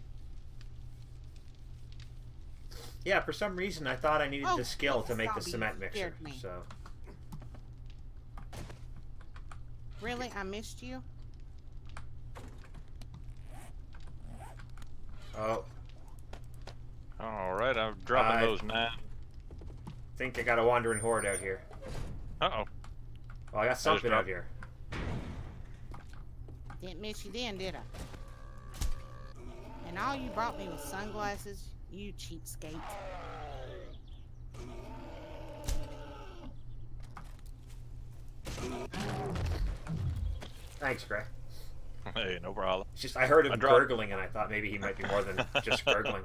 Yeah, for some reason I thought I needed Oh, the skill to make the zombie cement mixer. scared me. So Really? I missed you? oh, All right, I'm dropping those 9. think I got a wandering horde out here. Uh-oh. Well, I got something out dropped- here. Didn't miss you then, did I? And all you brought me was sunglasses, you cheapskate. Thanks, Gray. Hey, no problem. It's just I heard him I dropped- gurgling, and I thought maybe he might be more than just gurgling.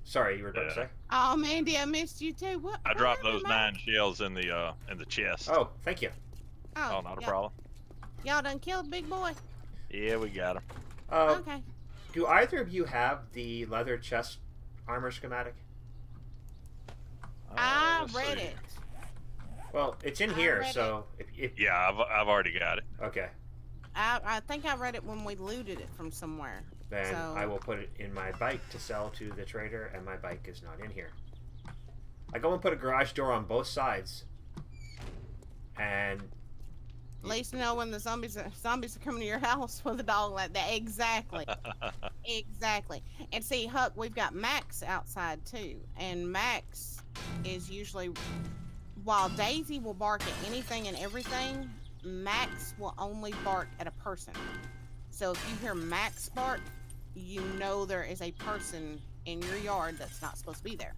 Sorry, you were about to Yeah. say? Oh, Mandy, I missed you too. What? I dropped happened, those man? 9 shells in the chest. Oh, thank you. Oh, not a y'all- problem. Y'all done killed Big Boy? Yeah, we got him. Okay. Do either of you have the leather chest armor schematic? I read it. Well, it's in I here, read so if Yeah, I've already got it. okay, I think I read it when we looted it from somewhere. then So- I will put it in my bike to sell to the trader, and my bike is not in here. I go and put a garage door on both sides, and At least know when the zombies are coming to your house with a dog like that. Exactly. Exactly. And see, Huck, we've got Max outside too. And Max is usually, while Daisy will bark at anything and everything, Max will only bark at a person. So if you hear Max bark, you know there is a person in your yard that's not supposed to be there.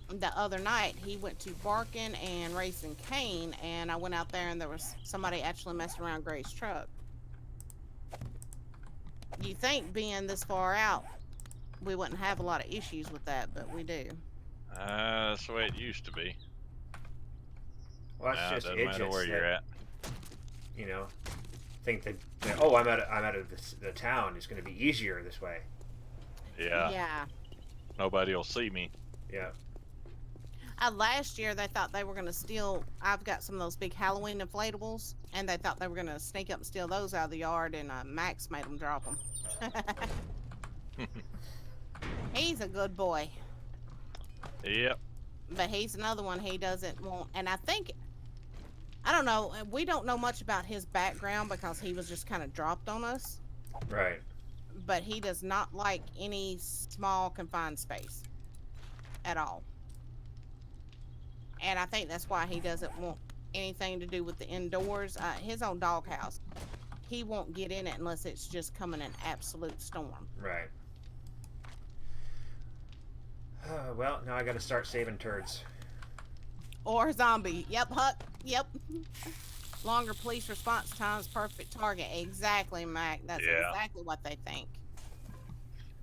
The other night, he went to Barkin and Racing Cane, and I went out there and there was somebody actually messing around Gray's truck. You think being this far out, we wouldn't have a lot of issues with that, but we do. That's the way it used to be. well, Nah, it that's just doesn't matter idiots where you're that, at. you know, think that oh, I'm out of the town. It's going to be easier this way. Yeah, Yeah. nobody will see me. Yeah. Last year, they thought they were going to steal. I've got some of those big Halloween inflatables, and they thought they were going to sneak up and steal those out of the yard, and Max made them drop them. He's a good boy. Yep. But he's another one he doesn't want. And I think, I don't know, we don't know much about his background because he was just kind of dropped on us. Right. But he does not like any small confined space at all. And I think that's why he doesn't want anything to do with the indoors. His own doghouse, he won't get in it unless it's just coming an absolute storm. Right. Well, now I got to start saving turds. Or zombie. Yep, Huck. Yep. Longer police response times, perfect target. Exactly, Mac. That's Yeah. exactly what they think.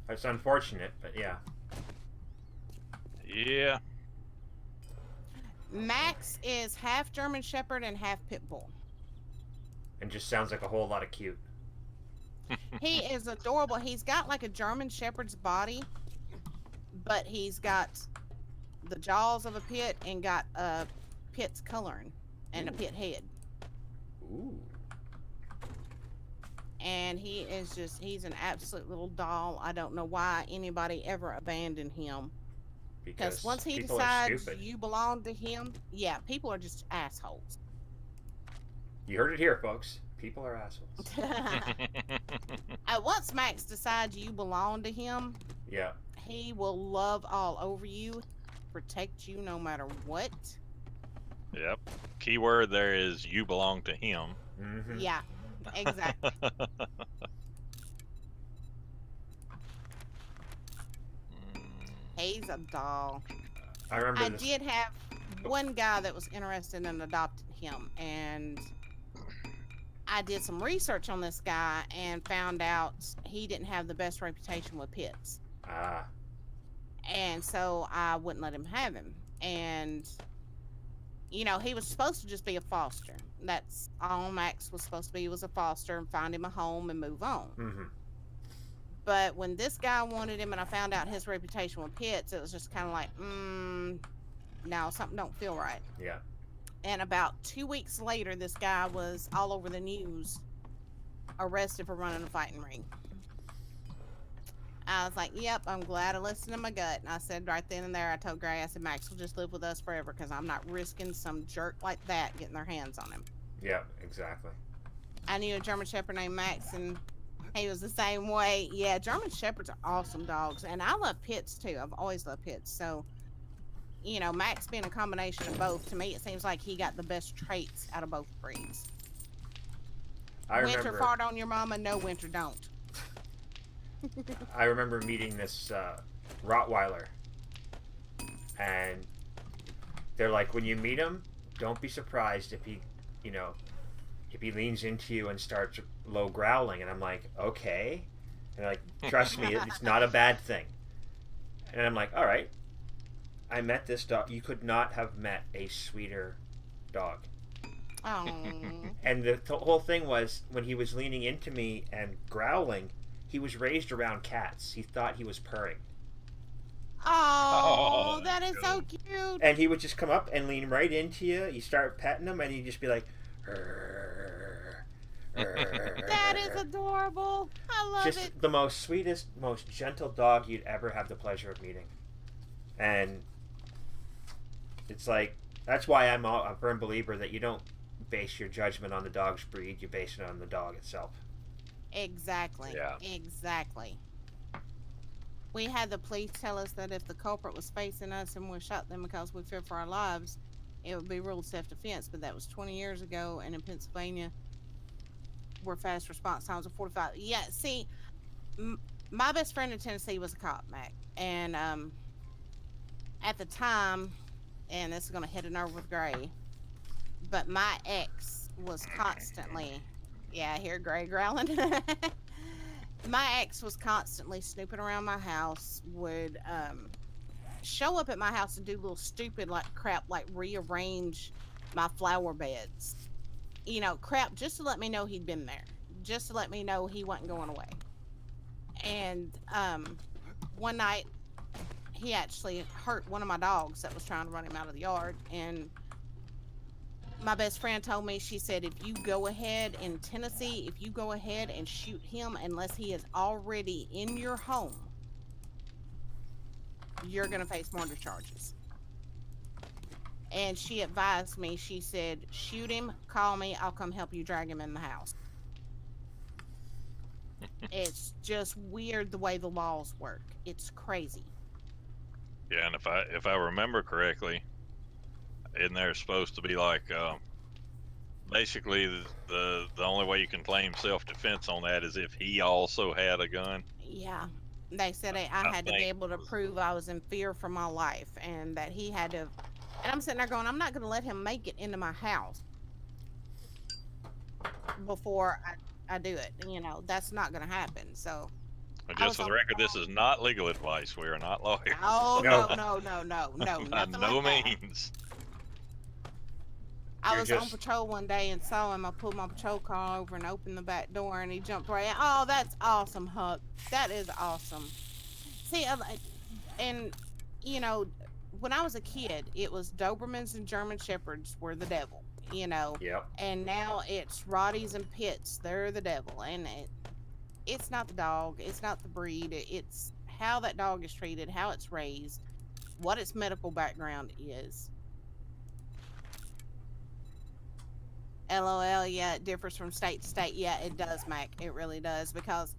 It's unfortunate, but yeah. Yeah. Max is half German Shepherd and half Pit Bull. And just sounds like a whole lot of cute. He is adorable. He's got like a German Shepherd's body, but he's got the jaws of a pit and got a pit's coloring and a pit head. Ooh. And he is he's an absolute little doll. I don't know why anybody ever abandoned him. Because once he people are decides stupid. you belong to him, yeah, people are just assholes. You heard it here, folks. People are assholes. Once Max decides you belong to him, Yeah. he will love all over you, protect you no matter what. Yep. Keyword there is you belong to him. Mm-hmm. Yeah, exactly. He's a doll. I remember I this. did have one guy that was interested in adopting him, and I did some research on this guy and found out he didn't have the best reputation with pets. Ah. And so I wouldn't let him have him. And, you know, he was supposed to just be a foster. That's all Max was supposed to be, was a foster, and find him a home and move on. Mm-hmm. But when this guy wanted him and I found out his reputation with pets, it was just kind of like, no, something don't feel right. Yeah. And about 2 weeks later, this guy was all over the news, arrested for running a fighting ring. I was like, yep, I'm glad I listened to my gut. And I said right then and there, I told Gray, I said, Max will just live with us forever because I'm not risking some jerk like that getting their hands on him. Yeah, exactly. I knew a German Shepherd named Max, and he was the same way. Yeah, German Shepherds are awesome dogs. And I love pits, too. I've always loved pits. So, you know, Max being a combination of both, to me, it seems like he got the best traits out of both breeds. Winter fart on your mama, no winter don't. I remember meeting this Rottweiler, and they're like, when you meet him, don't be surprised if he, you know, if he leans into you and starts low growling. And I'm like, okay. And they're like, trust me, it's not a bad thing. And I'm like, all right. I met this dog. You could not have met a sweeter dog. Oh. And the whole thing was, when he was leaning into me and growling, he was raised around cats. He thought he was purring. Oh, that is so cute. And he would just come up and lean right into you. You start petting him, and he'd just be like, "Rrr, rrr." That is adorable. I love just it. the most sweetest, most gentle dog you'd ever have the pleasure of meeting. And it's like, that's why I'm a firm believer that you don't base your judgment on the dog's breed. You base it on the dog itself. Exactly. Yeah. Exactly. We had the police tell us that if the culprit was facing us and we shot them because we feared for our lives, it would be ruled self-defense. But that was 20 years ago, and in Pennsylvania, where fast response times are 45. Yeah, see, my best friend in Tennessee was a cop, Mac. And at the time, and this is going to hit a nerve with Gray, but my ex was constantly... Yeah, I hear Gray growling. My ex was constantly snooping around my house, would show up at my house and do little stupid like crap, like rearrange my flower beds. You know, crap just to let me know he'd been there. Just to let me know he wasn't going away. And one night, he actually hurt one of my dogs that was trying to run him out of the yard. And my best friend told me, she said, if you go ahead in Tennessee, if you go ahead and shoot him unless he is already in your home, you're going to face murder charges. And she advised me, she said, shoot him, call me, I'll come help you drag him in the house. It's just weird the way the laws work. It's crazy. Yeah, and if I remember correctly, in there supposed to be like basically the only way you can claim self-defense on that is if he also had a gun. Yeah, they said I had to be able to prove I was in fear for my life, and that he had to. And I'm sitting there going, I'm not going to let him make it into my house before I do it. You know, that's not going to happen. So. But just for the record, this is not legal advice. We are not lawyers. Oh, No. no, By nothing no like that. means. I You're was on just patrol one day and saw him. I pulled my patrol car over and opened the back door, and he jumped right out. Oh, that's awesome, Huck. That is awesome. See, and you know, when I was a kid, it was Dobermans and German Shepherds were the devil. yep. And now it's Rotties and Pits. They're the devil, and it's not the dog, it's not the breed, it's how that dog is treated, how it's raised, what its medical background is. LOL, yeah, it differs from state to state. Yeah, it does, Mac. It really does, because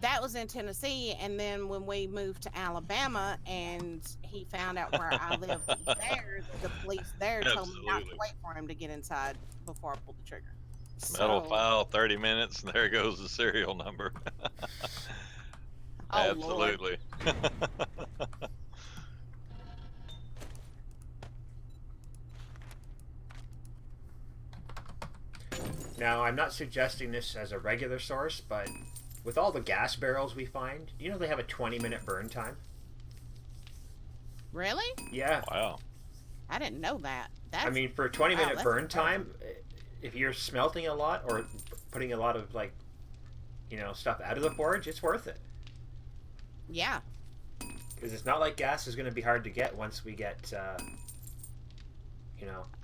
that was in Tennessee, and then when we moved to Alabama and he found out where I lived there, the police there told me not to Absolutely. wait for him to get inside before I pulled the trigger. Metal So, file, 30 minutes, and there goes the serial number. oh Lord. Absolutely. Now, I'm not suggesting this as a regular source, but with all the gas barrels we find, they have a 20-minute burn time. Really? Yeah. Wow. I didn't know that. I mean, for a 20-minute that's burn incredible. time, if you're smelting a lot or putting a lot of stuff out of the forge, it's worth it. Yeah. Because it's not like gas is going to be hard to get once we get, Oh,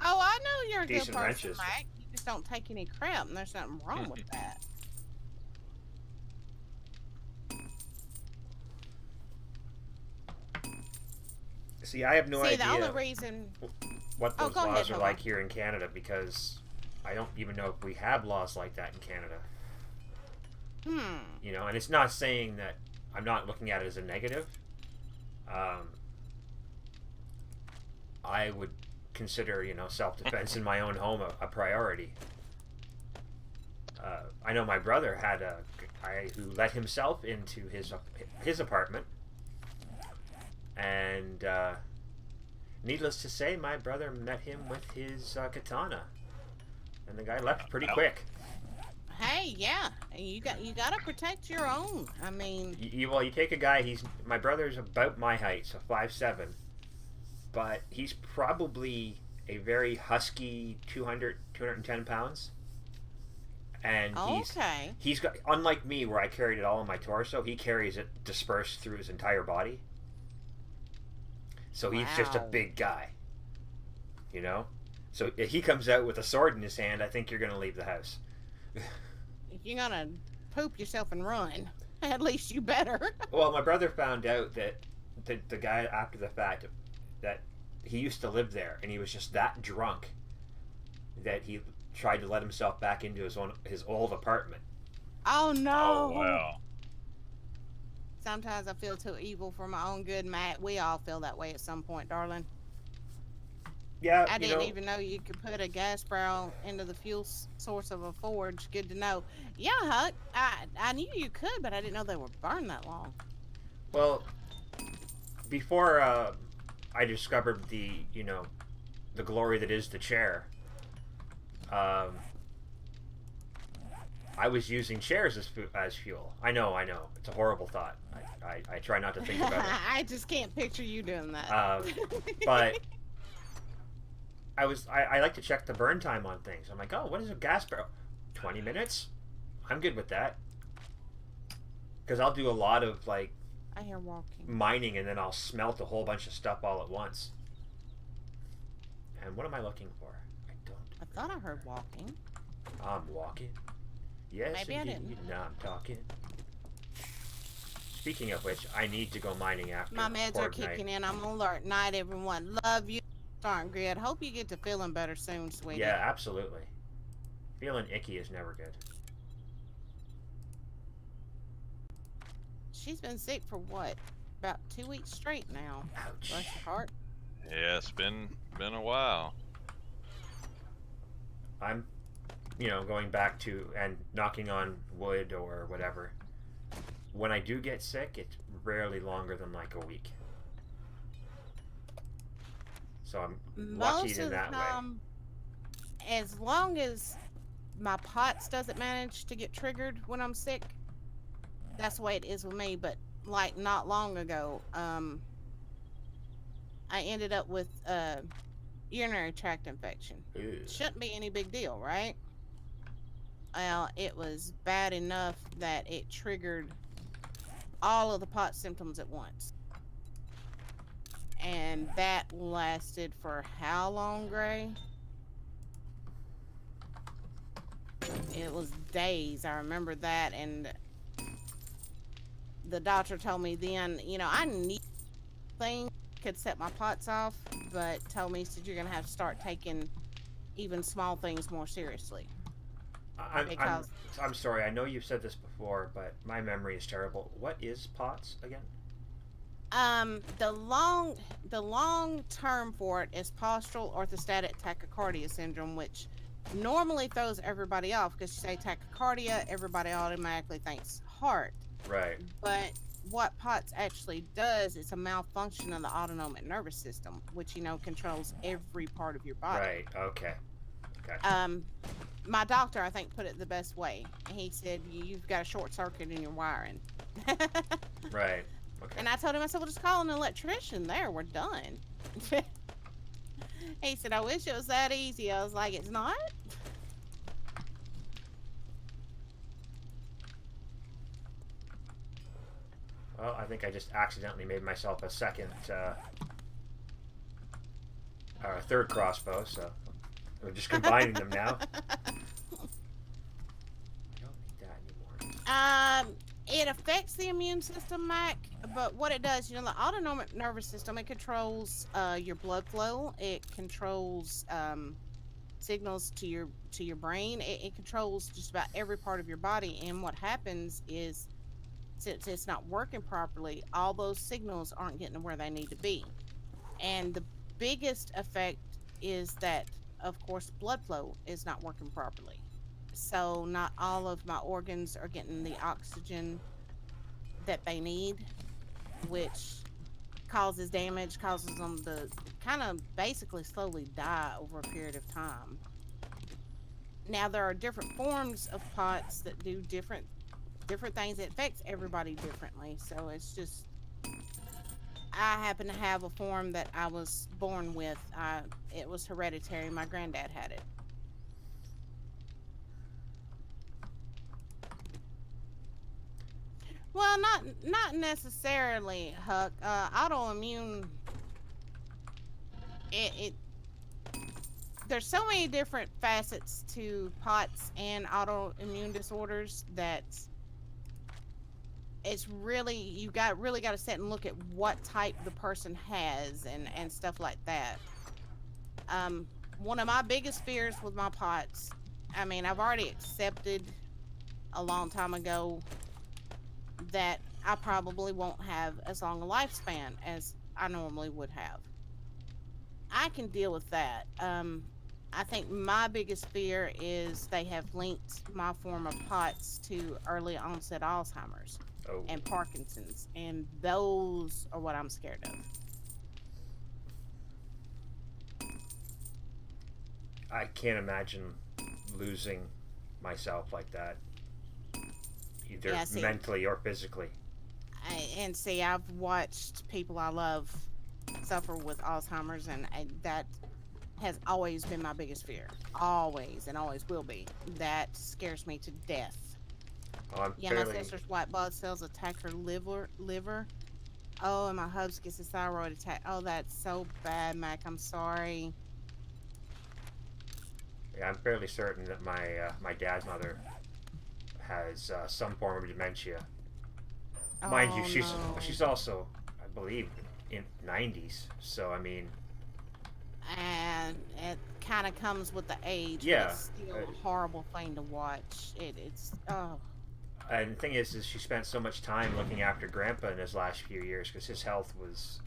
I know you're a good decent person, wrenches. Mike. You just don't take any crap, and there's nothing wrong with that. See, I have no See, the only idea what reason. those Go ahead, laws are Homer. like here in Canada, because I don't even know if we have laws like that in Canada. And it's not saying that I'm not looking at it as a negative. I would consider, self-defense in my own home a priority. I know my brother had a guy who let himself into his apartment, and needless to say, my brother met him with his katana, and the guy left pretty quick. Hey, yeah, you gotta protect your own. I mean, You take a guy. My brother's about my height, so 5'7", but he's probably a very husky 210 pounds. And okay. he's got, unlike me where I carried it all on my torso, he carries it dispersed through his entire body. So he's just a Wow. big guy, So if he comes out with a sword in his hand, I think you're going to leave the house. If you're gonna poop yourself and run, at least you better. Well, my brother found out that the guy, after the fact, that he used to live there, and he was just that drunk that he tried to let himself back into his old apartment. Oh no. Oh, wow. Sometimes I feel too evil for my own good, Matt. We all feel that way at some point, darling. Yeah, I didn't even know you could put a gas barrel into the fuel source of a forge. Good to know. Yeah, Huck. I knew you could, but I didn't know they were burned that long. Well, before I discovered the glory that is the chair, I was using chairs as fuel. I know, it's a horrible thought. I try not to think about it. I just can't picture you doing that. But I like to check the burn time on things. I'm like, oh, what is a gas barrel? 20 minutes? I'm good with that. Because I'll do a lot of I hear walking. mining, and then I'll smelt a whole bunch of stuff all at once. And what am I looking for? I thought I heard walking. I'm walking. Yes, Maybe I indeed. didn't. Now I'm talking. Speaking of which, I need to go mining after My meds are Horde night. kicking in. I'm on alert. Night, everyone. Love you. Starting grid. Hope you get to feeling better soon, sweetie. Yeah, absolutely. Feeling icky is never good. She's been sick for what? About 2 weeks straight now. Ouch. Bless your heart. Yeah, it's been a while. I'm, going back to and knocking on wood or whatever. When I do get sick, it's rarely longer than like a week. So I'm lucky Most in of the that way. time, as long as my POTS doesn't manage to get triggered when I'm sick, that's the way it is with me. But like not long ago, I ended up with urinary tract infection. Ew. Shouldn't be any big deal, right? Well, it was bad enough that it triggered all of the pot symptoms at once. And that lasted for how long, Gray? It was days. I remember that. And the doctor told me then, I need things could set my pots off, but told me, he said, you're going to have to start taking even small things more seriously. Because I'm sorry. I know you've said this before, but my memory is terrible. What is POTS again? the long term for it is postural orthostatic tachycardia syndrome, which normally throws everybody off because you say tachycardia, everybody automatically thinks heart. Right. But what POTS actually does is a malfunction of the autonomic nervous system, which controls every part of your body. Right. Okay. Okay. My doctor, I think, put it the best way. He said, you've got a short circuit in your wiring. Right. Okay. And I told him, I said, well, just call an electrician. There, we're done. He said, I wish it was that easy. I was like, it's not? Well, I think I just accidentally made myself a second, or a third crossbow, so we're just combining them now. I don't need that anymore. It affects the immune system, Mac, but what it does, the autonomic nervous system, it controls your blood flow. It controls signals to your brain. It controls just about every part of your body. And what happens is, since it's not working properly, all those signals aren't getting to where they need to be. And the biggest effect is that, of course, blood flow is not working properly. So not all of my organs are getting the oxygen that they need, which causes damage, causes them to kind of basically slowly die over a period of time. Now, there are different forms of POTS that do different things. It affects everybody differently. So it's just, I happen to have a form that I was born with. It was hereditary. My granddad had it. Well, not necessarily, Huck. Autoimmune. There's so many different facets to POTS and autoimmune disorders that it's really, you really got to sit and look at what type the person has and stuff like that. One of my biggest fears with my POTS, I've already accepted a long time ago that I probably won't have as long a lifespan as I normally would have. I can deal with that. I think my biggest fear is they have linked my form of POTS to early onset Alzheimer's and Parkinson's, and those are what I'm scared of. I can't imagine losing myself like that, either mentally or physically. I've watched people I love suffer with Alzheimer's, and that has always been my biggest fear. Always, and always will be. That scares me to death. Oh, my sister's white blood cells attack her liver. Oh, and my hubs gets a thyroid attack. Oh, that's so bad, Mac. I'm sorry. Yeah, I'm fairly certain that my dad's mother has some form of dementia. Mind you, she's also, I believe, in 90s. So and it kind of comes with the age. Yeah, but it's still a horrible thing to watch. It's And the thing is she spent so much time looking after Grandpa in his last few years because his health was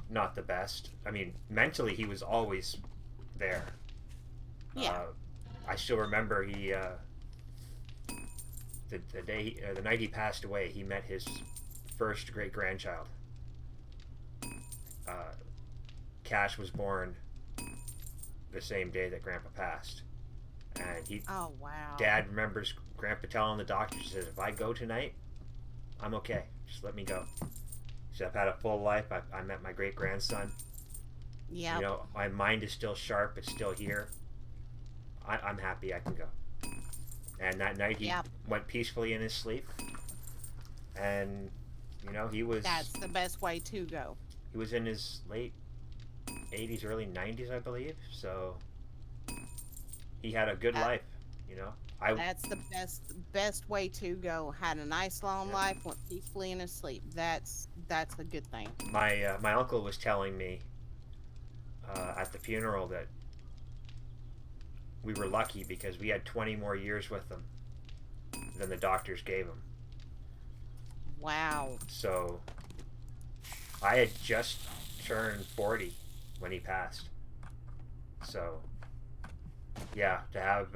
not the best. Mentally he was always there. Yeah. I still remember he the night he passed away, he met his first great grandchild. Cash was born the same day that Grandpa passed, and oh wow. Dad remembers Grandpa telling the doctor, she says, if I go tonight, I'm okay. Just let me go. He said, I've had a full life. I met my great grandson. Yeah. You know, my mind is still sharp. It's still here. I'm happy I can go. And that night he Yep. went peacefully in his sleep. And, you know, he was That's the best way to go. in his late 80s, early 90s, I believe. So he had a good That, life, you know. that's the best way to go. Had a nice long Yeah. life, went peacefully in his sleep. That's a good thing. My uncle was telling me at the funeral that we were lucky because we had 20 more years with him than the doctors gave him. Wow. So I had just turned 40 when he passed. So yeah, to have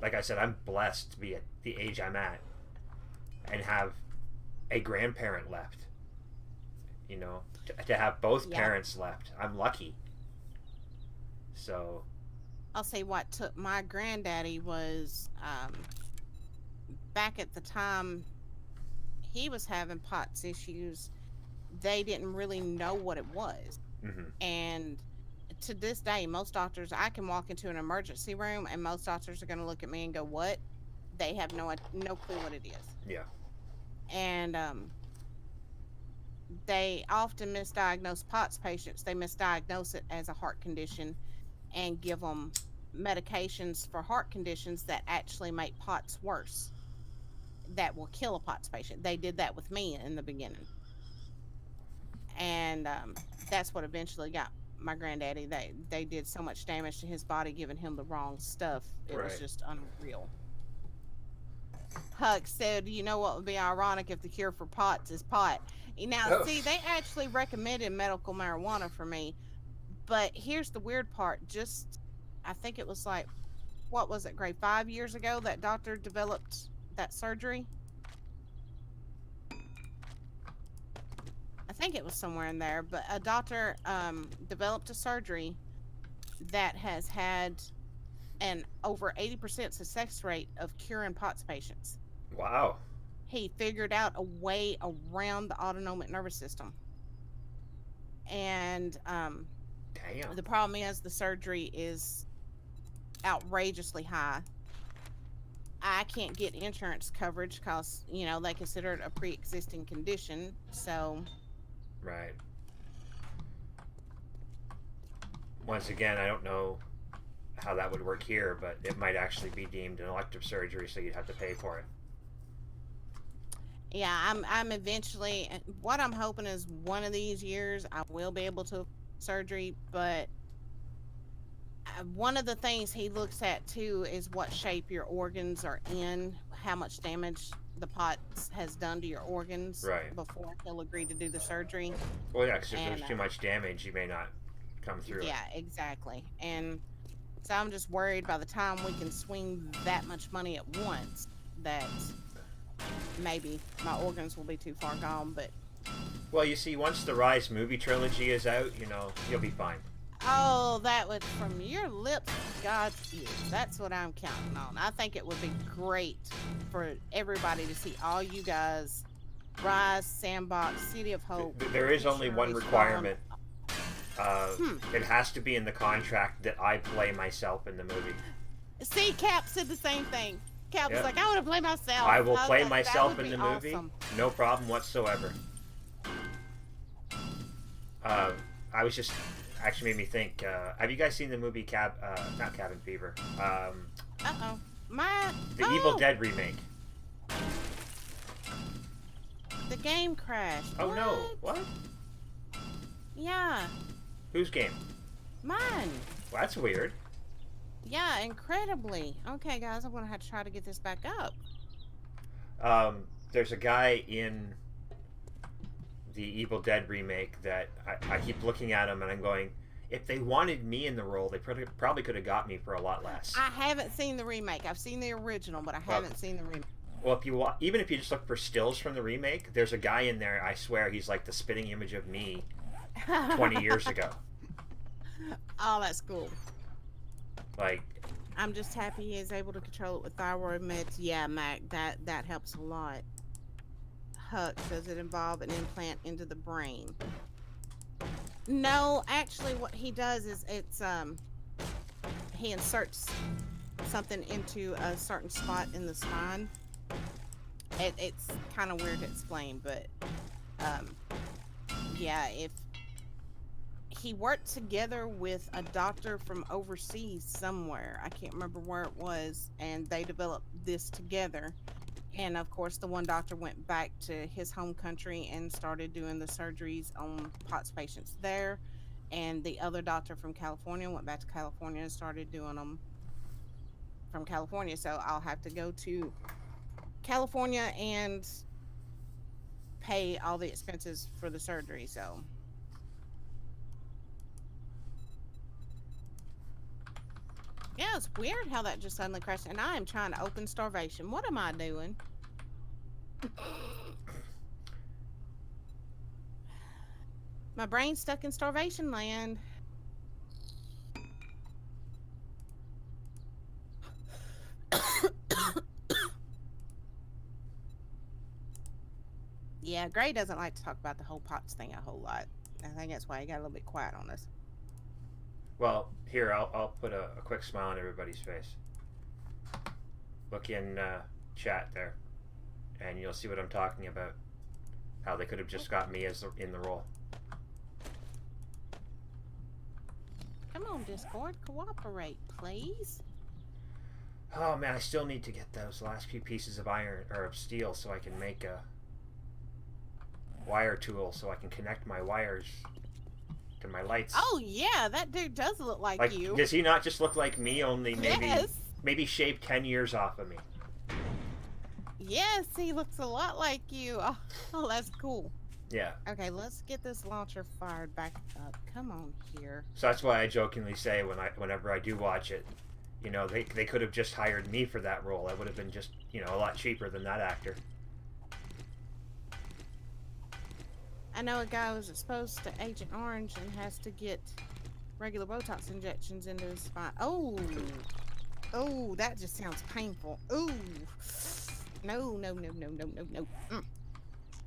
like I said, I'm blessed to be at the age I'm at and have a grandparent left. You know, to have both Yeah. parents left. I'm lucky. So I'll say what took my granddaddy was back at the time he was having POTS issues. They didn't really know what it was. mhm. And to this day, most doctors, I can walk into an emergency room and most doctors are going to look at me and go, "What?" They have no clue what it is. Yeah. And they often misdiagnose POTS patients. They misdiagnose it as a heart condition and give them medications for heart conditions that actually make POTS worse, that will kill a POTS patient. They did that with me in the beginning. And that's what eventually got my granddaddy. They did so much damage to his body, giving him the wrong stuff. It was Right. just unreal. Huck said, "You know what would be ironic if the cure for POTS is pot." Now, Oh. see, they actually recommended medical marijuana for me, but here's the weird part. Just, I think it was like, what was it, grade 5 years ago that doctor developed that surgery? I think it was somewhere in there, but a doctor developed a surgery that has had an over 80% success rate of curing POTS patients. Wow. He figured out a way around the autonomic nervous system. And Damn. the problem is the surgery is outrageously high. I can't get insurance coverage because, they consider it a pre-existing condition. So, Right. Once again, I don't know how that would work here, but it might actually be deemed an elective surgery, so you'd have to pay for it. yeah, I'm eventually, what I'm hoping is one of these years I will be able to surgery, but one of the things he looks at too is what shape your organs are in, how much damage the POTS has done to your organs Right. before he'll agree to do the surgery. Well, yeah, because if And there's too much damage, you may not come through yeah, exactly. And so I'm just worried by the time we can swing that much money at once that maybe my organs will be too far gone. But it. Well, you see, once the Rise movie trilogy is out, you'll be fine. oh, that would, from your lips to God's ears. That's what I'm counting on. I think it would be great for everybody to see all you guys, Rise, Sandbox, City of Hope. There is only one Cherry requirement. Hmm. It has to be in the contract that I play myself in the movie. See, Cap said the same thing. Cap was Yeah. like, "I want to play myself." I will play that myself would in be the movie. awesome. No problem whatsoever. I was just actually made me think. Have you guys seen the movie not Cabin Fever? Uh-oh. The Evil Dead remake. The game crashed. Oh no! What? Yeah, Whose game? mine. Well, that's weird. Yeah, incredibly. Okay, guys, I'm gonna have to try to get this back up. There's a guy in the Evil Dead remake that I keep looking at him and I'm going, if they wanted me in the role, they probably could have got me for a lot less. I haven't seen the remake. I've seen the original, but I haven't seen the remake. Well, even if you just look for stills from the remake, there's a guy in there. I swear he's like the spitting image of me 20 years ago. Oh, that's cool. Like, I'm just happy he is able to control it with thyroid meds. Yeah, Mac, that helps a lot. Huck, does it involve an implant into the brain? No, actually, what he does is he inserts something into a certain spot in the spine. It's kind of weird to explain, but um, yeah, if he worked together with a doctor from overseas somewhere, I can't remember where it was, and they developed this together. And of course, the one doctor went back to his home country and started doing the surgeries on POTS patients there. And the other doctor from California went back to California and started doing them from California. So I'll have to go to California and pay all the expenses for the surgery. So yeah, it's weird how that just suddenly crashed. And I am trying to open starvation. What am I doing? My brain's stuck in starvation land. Yeah, Gray doesn't like to talk about the whole POTS thing a whole lot. I think that's why he got a little bit quiet on us. Well, here, I'll put a quick smile on everybody's face. Look in chat there, and you'll see what I'm talking about. How they could have just got me in the role. Come on, Discord, cooperate, please. Oh man, I still need to get those last few pieces of iron or of steel so I can make a wire tool so I can connect my wires to my lights. Oh yeah, that dude does look like you. Does he not just look like me? Only Yes. maybe shaved 10 years off of me. Yes, he looks a lot like you. Oh, that's cool. Yeah. Okay, let's get this launcher fired back up. Come on here. So that's why I jokingly say whenever I do watch it, you know, they could have just hired me for that role. I would have been just, you know, a lot cheaper than that actor. I know a guy who's exposed to Agent Orange and has to get regular Botox injections into his spine. Oh, that just sounds painful. Ooh, no.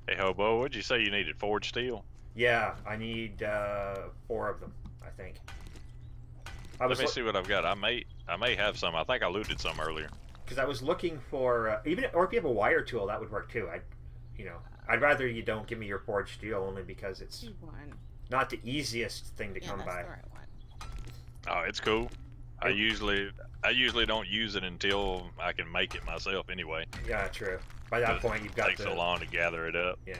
Hey, Hobo, what'd you say you needed? Forged steel? Yeah, I need 4 of them, I think. Let me see what I've got. I may have some. I think I looted some earlier. Because I was looking for or if you have a wire tool, that would work too. I'd rather you don't give me your forged steel only because it's not the easiest thing to come by. The right one. Oh, it's cool. I usually don't use it until I can make it myself anyway. Yeah, true. By that point, you've got takes so long to gather it up. Yeah.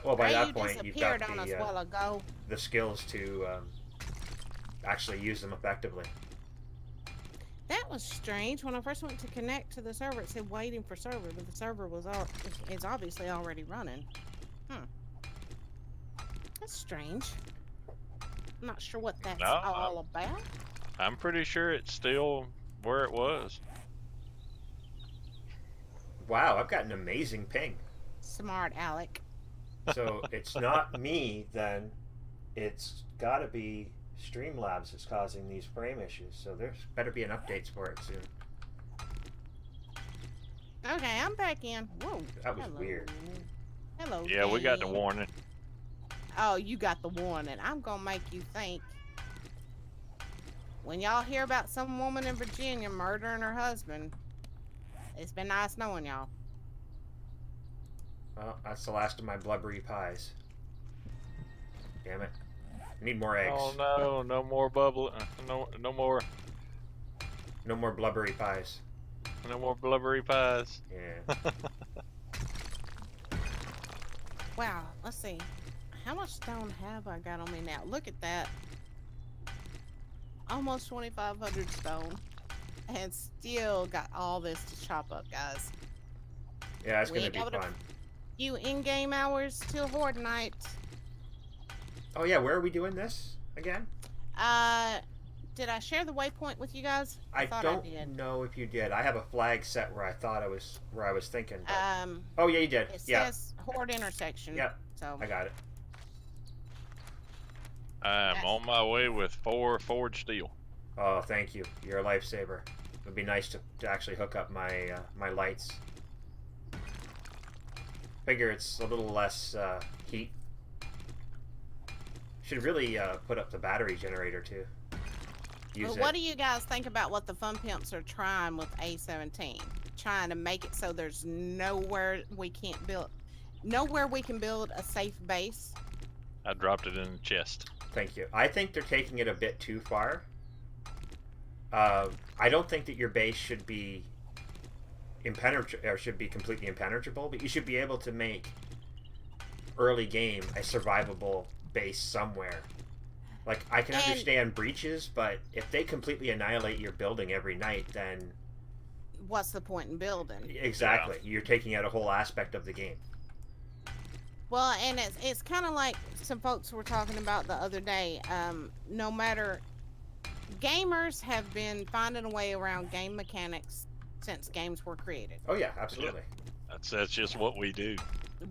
Well, by that point, you've got on us a while ago. the skills to actually use them effectively. That was strange. When I first went to connect to the server, it said waiting for server, but the server it's obviously already running. That's strange. I'm not sure what that's all about. I'm pretty sure it's still where it was. Wow, I've got an amazing ping. Smart Alec. So it's not me, then. It's got to be Streamlabs that's causing these frame issues. So there's better be an updates for it soon. Okay, I'm back in. Whoa. That was weird. Hello. Yeah, we got the game. warning. Oh, you got the warning. I'm gonna make you think. When y'all hear about some woman in Virginia murdering her husband, it's been nice knowing y'all. Well, that's the last of my blubbery pies. Damn it. I need more eggs. Oh no, no more bubble. No more. No more blubbery pies. No more blubbery pies. Yeah. Wow, let's see. How much stone have I got on me now? Look at that. Almost 2,500 stone. And still got all this to chop up, guys. Yeah, it's going to be fun. You in-game hours till Horde Night. Oh yeah, where are we doing this again? Did I share the waypoint with you guys? I thought don't I did. know if you did. I have a flag set where I thought I was thinking. But... Oh yeah, you did. It yeah. says Horde intersection. Yep. So I got it. I'm on my way with 4 forged steel. Oh, thank you. You're a lifesaver. It would be nice to actually hook up my my lights. Figure it's a little less heat should really put up the battery generator too. But what do you guys think about what the Fun Pimps are trying with A17? Trying to make it so there's nowhere we can build a safe base. I dropped it in the chest. Thank you. I think they're taking it a bit too far. I don't think that your base should be completely impenetrable, but you should be able to make early game a survivable base somewhere. Like, I can understand breaches, but if they completely annihilate your building every night, then what's the point in building? Exactly. Yeah. You're taking out a whole aspect of the game. Well, and it's kind of like some folks were talking about the other day. No matter, gamers have been finding a way around game mechanics since games were created. Oh yeah, absolutely. Yeah. That's just what we do.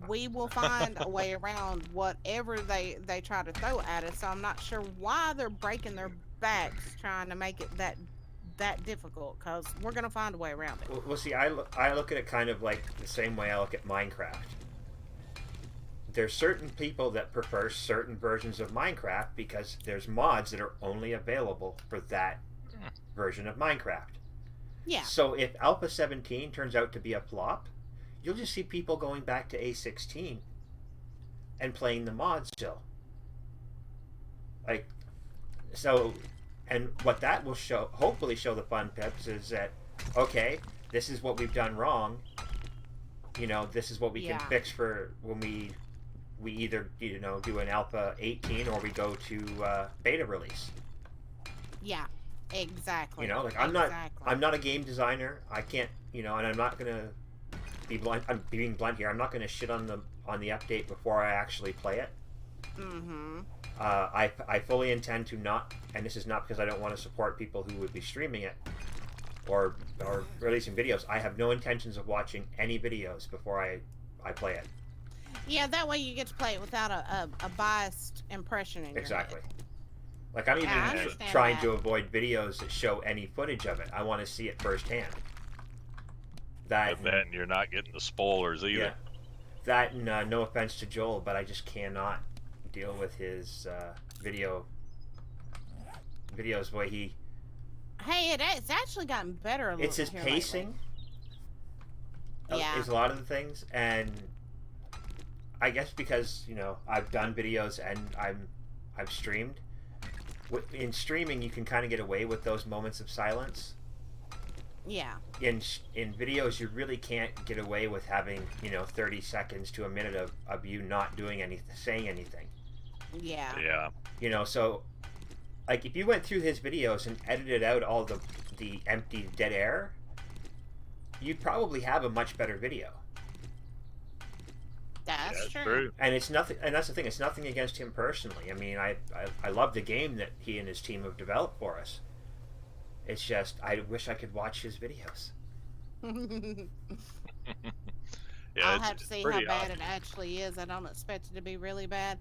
We will find a way around whatever they try to throw at us. So I'm not sure why they're breaking their backs trying to make it that difficult, because we're gonna find a way around it. Well, see, I look at it kind of like the same way I look at Minecraft. There's certain people that prefer certain versions of Minecraft because there's mods that are only available for that version of Minecraft. Yeah. So if Alpha 17 turns out to be a flop, you'll just see people going back to A16 and playing the mod still. Like, so, and what that will show, hopefully show the Fun Pips, is that, okay, this is what we've done wrong. You know, this is what we can fix for when we either, you know, do an Alpha 18 or we go to beta release. Yeah, exactly. You know, like I'm not a game designer. I can't, you know, and I'm not gonna be blunt. I'm being blunt here. I'm not gonna shit on the update before I actually play it. Mm-hmm. I fully intend to not, and this is not because I don't want to support people who would be streaming it or releasing videos. I have no intentions of watching any videos before I play it. Yeah, that way you get to play it without a biased impression in your head. Like, I'm even trying to avoid videos that show any footage of it. I want to see it firsthand. And you're not getting the spoilers either. Yeah. That, and no offense to Joel, but I just cannot deal with his videos the way he... Hey, it's actually gotten better a little. It's his pacing. Yeah. Is a lot of the things, and I guess because, you know, I've done videos and I've streamed. In streaming, you can kind of get away with those moments of silence. Yeah. In videos, you really can't get away with having, you know, 30 seconds to a minute of you not doing anything, saying anything. Yeah. Yeah. You know, so, like, if you went through his videos and edited out all the empty dead air, you'd probably have a much better video. That's true. And it's nothing, and that's the thing. It's nothing against him personally. I mean, I love the game that he and his team have developed for us. It's just I wish I could watch his videos. I'll have to see how bad it actually is. I don't expect it to be really bad.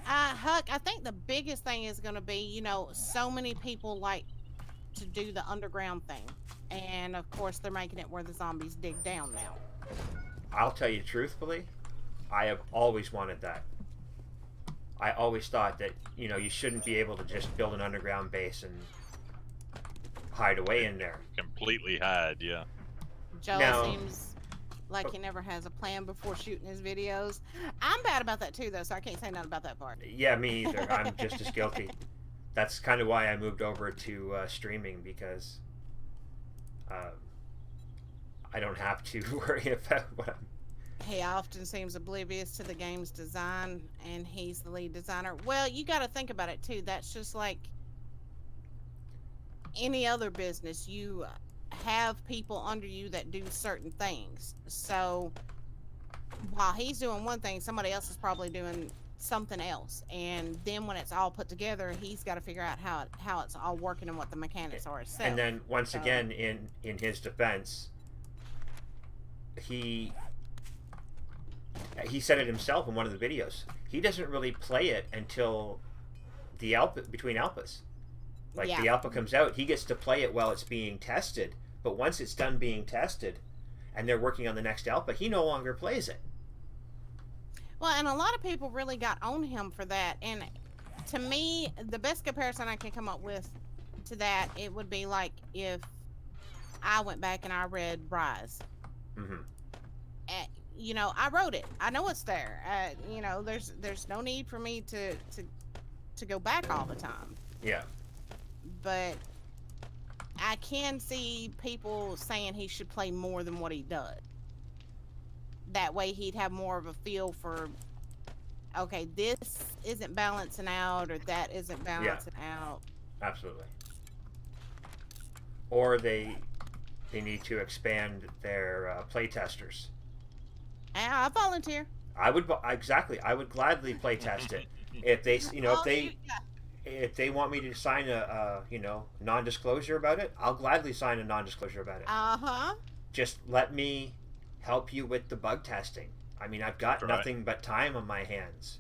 Huck, I think the biggest thing is going to be, you know, so many people like to do the underground thing, and of course they're making it where the zombies dig down now. I'll tell you truthfully, I have always wanted that. I always thought that, you know, you shouldn't be able to just build an underground base and hide away in there. Completely hide, yeah. Joe seems like he never has a plan before shooting his videos. I'm bad about that too, though, so I can't say nothing about that part. Yeah, me either. I'm just as guilty. That's kind of why I moved over to streaming, because I don't have to worry about what I'm... He often seems oblivious to the game's design, and he's the lead designer. Well, you got to think about it too. That's just like any other business. You have people under you that do certain things. So while he's doing one thing, somebody else is probably doing something else. And then when it's all put together, he's got to figure out how it's all working and what the mechanics are itself. And then once again, in his defense, he said it himself in one of the videos. He doesn't really play it until the alpha, between alphas. Like, the alpha comes out, he gets to play it while it's being tested. But once it's done being tested and they're working on the next alpha, he no longer plays it. Well, and a lot of people really got on him for that. And To me, the best comparison I can come up with to that, it would be like if I went back and I read Rise. Mm-hmm. You know, I wrote it. I know it's there. You know, there's no need for me to go back all the time. Yeah. But I can see people saying he should play more than what he does. That way he'd have more of a feel for, okay, this isn't balancing out or that isn't balancing out. Absolutely. Or they need to expand their playtesters. I volunteer. I would gladly play test it if they if they want me to sign a non-disclosure about it. I'll gladly sign a non-disclosure about it. Uh-huh. Just let me help you with the bug testing. I mean, I've got nothing but time on my hands.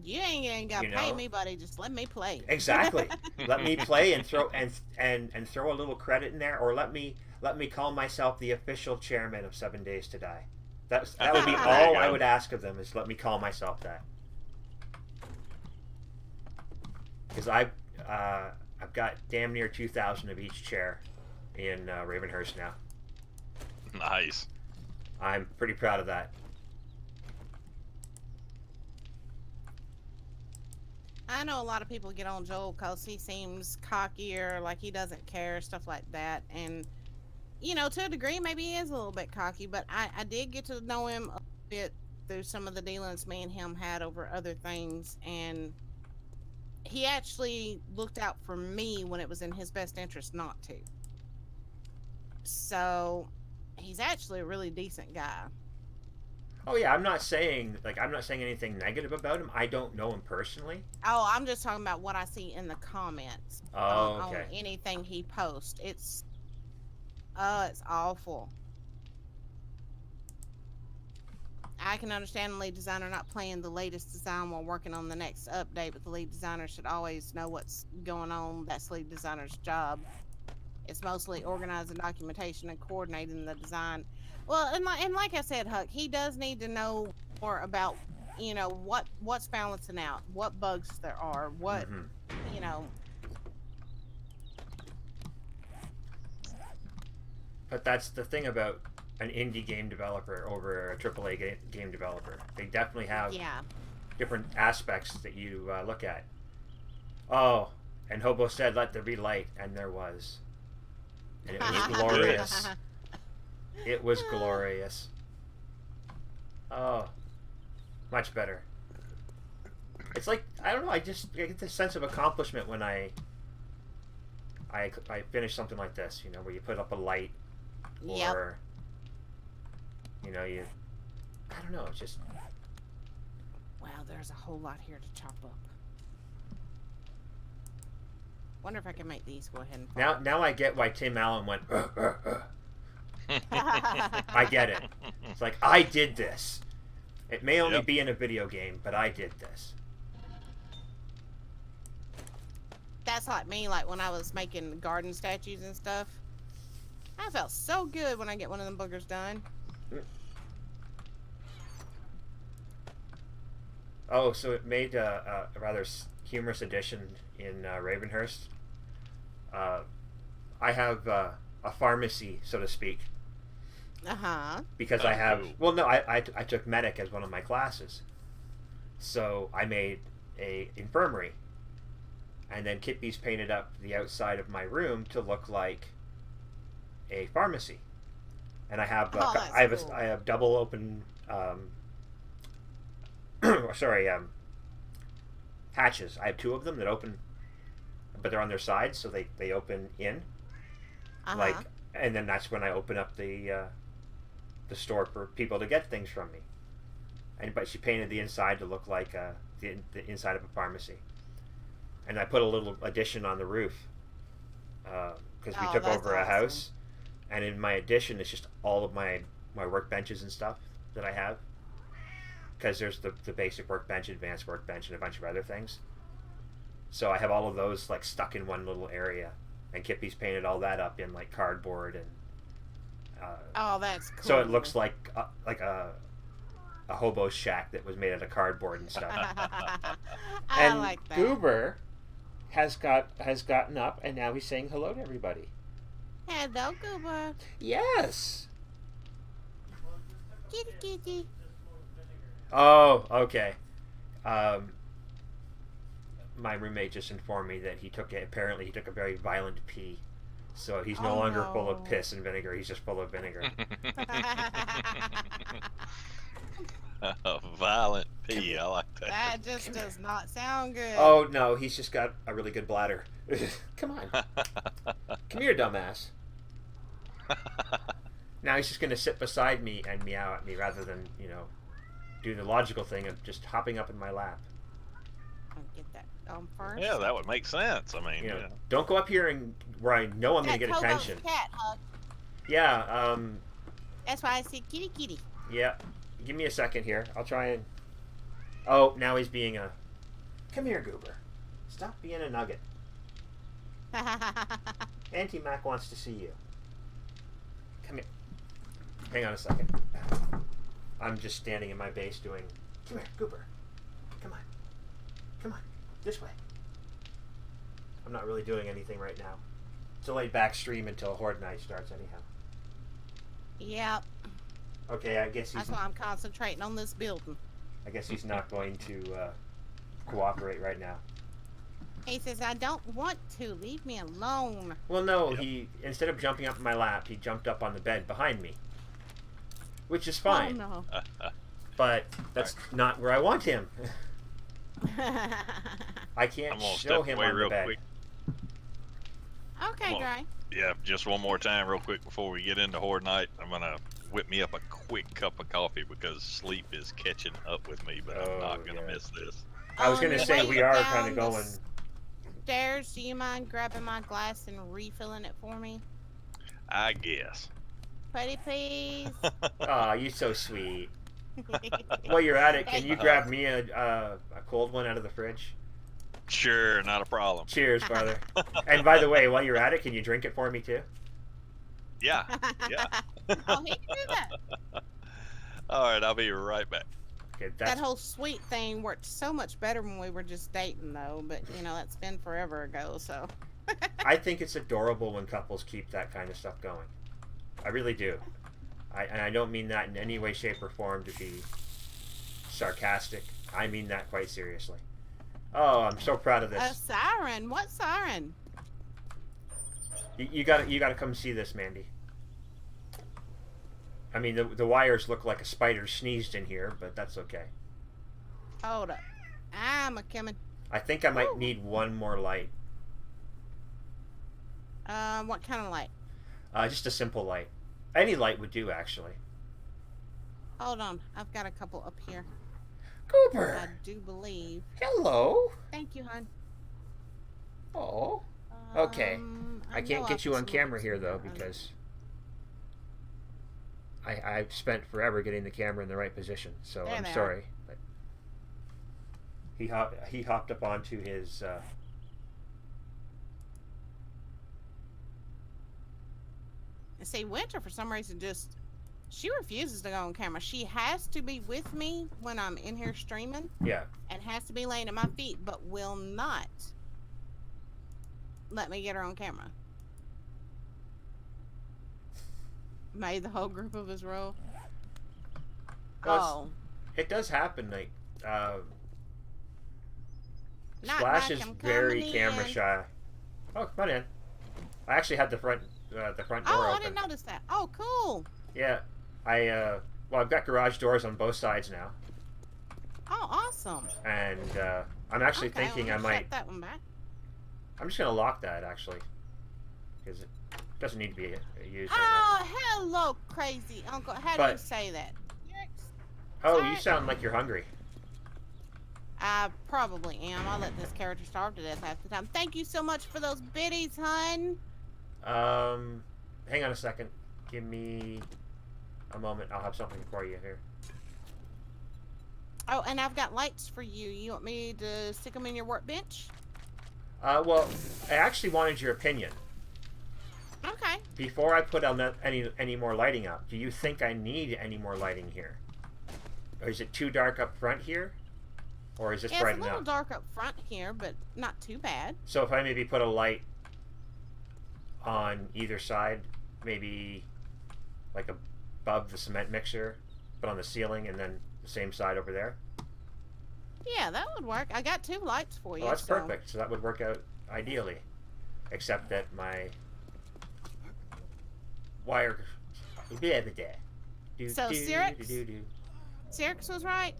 You ain't got to pay me, buddy. Just let me play. Exactly. Let me play and throw and throw a little credit in there, or let me call myself the official chairman of 7 Days to Die. That would be all I would ask of them, is let me call myself that. Because I've got damn near 2,000 of each chair in Ravenhurst now. Nice. I'm pretty proud of that. I know a lot of people get on Joel because he seems cockier, like he doesn't care, stuff like that. And, you know, to a degree, maybe he is a little bit cocky, but I did get to know him a bit through some of the dealings me and him had over other things. And he actually looked out for me when it was in his best interest not to. So he's actually a really decent guy. Oh yeah, I'm not saying anything negative about him. I don't know him personally. Oh, I'm just talking about what I see in the comments on anything he posts. It's awful. I can understand the lead designer not playing the latest design while working on the next update, but the lead designer should always know what's going on. That's the lead designer's job. It's mostly organizing documentation and coordinating the design. Well, and like I said, Huck, he does need to know more about, you know, what's balancing out, what bugs there are, what, you know. But that's the thing about an indie game developer over a AAA game developer. They definitely have different aspects that you look at. Oh, and Hobo said, "Let there be light," and there was. And it was glorious. It was glorious. Oh, much better. It's like, I don't know, I get this sense of accomplishment when I finish something like this, you know, where you put up a light, or you know, I don't know, it's just, wow, there's a whole lot here to chop up. Wonder if I can make these go ahead and fall. Now I get why Tim Allen went I get it. It's like, I did this. It may only be in a video game, but I did this. That's like me, like when I was making garden statues and stuff. I felt so good when I get one of them boogers done. Oh, so it made a rather humorous addition in Ravenhurst. I have a pharmacy, so to speak. Because I have... Well, no, I took Medic as one of my classes. So I made a infirmary. And then Kippy's painted up the outside of my room to look like a pharmacy. And I have I have double open hatches. I have two of them that open, but they're on their sides, so they open in. Like, and then that's when I open up the store for people to get things from me. But she painted the inside to look like the inside of a pharmacy. And I put a little addition on the roof because we took over a house, and in my addition it's just all of my workbenches and stuff that I have. Because there's the basic workbench, advanced workbench, and a bunch of other things. So I have all of those like stuck in one little area, and Kippy's painted all that up in like cardboard and. Oh, that's cool. So it looks like a a hobo shack that was made out of cardboard and stuff. I And like that. Goober has gotten up, and now he's saying hello to everybody. Hello, Goober. Yes. Kitty, kitty. Oh, okay. My roommate just informed me that apparently he took a very violent pee. So he's no longer full of no. piss and vinegar, he's just full of vinegar. A violent pee. I like that. That just does not sound good. Oh, no, he's just got a really good bladder. Come on. Come here, dumbass. Now he's just going to sit beside me and meow at me rather than, do the logical thing of just hopping up in my lap. I'll get that first. Yeah, that would make sense. I mean, yeah. Don't go up here and where I know I'm going to get That's attention. Hobo's cat, Hug. Yeah, That's why I said kitty, kitty. yeah. Give me a second here. I'll try and... Oh, now he's being a... Come here, Goober. Stop being a nugget. Auntie Mac wants to see you. Come here. Hang on a second. I'm just standing in my base doing... Come here, Goober. Come on. Come on. This way. I'm not really doing anything right now. It's a laid back stream until Horde Night starts anyhow. Yep. Okay, I guess That's why I'm concentrating on this building. he's not going to cooperate right now. He says, I don't want to. Leave me alone. Well, no, Yep. he instead of jumping up in my lap, he jumped up on the bed behind me, which is fine. Oh, But that's not where I want him. no. I can't I'm gonna show step him away on the real bed. quick. Okay, Come on. Gray. Yeah, just one more time, real quick, before we get into Horde Night. I'm gonna whip me up a quick cup of coffee because sleep is catching up with me, but I'm not gonna yeah. miss this. I was On going to your say way we are down kind of the going. Stairs, do you mind grabbing my glass and refilling it for me? I guess. Pretty please. Aw, you're so sweet. While you're at it, can you grab me a cold one out of the fridge? Sure, not a problem. Cheers, brother. And by the way, while you're at it, can you drink it for me too? Yeah, yeah. Oh, he can do that. All right, I'll be right back. Okay, That whole sweet thing worked so much better when we were just dating, though. But that's been forever ago. So I think it's adorable when couples keep that kind of stuff going. I really do. And I don't mean that in any way, shape, or form to be sarcastic. I mean that quite seriously. Oh, I'm so proud of a this. siren. What siren? You gotta come see this, Mandy. I mean, the wires look like a spider sneezed in here, but that's okay. Hold up. I'm a coming. I think I might Ooh. need one more light. What kind of light? Just a simple light. Any light would do, actually. Hold on. I've got a couple up here. I Cooper! do believe. Hello! Thank you, hon. Oh. Okay. I know can't get I've you on got some camera lights here, though, around. because I've spent forever getting the camera in the right position, so There I'm they are. sorry. But he hopped up onto his... And see, Winter, for some reason, she refuses to go on camera. She has to be with me when I'm in here streaming Yeah. and has to be laying at my feet, but will not let me get her on camera. Made the whole group of us roll. Well, it does happen, like... Knock, Splash knock, is I'm very coming camera in. shy. Oh, come on in. I actually had the front door Oh, I open. didn't notice that. Oh, cool. Yeah, well, I've got garage doors on both sides now, Oh, awesome. and I'm actually Okay, thinking well, I shut might. that one back. I'm just gonna lock that actually, because it doesn't need to be used right Oh, hello, crazy uncle. How do you But- say that? now. Oh, you sorry. sound like you're hungry. I probably am. I let this character starve to death half the time. Thank you so much for those biddies, hun. Hang on a second. Give me a moment. I'll have something for you here. Oh, and I've got lights for you. You want me to stick them in your workbench? Well, I actually wanted your opinion. Okay. Before I put on any more lighting up, do you think I need any more lighting here? or is it too dark up front here? Or is this Yeah, bright it's a little enough? dark up front here, but not too bad. So if I maybe put a light on either side, maybe like above the cement mixer, but on the ceiling, and then the same side over there. Yeah, that would work. I got 2 lights for you. Well, that's so. perfect. So that would work out ideally, except that my wire. So, Sirix was right.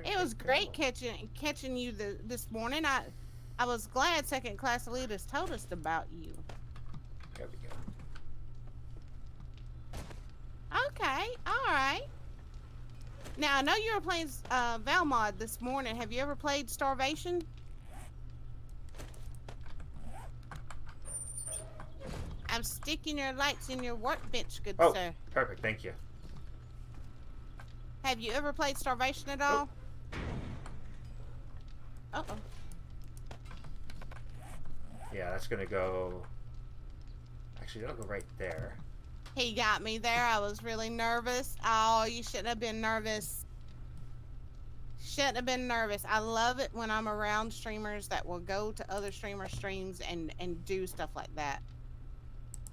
It was great catching you this morning. I was glad second class leaders told us about you. There we go. Okay, all right. Now I know you were playing Valmod this morning. Have you ever played Starvation? I'm sticking your lights in your workbench, good Oh, sir. perfect. Thank you. Have you ever played Starvation at all? Uh-oh. Yeah, that's gonna go. Actually, that'll go right there. He got me there. I was really nervous. Oh, you shouldn't have been nervous. Shouldn't have been nervous. I love it when I'm around streamers that will go to other streamer streams and do stuff like that.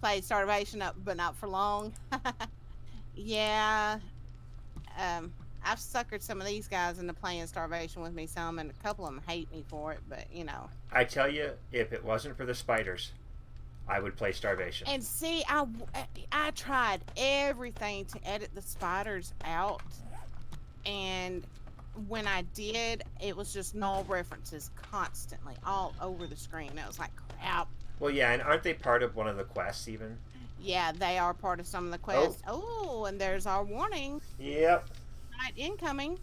Played Starvation up, but not for long. Yeah. I've suckered some of these guys into playing Starvation with me some, and a couple of them hate me for it, but you know. I tell you, if it wasn't for the spiders, I would play Starvation. And see, I tried everything to edit the spiders out, and when I did, it was just null references constantly all over the screen. It was like, crap. Well, yeah, and aren't they part of one of the quests even? Yeah, they are part of some of the quests. Oh, and there's our warning. Yep. Right, incoming.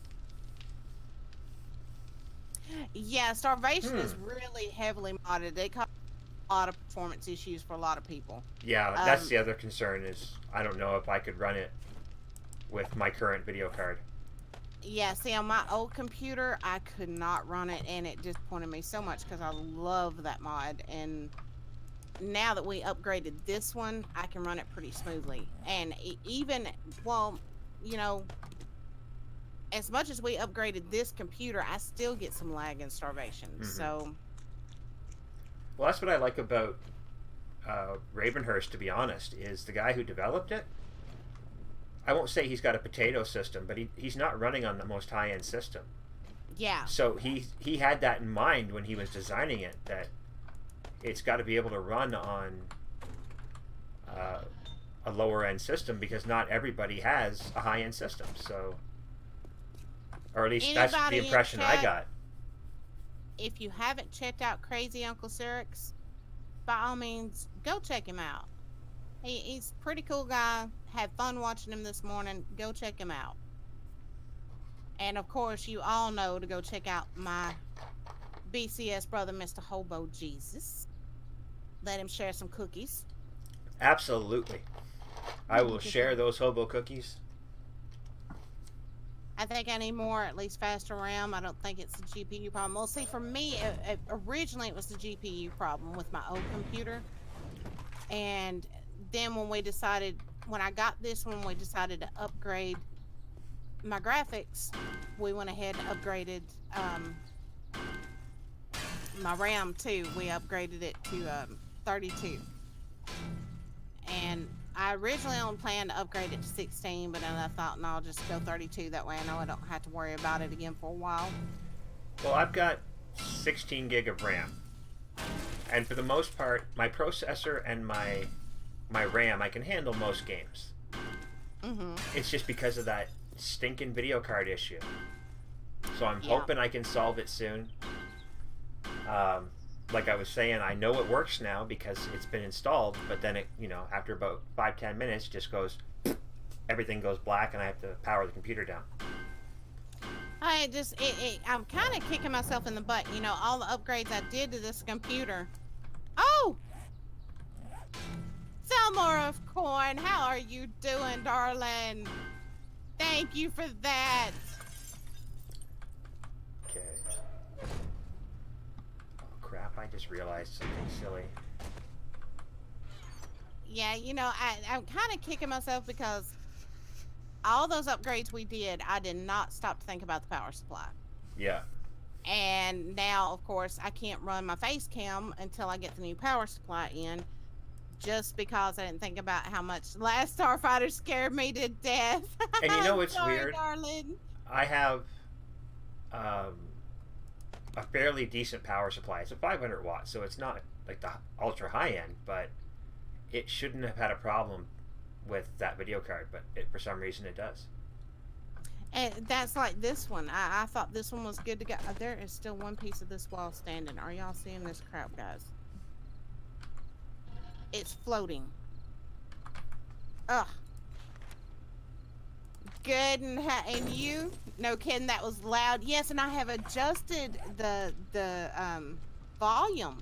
Yeah, Starvation is really heavily modded. They cause a lot of performance issues for a lot of people. Yeah, that's the other concern is I don't know if I could run it with my current video card. Yeah, see, on my old computer, I could not run it, and it disappointed me so much because I love that mod. And now that we upgraded this one, I can run it pretty smoothly. And even, well, you know, as much as we upgraded this computer, I still get some lag in Starvation. So, well, that's what I like about Ravenhurst, to be honest, is the guy who developed it. I won't say he's got a potato system, but he's not running on the most high-end system. yeah. So he had that in mind when he was designing it, that it's got to be able to run on a lower-end system because not everybody has a high-end system. So, or at least that's the Anybody in impression I chat, got. If you haven't checked out Crazy Uncle Cyrix, by all means, go check him out. He's a pretty cool guy. Had fun watching him this morning. Go check him out. And of course, you all know to go check out my BCS brother, Mr. Hobo Jesus. Let him share some cookies. Absolutely. I will share those hobo cookies. I think I need more, at least faster RAM. I don't think it's a GPU problem. Well, see, for me, originally it was the GPU problem with my old computer. And then when I got this one, we decided to upgrade my graphics. We went ahead and upgraded my RAM too. We upgraded it to 32. And I originally only planned to upgrade it to 16, but then I thought, no, I'll just go 32. That way I know I don't have to worry about it again for a while. Well, I've got 16 gig of RAM. And for the most part, my processor and my RAM, I can handle most games. It's just because of that stinking video card issue. So I'm hoping I can solve it soon. Like I was saying, I know it works now because it's been installed, but then it, after about 5-10 minutes, just goes, everything goes black and I have to power the computer down. I'm kind of kicking myself in the butt. All the upgrades I did to this computer. Oh! Selmore of Corn, how are you doing, darling? Thank you for that. Okay. Oh, crap, I just realized something silly. Yeah, I'm kind of kicking myself because all those upgrades we did, I did not stop to think about the power supply. Yeah. And now, of course, I can't run my face cam until I get the new power supply in, just because I didn't think about how much Last Starfighter scared me to death. And you know I'm what's sorry, weird? darling. I have a fairly decent power supply. It's a 500 watts, so it's not like the ultra high end, but it shouldn't have had a problem with that video card, but for some reason it does. And that's like this one. I thought this one was good to go. There is still one piece of this wall standing. Are y'all seeing this crap, guys? It's floating. Ugh. Good, and you? No kidding, that was loud. Yes, and I have adjusted the volume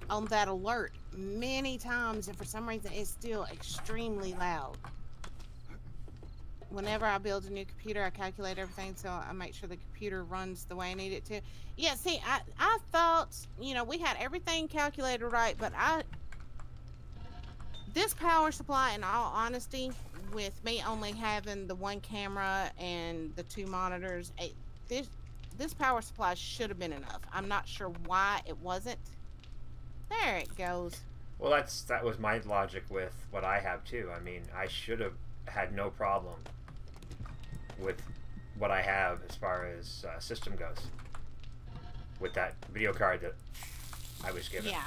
on that alert many times, and for some reason it's still extremely loud. Whenever I build a new computer, I calculate everything so I make sure the computer runs the way I need it to. Yeah, see, I thought, you know, we had everything calculated right, but this power supply, in all honesty, with me only having the one camera and the 2 monitors, this power supply should have been enough. I'm not sure why it wasn't. There it goes. Well, that was my logic with what I have too. I mean, I should have had no problem with what I have as far as system goes with that video card that I was given. Yeah.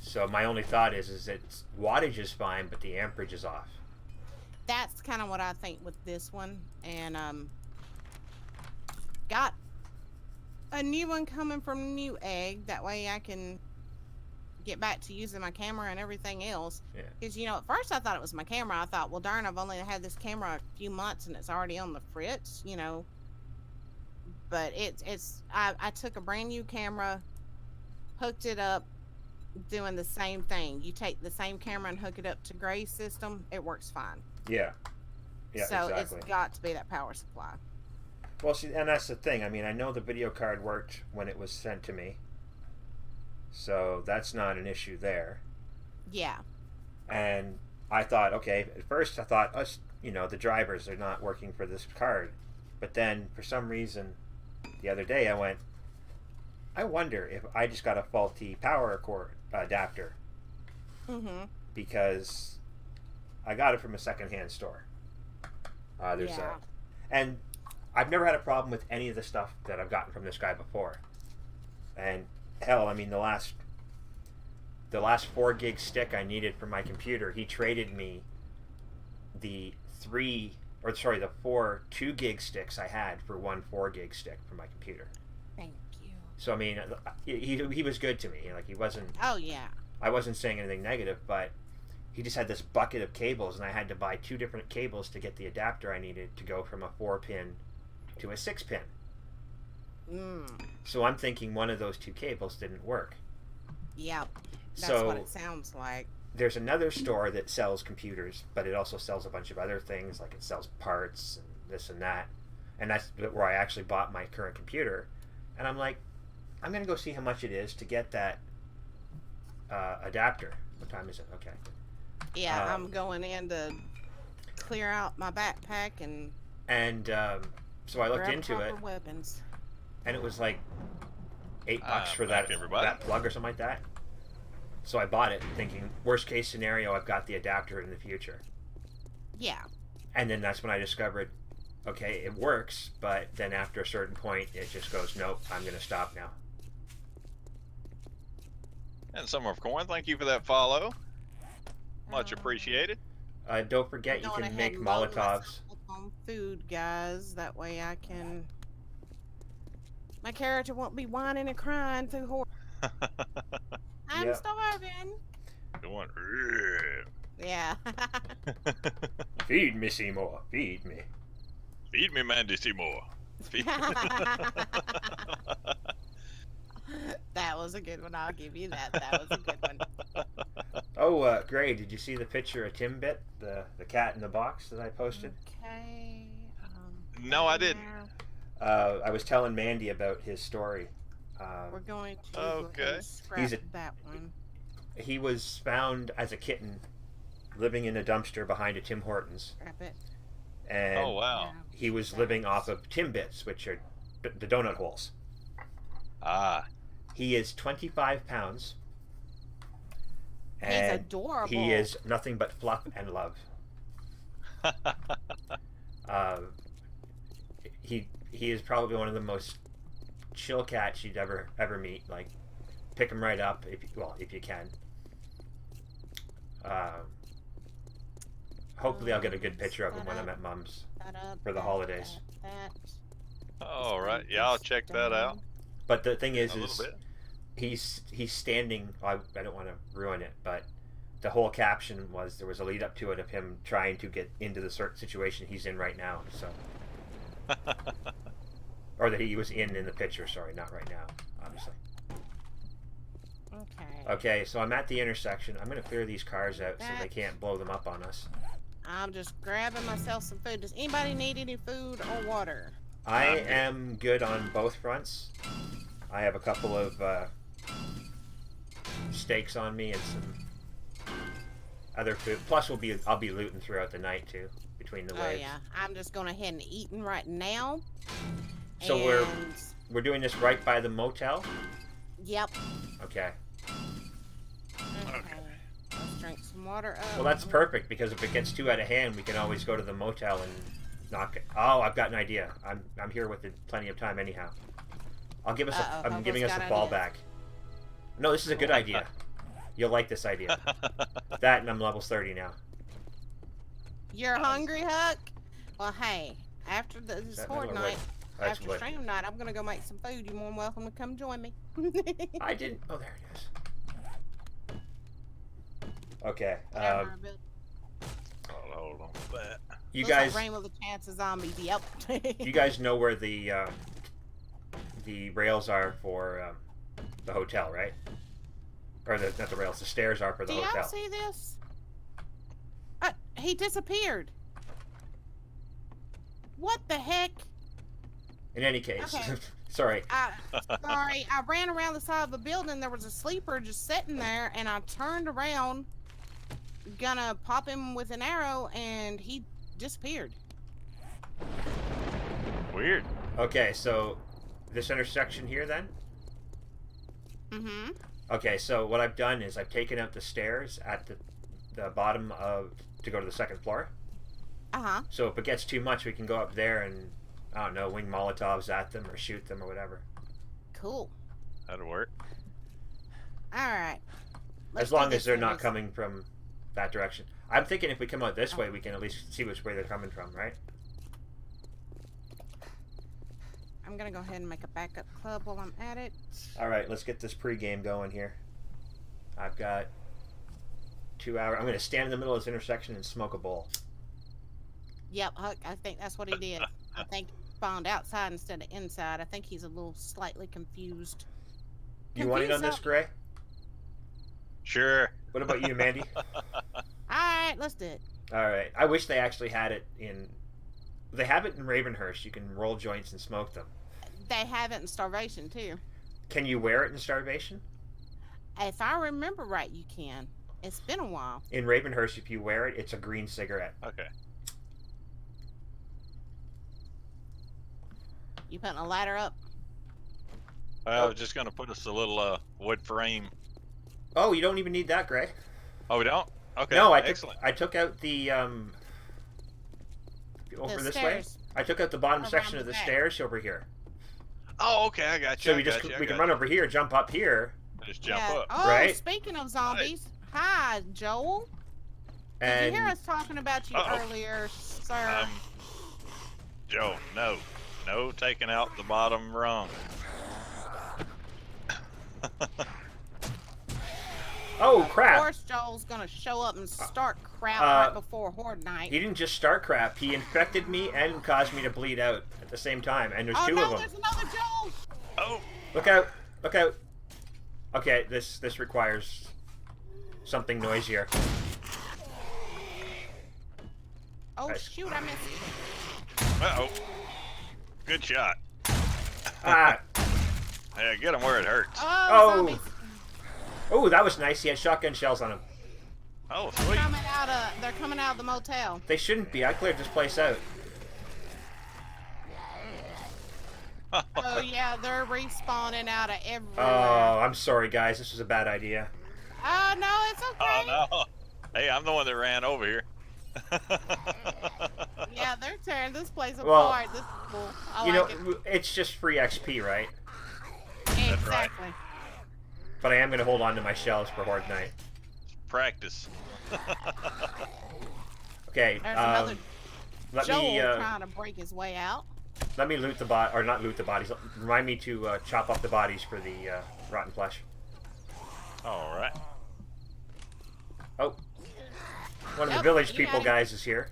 So my only thought is its wattage is fine, but the amperage is off. That's kind of what I think with this one, and got a new one coming from Newegg. That way I can get back to using my camera and everything else. Yeah. Because, you know, at first I thought it was my camera. I thought, well, darn, I've only had this camera a few months and it's already on the fritz, you know. But I took a brand new camera, hooked it up, doing the same thing. You take the same camera and hook it up to Gray's system, it works fine. Yeah. Yeah, so exactly. It's got to be that power supply. Well, see, and that's the thing. I mean, I know the video card worked when it was sent to me, so that's not an issue there. Yeah. And I thought, okay, at first I thought us, you know, the drivers are not working for this card. But then for some reason the other day I went, I wonder if I just got a faulty power cord adapter. Mm-hmm. Because I got it from a secondhand store. And I've never had a problem with any of the stuff that I've gotten from this guy before. And hell, I mean, the last 4 gig stick I needed for my computer, he traded me the 4 2 gig sticks I had for 1 4 gig stick for my computer. Thank you. So I mean, he was good to me. Like, he wasn't. Oh yeah. I wasn't saying anything negative, but he just had this bucket of cables, and I had to buy 2 different cables to get the adapter I needed to go from a 4-pin to a 6-pin. So I'm thinking one of those 2 cables didn't work. Yep. That's So what it sounds like. there's another store that sells computers, but it also sells a bunch of other things, like it sells parts and this and that. And that's where I actually bought my current computer. And I'm like, I'm going to go see how much it is to get that adapter. What time is it? Okay. Yeah, I'm going in to clear out my backpack and so I looked grab into it, proper weapons. and it was like $8 for back that everybody. that plug or something like that. So I bought it, thinking worst case scenario, I've got the adapter in the future. Yeah. And then that's when I discovered, okay, it works, but then after a certain point, it just goes, nope, I'm going to stop now. And Summer of Corn, thank you for that follow. Much appreciated. Don't forget, you Going can ahead make and load Molotovs. myself up on food, guys. That way I can. My character won't be whining and crying through horror. I'm Yeah. starving. Going, Yeah. Feed me, Seymour. Feed me. feed me, Mandy Seymour. Feed That was a good one. I'll give you that. That was a good one. Oh, Gray, did you see the picture of Timbit, the cat in the box that I posted? Okay. No, I didn't. I was telling Mandy about his story. We're going to go Okay. ahead and scrap He's a- that one. He was found as a kitten living in a dumpster behind a Tim Hortons. Scrap it. and Oh wow. he was living off of Timbits, which are the donut holes. Ah. He is 25 pounds. He's And adorable. he is nothing but fluff and love. He is probably one of the most chill cats you'd ever meet. Like, pick him right up if you can. Hopefully, I'll get a good picture of him when I'm at Mum's for the holidays. All right. Yeah, I'll check that out. But the thing is, A little bit. he's standing. I don't want to ruin it, but the whole caption was there was a lead up to it of him trying to get into the certain situation he's in right now. So, or that he was in the picture. Sorry, not right now, obviously. Okay. Okay, so I'm at the intersection. I'm gonna clear these cars out so they can't blow them up on us. I'm just grabbing myself some food. Does anybody need any food or water? I am good on both fronts. I have a couple of steaks on me and some other food. Plus, I'll be looting throughout the night too, between the waves. Oh yeah, I'm just going ahead and eating right now. So and... we're doing this right by the motel. Yep. Okay. Okay. Let's drink some water. Well, that's perfect because if it gets too out of hand, we can always go to the motel and knock it. Oh, I've got an idea. I'm here with plenty of time anyhow. I'm giving us a fallback. No, this is a good idea. You'll like this idea. That, and I'm level 30 now. You're hungry, Huck? Well, hey, after this horde night, after stream night, I'm gonna go make some food. You're more than welcome to come join me. I didn't. Oh, there it is. Okay. Hold on for that. You Looks guys. like Rainbow the Chance of Zombies. Yep. You guys know where the rails are for the hotel, right? Or not the rails. The stairs are for the hotel. Do y'all see this? He disappeared. What the heck? In any case, Okay. Sorry. Sorry, I ran around the side of the building. There was a sleeper just sitting there, and I turned around, gonna pop him with an arrow, and he disappeared. Weird. Okay, so this intersection here, then. Mm-hmm. Okay, so what I've done is I've taken out the stairs at the bottom to go to the second floor. Uh-huh. So if it gets too much, we can go up there and, I don't know, wing Molotovs at them or shoot them or whatever. Cool. That'll work. All right. As long as they're not coming from that direction. I'm thinking if we come out this way, we can at least see which way they're coming from, right? I'm gonna go ahead and make a backup club while I'm at it. All right, let's get this pregame going here. I've got 2 hours. I'm going to stand in the middle of this intersection and smoke a bowl. Yep, Huck, I think that's what he did. I think he spawned outside instead of inside. I think he's a little slightly confused. You want in on this, Gray? Sure. What about you, Mandy? Alright, let's do it. Alright. I wish they actually had it in... They have it in Ravenhurst. You can roll joints and smoke them. They have it in Starvation, too. Can you wear it in Starvation? If I remember right, you can. It's been a while. In Ravenhurst, if you wear it, it's a green cigarette. Okay. You putting a ladder up? I was just going to put us a little wood frame. Oh, you don't even need that, Gray. Oh, we don't? Okay. No, Excellent. I took out the over this stairs. way. I took out the bottom Around section the of the back. stairs over here. Oh, okay. I got you. So we can run over here, jump up here, Just jump Yeah. up. Oh, right? speaking of zombies. Hi, Joel. Did and you hear us talking about you earlier, sir? Joe, no. No taking out the bottom rung. oh Of crap! course, Joel's gonna show up and start crap right before Horde Night. He didn't just start crap. He infected me and caused me to bleed out at the same time. And there's Oh two no, of them. there's another Joel! Oh. Look out! Look out! Okay, this requires something noisier. Oh Nice. shoot, I missed it. Uh-oh. Good shot. Ah! Yeah, get him where it hurts. Oh, Oh. zombies. Oh, that was nice. He had shotgun shells on him. Oh, sweet. They're coming out of the motel. They shouldn't be. I cleared this place out. Oh yeah, they're respawning out of everywhere. Oh, I'm sorry, guys. This was a bad idea. Oh no, it's okay. Oh no. Hey, I'm the one that ran over here. Yeah, they're tearing this place Well, apart. This is cool. I You like know, it's just free XP, right? it. that's right. Exactly. But I am going to hold on to my shells for Horde Night. Practice. Okay, There's another let Joel me trying to break his way out. let me loot the or not loot the bodies. Remind me to chop up the bodies for the rotten flesh. All right. Oh, one of the Yep, village you people got it. guys is here.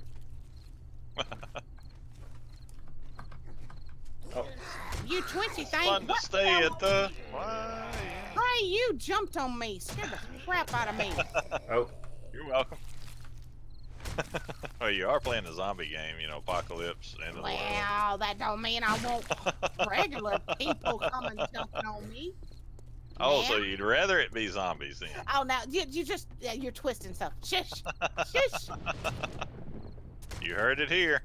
Oh, You twitchy thing. Fun to What stay the at the. Why? Ray, you jumped on me. Scared the crap out of me. oh, You're welcome. Well, you are playing a zombie game, you know, apocalypse and Well, that don't mean I want regular people coming jumping on me. Oh, so Yeah. you'd rather it be zombies then? Oh, now you just you're twisting stuff. Shush, shush. You heard it here.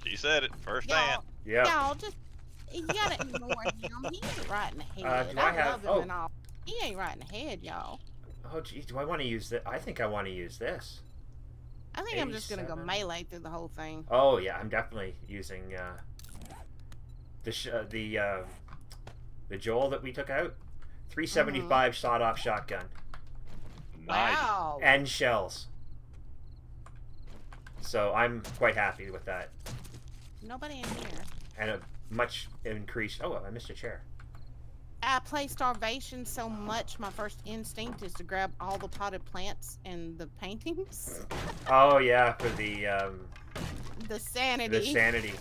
She said it first hand. Y'all, yeah. y'all just you gotta ignore him. He ain't right in the head. do I have- love him oh. and all. He ain't right in the head, y'all. Oh, geez, do I want to use that? I think I want to use this. I think I'm just gonna go 87. melee through the whole thing. Oh yeah, I'm definitely using the Joel that we took out. 375 sawed-off shotgun Nice. Wow. and shells. So I'm quite happy with that, Nobody in here. and a much increased. Oh, I missed a chair. I play Starvation so much, my first instinct is to grab all the potted plants and the paintings. Oh yeah, for the Sanity. sanity.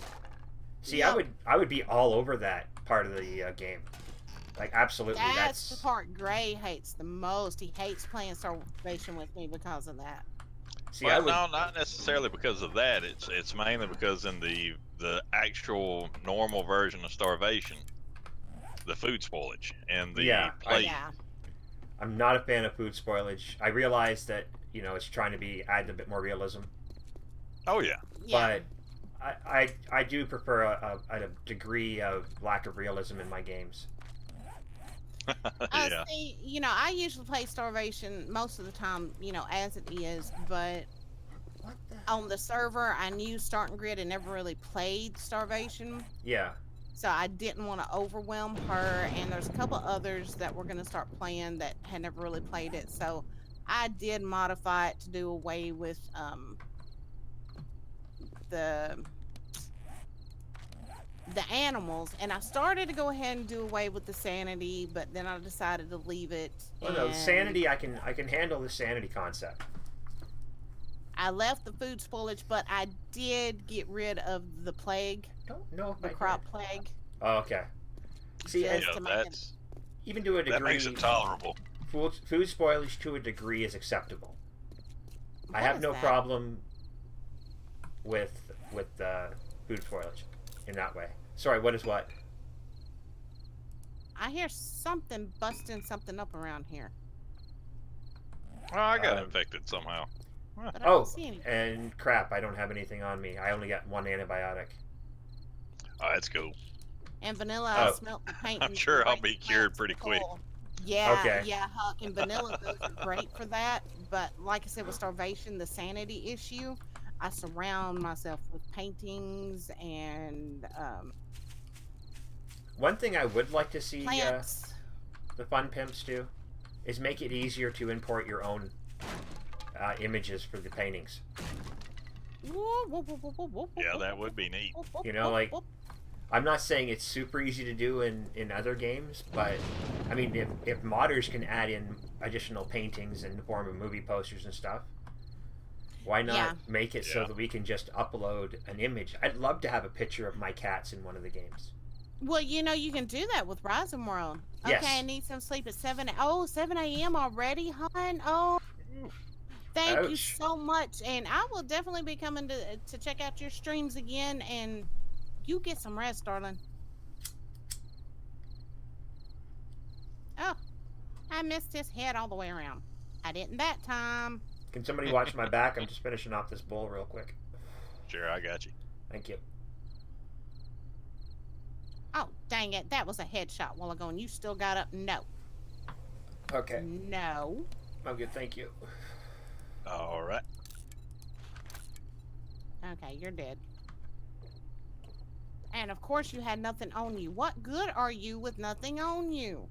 See, Yep. I would be all over that part of the game. Like absolutely, That's the part Gray hates the most. He hates playing Starvation with me because of that. See, Well, I would. no, not necessarily because of that. It's mainly because in the actual normal version of Starvation, the food spoilage and the Yeah, plate. Yeah. I'm not a fan of food spoilage. I realize that it's trying to add a bit more realism, Oh yeah. Yeah. but I do prefer a degree of lack of realism in my games. Yeah. See, I usually play Starvation most of the time, as it is, but What the? on the server, I knew Starting Grid and never really played Starvation, Yeah. so I didn't want to overwhelm her, and there's a couple others that were going to start playing that had never really played it, so I did modify it to do away with the animals, and I started to go ahead and do away with the sanity, but then I decided to leave it. Oh no, and sanity. I can handle the sanity concept. I left the food spoilage, but I did get rid of the plague, Don't know if the I crop did. plague. Oh, okay. See, Just and Yeah, to make it- that's even to a degree, that makes it tolerable. food spoilage to a degree is acceptable. I What have is no that? problem with food spoilage in that way. Sorry, what is what? I hear something busting something up around here, Oh, I got Um, infected somehow. but I Oh, don't see anything. and crap, I don't have anything on me. I only got one antibiotic. Oh, that's cool. And vanilla, I Oh. smelt the paint. and sure I'll great be cured plants pretty quick. full. Yeah, Okay. yeah, Huck, and vanilla, those are great for that. But like I said, with Starvation, the sanity issue, I surround myself with paintings and One thing I would like to see plants. the fun pimps do is make it easier to import your own images for the paintings. Yeah, that would be neat. You know, like, I'm not saying it's super easy to do in other games, but I mean, if modders can add in additional paintings in the form of movie posters and stuff, why not Yeah. make it so Yeah. that we can just upload an image? I'd love to have a picture of my cats in one of the games. Well, you can do that with Rising World. Okay, Yes. I need some sleep at 7 a.m. already, hon. Oh, thank you Ouch. so much. And I will definitely be coming to check out your streams again. And you get some rest, darling. Oh, I missed his head all the way around. I didn't that time. Can somebody watch my back? I'm just finishing off this bowl real quick. Sure, I got you. Thank you. Oh, dang it. That was a headshot while ago, and you still got up. No. Okay. No. I'm good, thank you. All right. Okay, you're dead. And of course you had nothing on you. What good are you with nothing on you?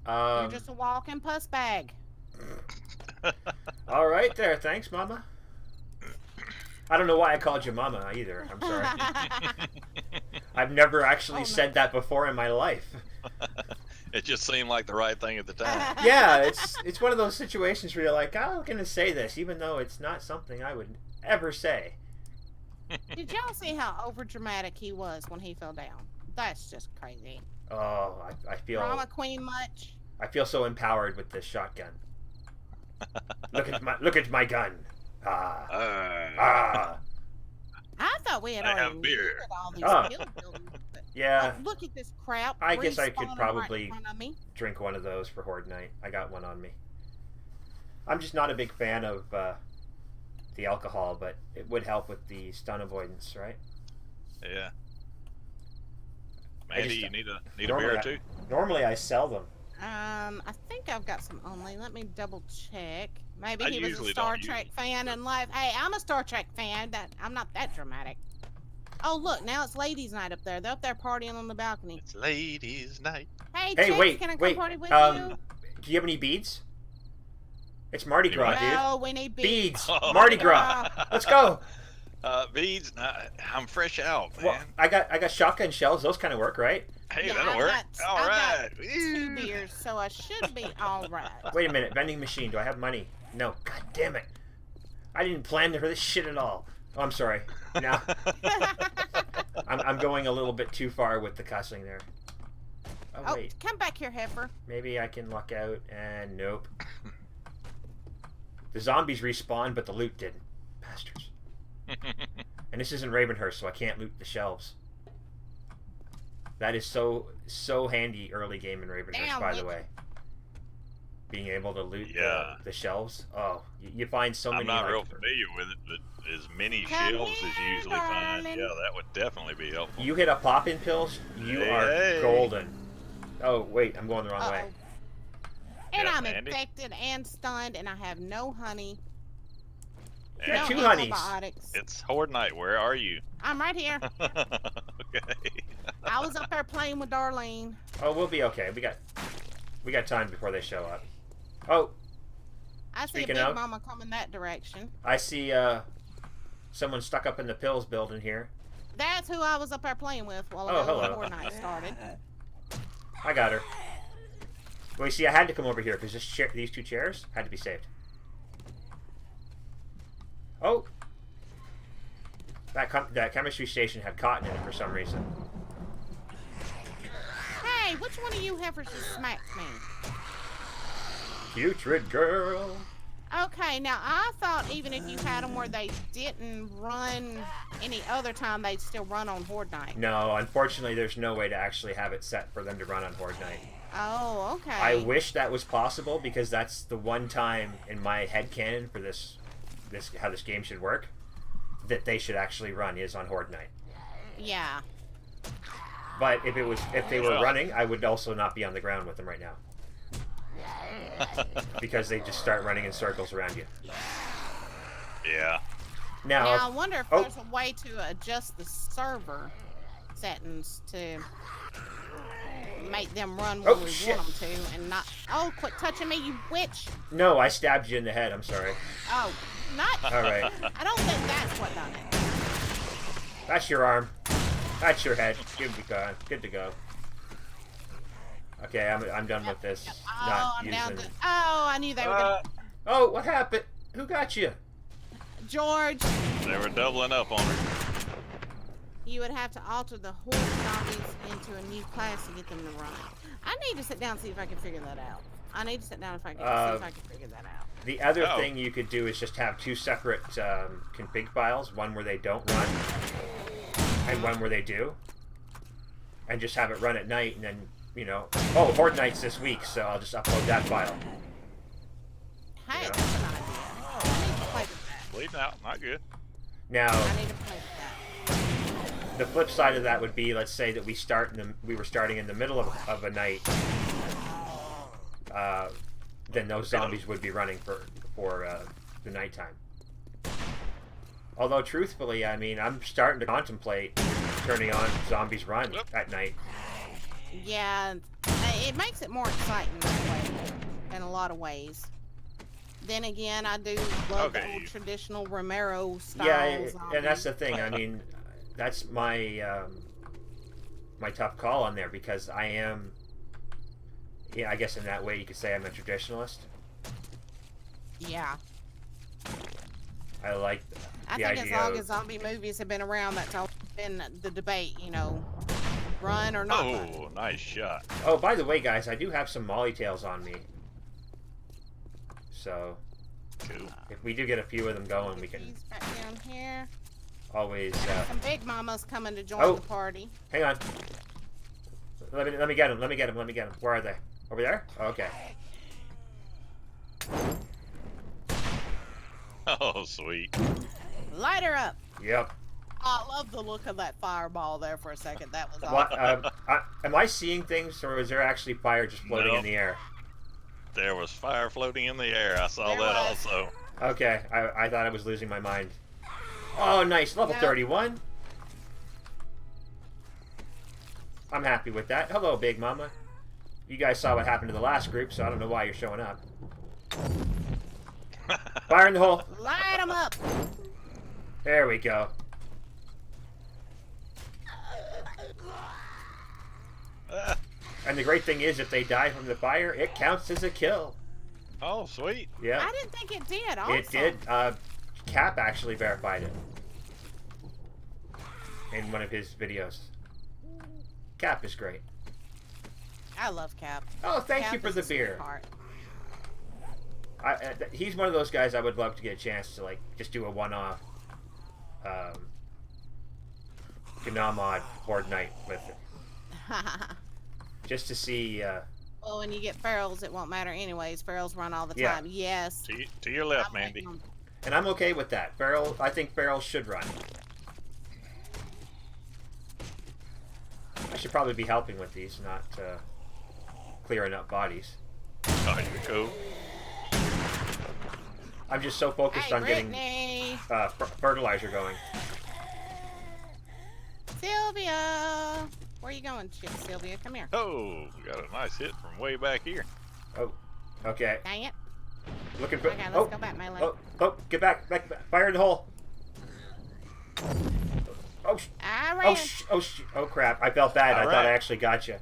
You're just a walking puss bag. All right there. Thanks, Mama. I don't know why I called you Mama either. I'm sorry. I've never actually said that before in my life. It just seemed like the right thing at the time. Yeah, it's one of those situations where you're like, I'm going to say this, even though it's not something I would ever say. Did y'all see how over dramatic he was when he fell down? That's just crazy. Oh, I feel... Drama queen much? I feel so empowered with this shotgun. Look at my gun. Ah. I thought we had I already have beer. looted all these hill buildings. But, Yeah. look at this crap. I guess I could respawning probably right in front of me. drink one of those for Horde Night. I got one on me. I'm just not a big fan of the alcohol, but it would help with the stun avoidance, right? Yeah. Mandy, you need a normally beer too? Normally I sell them. I think I've got some only. Let me double check. Maybe I he was a usually Star don't Trek use fan in life. Hey, I'm a Star Trek fan. I'm not that dramatic. Oh, look, now it's ladies' night up there. They're up there partying on the balcony. It's ladies' night. Hey, Hey, chicks, wait, can I come wait. party with you? Do you have any beads? It's Mardi Gras, dude. No, we need beads. Beads. Mardi Gras. Let's go. Beads. I'm fresh out, man. Well, I got shotgun shells. Those kind of work, right? Hey, Yeah, that'll I've work. got- All I've right. got 2 beers, so I should be all right. Wait a minute. Vending machine. Do I have money? No. God damn it. I didn't plan for this shit at all. Oh, I'm sorry. Now I'm going a little bit too far with the cussing there. Oh, wait. Come back here, heifer. Maybe I can luck out, and nope. The zombies respawned, but the loot didn't. Bastards. And this isn't Ravenhurst, so I can't loot the shelves. That is so handy early game in Ravenhurst, Damn, by the look. way. Being able to loot Yeah. the shelves. Oh, you find so many. I'm not like, real familiar with it, but as many Come shelves as you here, usually find, darling. yeah, that would definitely be helpful. You hit a pop-in pills, you Hey. are golden. Oh, wait, I'm going the wrong way. Uh-oh. And Yeah, I'm Mandy. infected and stunned, and I have no honey. You got no 2 honeys. antibiotics. It's Horde Night. Where are you? I'm right here. Okay. I was up there playing with Darlene. Oh, we'll be okay. We got time before they show up. Oh, I see Speaking a big of- mama coming that direction. I see someone stuck up in the pills building here. That's who I was up there playing with while Oh, ago hello. before night started. I got her. Well, you see, I had to come over here because these 2 chairs had to be saved. Oh! That chemistry station had cotton in it for some reason. Hey, which one of you heifers just smacked me? Putrid girl! Okay, now I thought even if you had them where they didn't run any other time, they'd still run on Horde Night. No, unfortunately, there's no way to actually have it set for them to run on Horde Night. Oh, okay. I wish that was possible because that's the one time in my headcanon for this how this game should work that they should actually run is on Horde Night. Yeah. But if they were running, I would also not be on the ground with them right now. Because they just start running in circles around you. Yeah. Now, Now I wonder if oh. there's a way to adjust the server settings to make them run when Oh, we shit. want them to, and not. Oh, quit touching me, you witch! no, I stabbed you in the head. I'm sorry. Oh, not. All right, I don't think that's what done it. that's your arm. That's your head. Good to go. Okay, I'm done with this. Oh, Not I'm down using. to. Oh, I knew they were gonna. Oh, what happened? Who got you? George, They were doubling up on her. you would have to alter the horde zombies into a new class to get them to run. I need to sit down and see if I can figure that out. I need to sit down if I can see if I can figure that out. The other Oh. thing you could do is just have 2 separate config files, one where they don't run, and one where they do, and just have it run at night, and then, you know, oh, Horde Night's this week, so I'll just upload that file. Hey, Yeah. that's an idea. bleeding out. Not good. Now, I need to play with that. the flip side of that would be, let's say that we were starting in the middle of a night. Then those zombies would be running for the nighttime. Although, truthfully, I mean, I'm starting to contemplate turning on Zombies Run at night. Yeah, it makes it more exciting that way, in a lot of ways. Then again, I do love the old traditional Romero style. Yeah, zombies. and that's the thing. I mean, that's my my tough call on there, because I am. Yeah, I guess in that way you could say I'm a traditionalist. Yeah. I like I the think idea as long of, as zombie movies have been around, that's always been the debate, you know, run or not run. Oh, nice shot. Oh, by the way, guys, I do have some molly tails on me. So, Cool. if we do get a few of them going, we Get can these back down here. always. Some big mamas coming to join Oh. the party. Hang on. Let me get them. Let me get them. Let me get them. Where are they? Over there? Oh, okay. Oh, sweet. Light her up. Yep. I love the look of that fireball there for a second. That was awesome. What? Am I seeing things, or is there actually fire just floating in Nope. the air? There was fire floating in the air. I saw There that was. also. Okay, I thought I was losing my mind. Oh, nice. Level No. 31. I'm happy with that. Hello, Big Mama. You guys saw what happened to the last group, so I don't know why you're showing up. Fire in the hole. Light them up. There we go. Ah, And the great thing is, if they die from the fire, it counts as a kill. oh, sweet. Yeah, I didn't think it did. Awesome. it did. Cap actually verified it in one of his videos. Cap is great. I love Cap. Oh, thank Cap you for is the a beer. sweetheart. He's one of those guys I would love to get a chance to, like, just do a one-off Gnomod board night with it. Just to see, Well, when you get ferals, it won't matter anyways. Ferals run all the Yeah. time. Yes. To your left, I'm Mandy. waiting on- and I'm okay with that. I think Feral should run. I should probably be helping with these, not clearing up bodies. Oh, you're cool. I'm just so focused Hey, on getting Brittany. fertilizer going. Sylvia. Where are you going, Sylvia? Come here. Oh, we got a nice hit from way back here. Oh, okay. Dang it. Looking for. Okay, let's Oh, go back, Melee. oh, get back, fire in the hole. Oh, I ran. oh, crap! I felt bad. I thought I Alright. actually got you.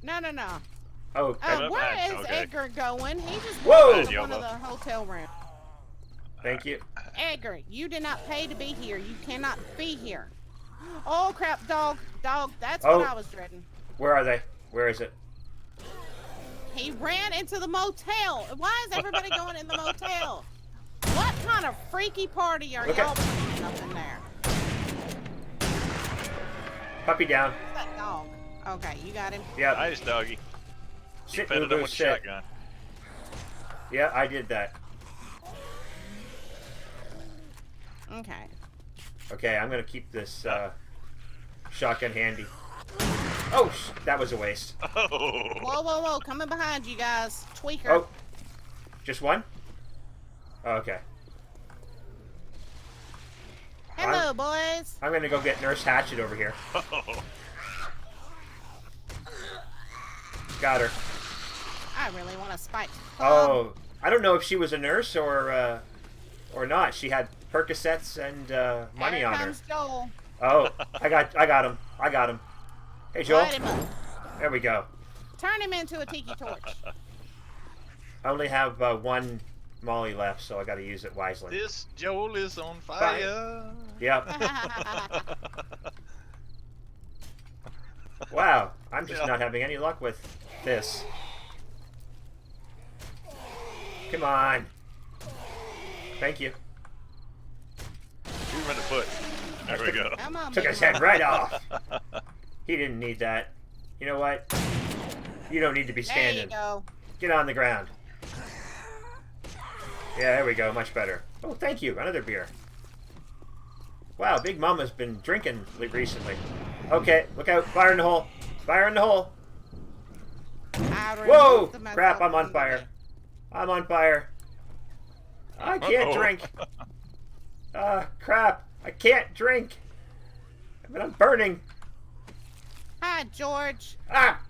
No. Oh, Up, Where back, is okay. Edgar going? He just Whoa! went to Bad, one of Yola. the hotel rooms. thank you. Edgar, you did not pay to be here. You cannot be here. Oh crap, dog. That's Oh. what I was dreading. Where are they? Where is it? He ran into the motel. Why is everybody going in the motel? What kind of freaky party are Okay. y'all putting up in there? Puppy down. Who's that dog? Okay, you got him. Yep. Nice doggy. You Sit, fed it Boo up Boo, with a sit. shotgun. Yeah, I did that. Okay. Okay, I'm gonna keep this shotgun handy. Oh, that was a waste. Oh. Whoa. Coming behind you guys. Tweaker. Oh, just one? Oh, okay. Hello, boys. I'm gonna go get Nurse Hatchet over here. Got her. I really want to spike. Oh, I don't know if she was a nurse or not. She had Percocets and money Here on her. comes Joel. Oh, I got him. I got him. Hey, Joel. Light him up. There we go. Turn him into a tiki torch. I only have one Molly left, so I got to use it wisely. This Joel is on fire. Yep. Wow, I'm just Yeah. not having any luck with this. Come on. Thank you. Shoot him in the foot. There we go. Come on, Took big his head mama. right off. He didn't need that. You know what? You don't need to be There you standing. go. Get on the ground. Yeah, there we go. Much better. Oh, thank you. Another beer. Wow, Big Mama's been drinking recently. Okay, look out. Fire in the hole. Fire in the hole. Whoa! Crap, I'm on fire. I'm on fire. I can't drink. Crap. I can't drink. But I'm burning. Hi, George. Ah!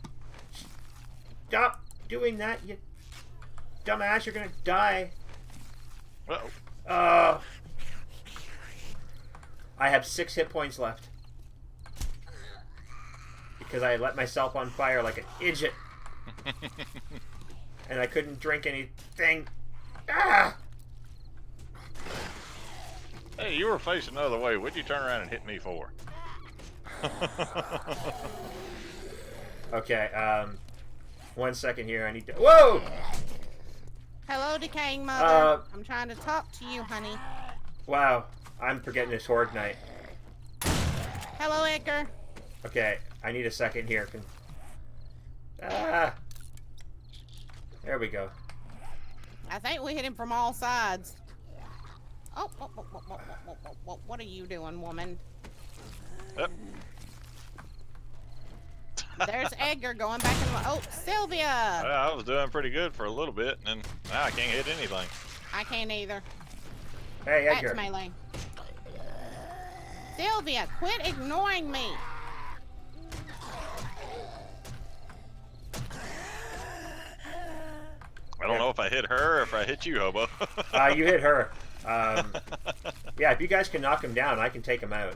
Stop doing that, you dumbass. You're gonna die. Uh-oh. I have 6 hit points left. Because I let myself on fire like an idiot. And I couldn't drink anything. Ah! Hey, you were facing the other way. What'd you turn around and hit me for? Okay, 1 second here. I need to... Whoa! Hello, decaying mother. I'm trying to talk to you, honey. Wow. I'm forgetting this Horde Night. Hello, Edgar. Okay, I need a second here. Ah! There we go. I think we hit him from all sides. Oh, what are you doing, woman? Yep. There's Edgar going back in the... Oh, Sylvia! I was doing pretty good for a little bit, and then now I can't hit anything. I can't either. Hey, Edgar. That's melee. Sylvia, quit ignoring me. I don't know if I hit her or if I hit you, Hobo. You hit her. Yeah, if you guys can knock him down, I can take him out.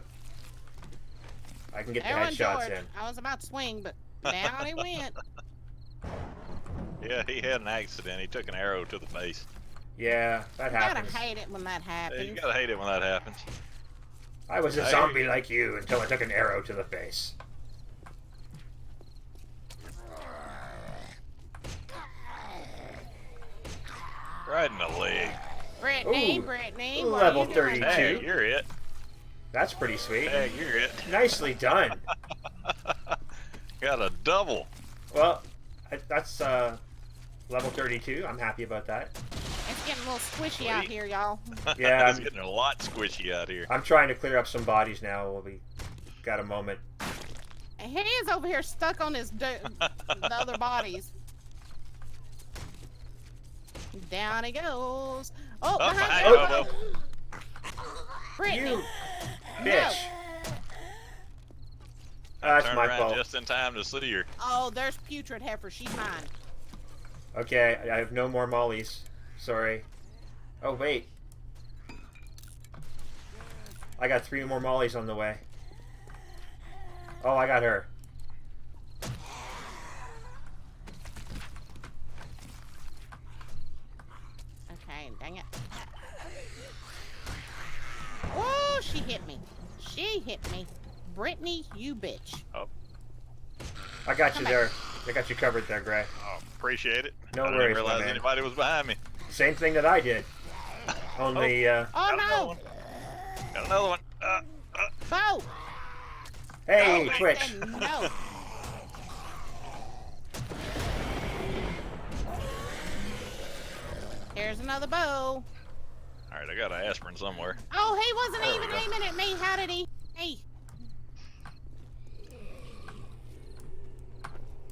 I can get the Aaron headshots George. in. I was about to swing, but down he went. Yeah, he had an accident. He took an arrow to the face. Yeah, that You happens. gotta hate it when that happens. Yeah, you gotta hate it when that happens. I was a Hey. zombie like you until I took an arrow to the face. Right in the leg. Brittany, Ooh. Brittany, Ooh, what level are you doing? 32. Hey, you're it. That's pretty sweet. Hey, you're it. Nicely done. Got a double. Well, that's level 32. I'm happy about that. It's getting a little squishy out Sweet. here, y'all. Yeah, It's getting a lot squishy out here. I'm trying to clear up some bodies now. We got a moment. He is over here stuck on his the other bodies. Down he goes. Oh, Oh, behind hey, you. Hobo. Brittany. You bitch. That's Turn my around fault. just in time to see her. Oh, there's Putrid Heifer. She's mine. Okay, I have no more mollies. Sorry. Oh, wait. I got 3 more mollies on the way. Oh, I got her. Okay, dang it. Whoa, she hit me. She hit me. Brittany, you bitch. Oh, I got Come you back. there. I got you covered there, Gray. oh, appreciate it. No I didn't worries, even my realize man. anybody was behind me. Same thing that I did. Only, Oh Got another no! one. Got another one. Bo! hey, I Twitch. said no. Here's another bow. All right, I got an aspirin somewhere. Oh, he wasn't There we even go. aiming at me. How did he? Hey.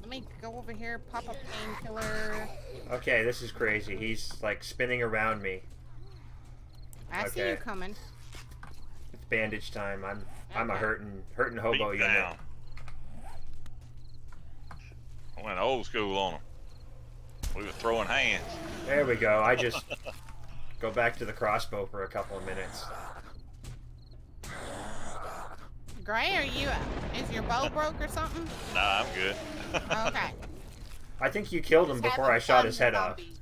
Let me go over here, pop a painkiller. Okay, this is crazy. He's, like, spinning around me. I see Okay. you coming. It's bandage time. I'm a Okay. hurting hobo Beat unit. down. I went old school on him. We were throwing hands. There we go. I just go back to the crossbow for a couple of minutes. Gray, are you? Is your bow broke or something? Nah, I'm good. Okay. I think you killed him Just before having I shot fun his with head off. zombies.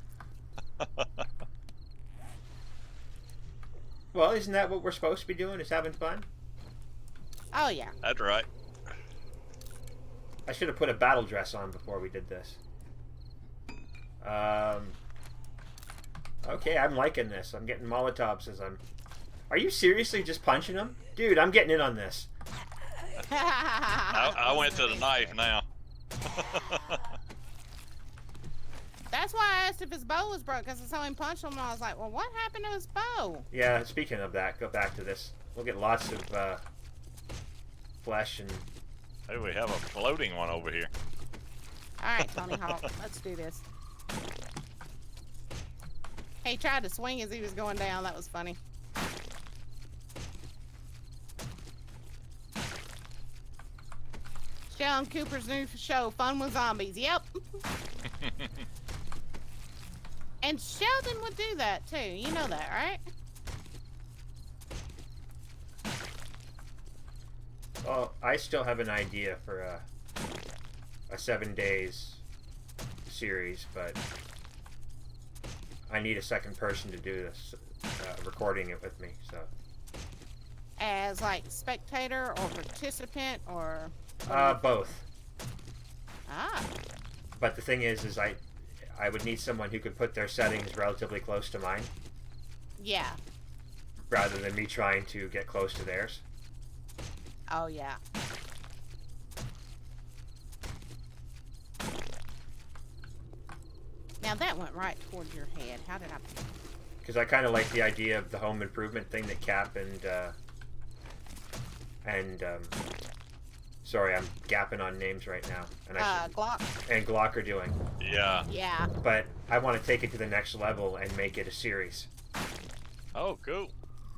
Well, isn't that what we're supposed to be doing? Is having fun? Oh yeah. That's right. I should have put a battle dress on before we did this. Okay, I'm liking this. I'm getting Molotovs as I'm... Are you seriously just punching him? Dude, I'm getting in on this. I went to the knife now. That's why I asked if his bow was broke, because I saw him punch him, and I was like, well, what happened to his bow? Yeah, speaking of that, go back to this. We'll get lots of flesh and... Hey, we have a floating one over here. Alright, Tony Hawk, let's do this. He tried to swing as he was going down. That was funny. Sheldon Cooper's new show, Fun with Zombies. Yep. And Sheldon would do that too. You know that, right? Well, I still have an idea for a 7 days series, but I need a second person to do this, recording it with me, so. As like spectator or participant or... Both. Ah. But the thing is I would need someone who could put their settings relatively close to mine, Yeah. rather than me trying to get close to theirs. Oh, yeah. Now that went right towards your head. How did I... Because I kind of like the idea of the home improvement thing that Cap and sorry, I'm gapping on names right now. And Glock. and Glock are doing. Yeah. Yeah. But I want to take it to the next level and make it a series Oh, cool.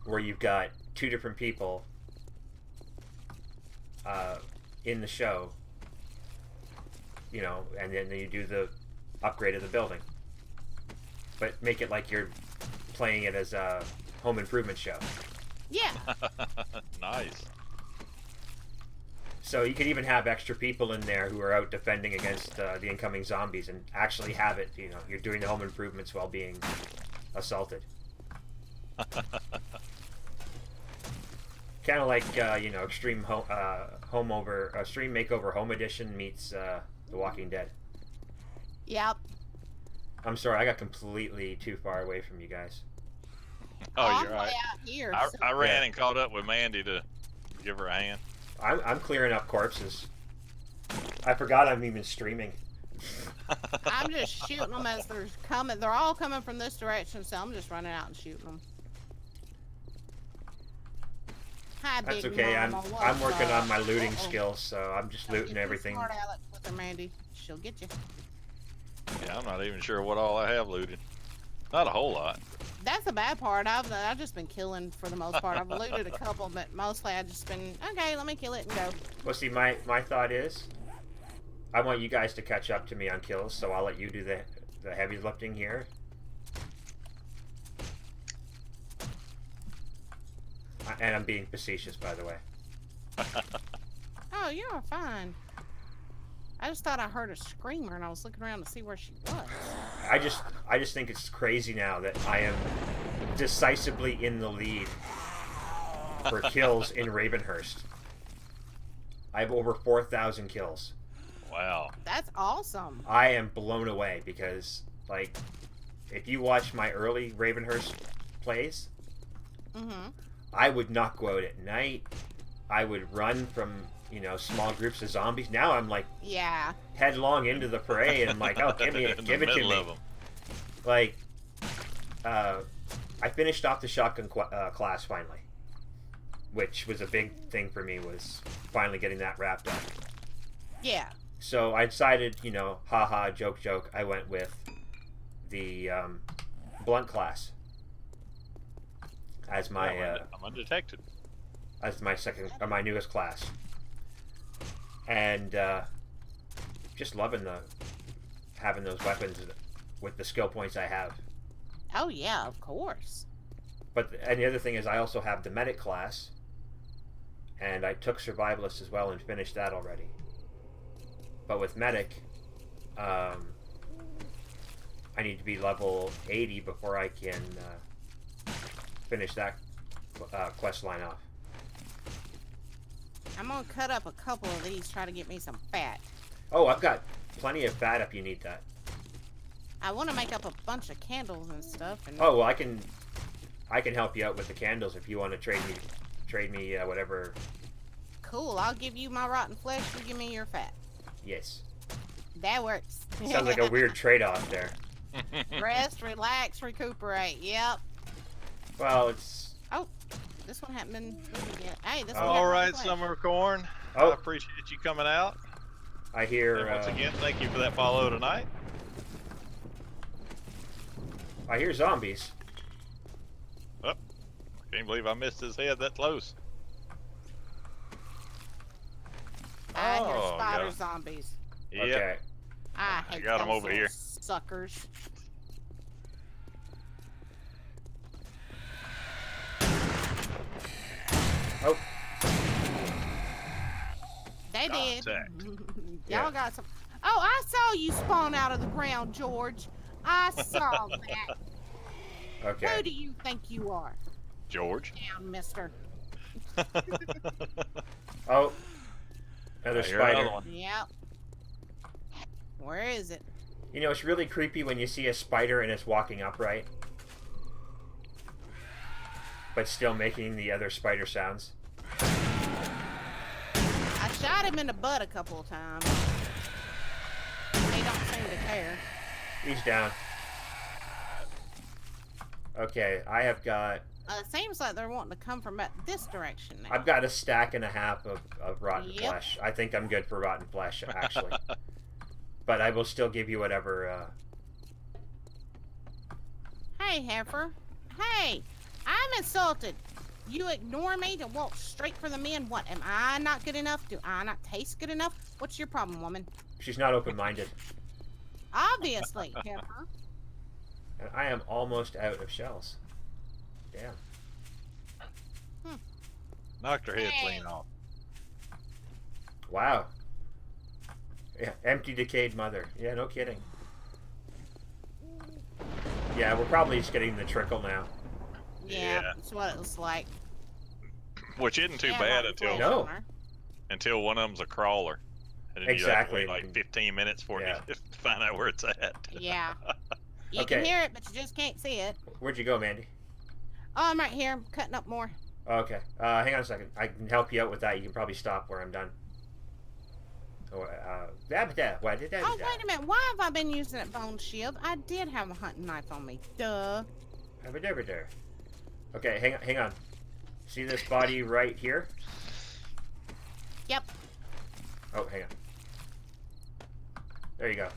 where you've got 2 different people in the show, you know, and then you do the upgrade of the building. But make it like you're playing it as a home improvement show. Yeah. Nice. So you could even have extra people in there who are out defending against the incoming zombies, and actually have it, you know, you're doing the home improvements while being assaulted. Kind of like, you know, extreme extreme makeover home edition meets The Walking Dead. Yep. I'm sorry, I got completely too far away from you guys. Oh, I'm you're way right. out here. I ran Yeah. and caught up with Mandy to give her a hand. I'm clearing up corpses. I forgot I'm even streaming. I'm just shooting them as they're coming. They're all coming from this direction, so I'm just running out and shooting them. Hi, That's Big okay. Mama, I'm what's working up? on my looting Uh-oh. skills, so I'm just Don't looting get too everything. Smart Alex with her, Mandy. She'll get you. Yeah, I'm not even sure what all I have looted. Not a whole lot. That's the bad part. I've just been killing for the most part. I've looted a couple, but mostly I've just been, okay, let me kill it and go. Well, see, my thought is, I want you guys to catch up to me on kills, so I'll let you do the heavy lifting here. And I'm being facetious, by the way. Oh, you're fine. I just thought I heard a screamer, and I was looking around to see where she was. I just think it's crazy now that I am decisively in the lead for kills in Ravenhurst. I have over 4,000 kills. Wow. That's awesome. I am blown away because, like, if you watch my early Ravenhurst plays, Mm-hmm. I would not go out at night. I would run from, you know, small groups of zombies. Now I'm like Yeah. headlong into the fray, and I'm like, oh, give it to me. Like, I finished off the shotgun class finally, which was a big thing for me, was finally getting that wrapped up. Yeah. So I decided, you know, haha, joke, I went with the blunt class as my I'm undetected. as my my newest class, and just loving having those weapons with the skill points I have. Oh, yeah, of course. And the other thing is, I also have the medic class, and I took survivalist as well and finished that already. But with medic, I need to be level 80 before I can finish that quest line off. I'm gonna cut up a couple of these, try to get me some fat. Oh, I've got plenty of fat if you need that. I want to make up a bunch of candles and stuff. And Oh, well, I can help you out with the candles if you want to trade me whatever. Cool. I'll give you my rotten flesh. You give me your fat. Yes. That works. Sounds like a weird trade-off there. Rest, relax, recuperate. Yep. Well, it's... Oh, this one hadn't been moving yet. Hey, this one All hadn't right, been Summer Corn. Oh. I appreciate you coming out. I hear... And once again, thank you for that follow tonight. I hear zombies. Oh, can't believe I missed his head that close. I hear Oh, spider got it. zombies. Yeah. Okay. I hate got 'em those over little here. suckers. Oh, They did. Contact. Y'all Yeah. got some. Oh, I saw you spawn out of the ground, George. I saw that. Who okay. do you think you are? George. Down, mister. Oh. Another I hear another spider. one. Yep. Where is it? You know, it's really creepy when you see a spider and it's walking upright. But still making the other spider sounds. I shot him in the butt a couple of times. They don't seem to care. He's down. Okay, I have got... It seems like they're wanting to come from this direction now. I've got a stack and a half of rotten Yep. flesh. I think I'm good for rotten flesh, actually. But I will still give you whatever... Hey, heifer. Hey, I'm insulted. You ignore me to walk straight for the men. What, am I not good enough? Do I not taste good enough? What's your problem, woman? She's not open-minded. Obviously, heifer. And I am almost out of shells. Damn. Knocked her head Hey. clean off. Wow. Yeah, empty, decayed mother. Yeah, no kidding. Yeah, we're probably just getting the trickle now. Yeah, Yeah. that's what it was like. Which isn't too Yeah, bad right until before No. summer. until one of them's a crawler. And then Exactly. you have to wait like 15 minutes for Yeah. you to find out where it's at. Yeah. You Okay. can hear it, but you just can't see it. Where'd you go, Mandy? Oh, I'm right here. I'm cutting up more. Okay. Hang on a second. I can help you out with that. You can probably stop where I'm done. Oh, Oh, wait a minute. Why have I been using that bone shield? I did have a hunting knife on me. Duh. Okay, hang on. See this body right here? Yep. Oh, hang on. There you go.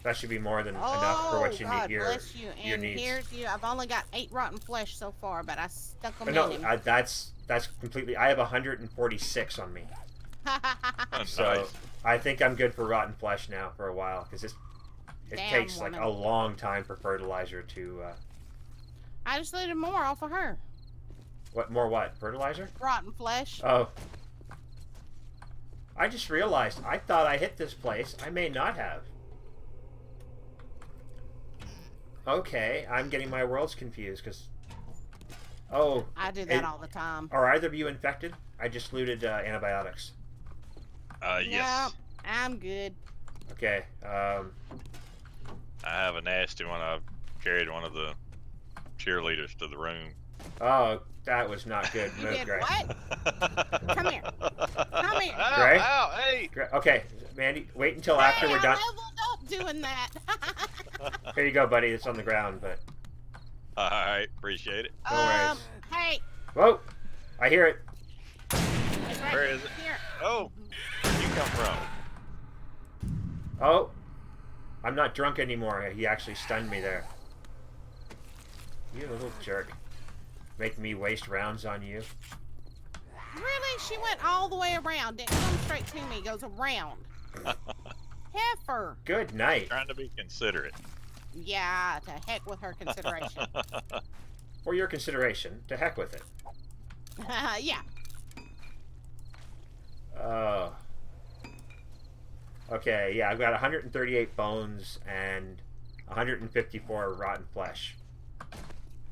That should be more than enough for Oh, what you God need. bless you. Your And needs. here's you. I've only got 8 rotten flesh so far, but I stuck them No, in him. that's completely. I have 146 on me, so Nice. I think I'm good for rotten flesh now for a while because it Damn, takes like woman. a long time for fertilizer to. I just needed more off of her. What fertilizer? Rotten flesh. Oh, I just realized. I thought I hit this place. I may not have. Okay, I'm getting my worlds confused because. Oh, I do that all the time. are either of you infected? I just looted antibiotics. Yes. Yeah, I'm good. Okay. I have a nasty one. I've carried one of the cheerleaders to the room. Oh, that was not good. You Move, did Gray. what? Come here. Come here. Ow, Gray? ow, hey! Okay, Mandy, wait until after Hey, we're I done. leveled up doing that. Here you go, buddy. It's on the ground, but All right, appreciate it. No worries. Hey, whoa, I hear it. it's right Where is it? here. Oh, where'd you come from? Oh, I'm not drunk anymore. He actually stunned me there. You little jerk. Make me waste rounds on you. Really? She went all the way around. Didn't come straight to me. Goes around. Heifer. Good night. Trying to be considerate. Yeah, to heck with her consideration. For your consideration, to heck with it. Yeah. Oh. Okay, yeah, I've got 138 bones and 154 rotten flesh.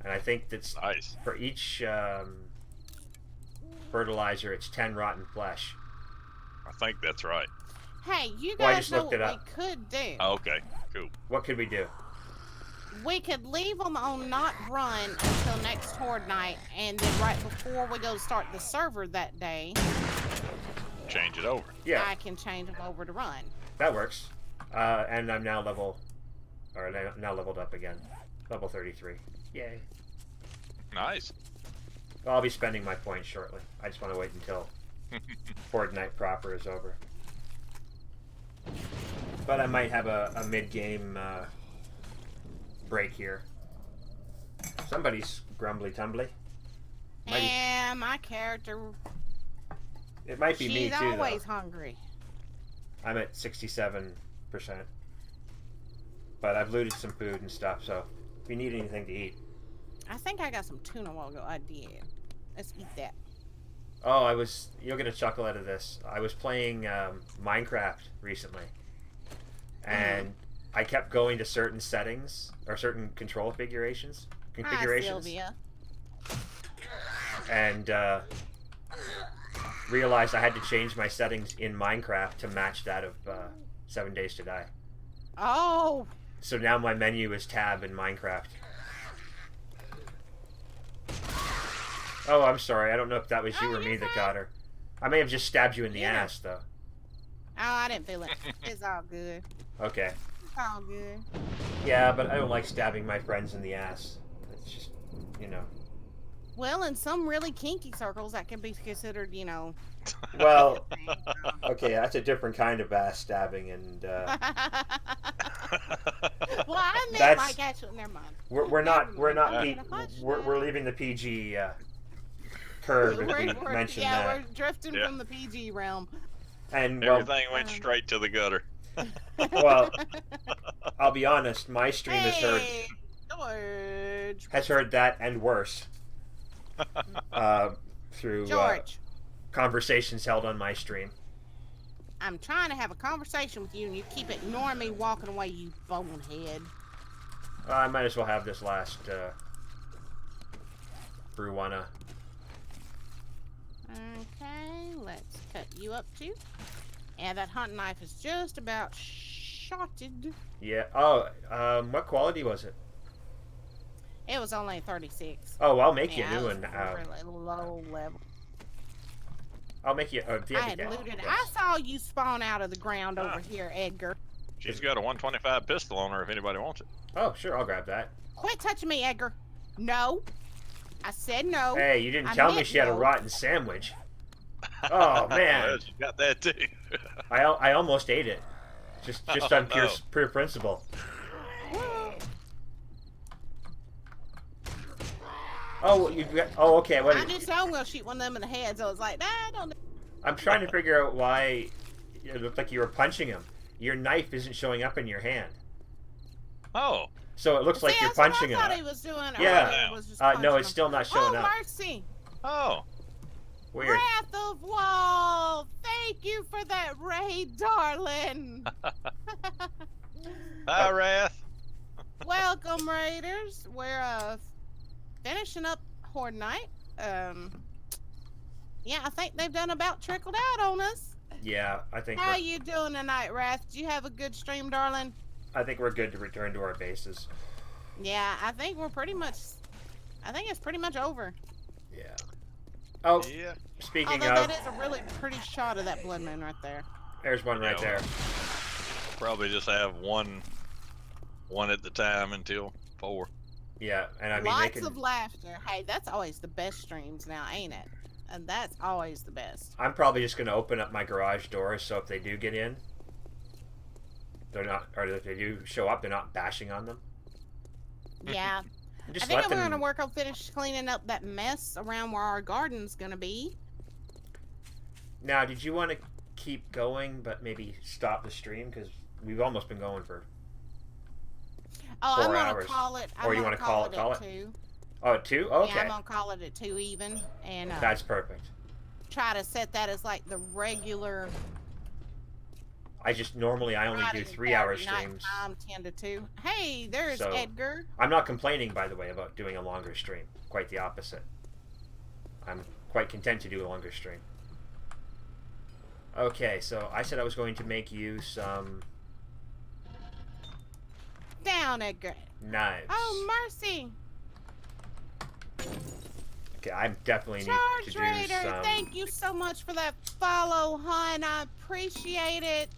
And I think that's Nice. for each fertilizer, it's 10 rotten flesh. I think that's right. Hey, you Well, I guys just know looked what it up. we could do? Okay, cool. What could we do? We could leave them on not run until next horde night, and then right before we go start the server that day, Change it over. Yeah, I can change them over to run. that works. And I'm now level Or now leveled up again. Level 33. Yay. Nice. Well, I'll be spending my points shortly. I just want to wait until Horde Night proper is over. But I might have a mid-game break here. Somebody's grumbly tumbly. And my character, It might be me she's too, always though. hungry. I'm at 67%. But I've looted some food and stuff, so if you need anything to eat. I think I got some tuna a while ago. I did. Let's eat that. Oh, you'll get a chuckle out of this. I was playing Minecraft recently. And I kept going to certain settings, or certain control configurations. Hi, Sylvia. And realized I had to change my settings in Minecraft to match that of 7 Days to Die. Oh! So now my menu is tab in Minecraft. Oh, I'm sorry. I don't know if that was you or me that got her. I may have just stabbed you in the ass, though. Oh, I didn't feel it. It's all good. Okay. It's all good. Yeah, but I don't like stabbing my friends in the ass. It's just, you know. Well, in some really kinky circles, that can be considered, you know. Well, okay, that's a different kind of ass stabbing, and Well, I meant That's- like actually. Never mind. we're not Never mind. we're leaving the PG curve if we mention yeah, that. we're drifting Yeah. from the PG realm. And well, Everything went straight to the gutter. well, I'll be honest, my stream Hey, George. has heard that and worse through George, conversations held on my stream. I'm trying to have a conversation with you, and you keep ignoring me walking away, you bonehead. I might as well have this last Bruwana. Okay, let's cut you up too. And that hunting knife is just about shotted. Yeah. Oh, what quality was it? It was only 36. Oh, I'll make you Yeah, a new it was one. really low level. I'll make you. I had looted. I saw you spawn out of the ground over here, Edgar. She's got a 125 pistol on her if anybody wants it. Oh, sure, I'll grab that. Quit touching me, Edgar. No. I said no. Hey, you didn't I tell me meant she had a no. rotten sandwich. Oh man, Well, she got that too. I almost ate it, just Oh, on no. pure principle. Oh, you got. Oh, okay. What? I just know we'll shoot one of them in the head, so it's like, nah, don't. I'm trying to figure out why it looked like you were punching him. Your knife isn't showing up in your hand, Oh, so it looks like you're that's what punching I him. thought he was doing. Yeah. earlier, was just No, punching it's him. still not showing Oh, up. mercy. oh. Weird. Wrath of Wall. Thank you for that raid, darling. Hi, Wrath. Welcome, raiders. We're finishing up Horde Night. Yeah, I think they've done about trickled out on us. Yeah, I think How you doing tonight, Wrath? Did you have a good stream, darling? we're good to return to our bases. Yeah, I think we're pretty much. I think it's pretty much over. Yeah. Oh, Yeah. speaking Although of, that is a really pretty shot of that blood moon right there. there's one right Yeah. there. Probably just have one at the time until 4. Yeah, and I mean Lots they can. of laughter. Hey, that's always the best streams now, ain't it? And that's always the best. I'm probably just gonna open up my garage doors so if they do get in, they're not, or if they do show up, they're not bashing on them. Yeah. Just I think let we're them. gonna work on finish cleaning up that mess around where our garden's gonna be. Now, did you want to keep going, but maybe stop the stream because we've almost been going for. Oh, 4 I'm gonna hours. call it. Or you want wanna to call it it- at 2. Oh, 2? Okay, Yeah, I'm gonna call it at 2 even, and that's perfect. try to set that as like the regular. I only do Friday, 3-hour Saturday night streams. time, 10 to 2. Hey, there's So- Edgar. I'm not complaining, by the way, about doing a longer stream. Quite the opposite. I'm quite content to do a longer stream. Okay, so I said I was going to make you some Down, Edgar. knives. Oh, mercy. Okay, I definitely need to Charge do Raider, some. thank you so much for that follow, hun. I appreciate it.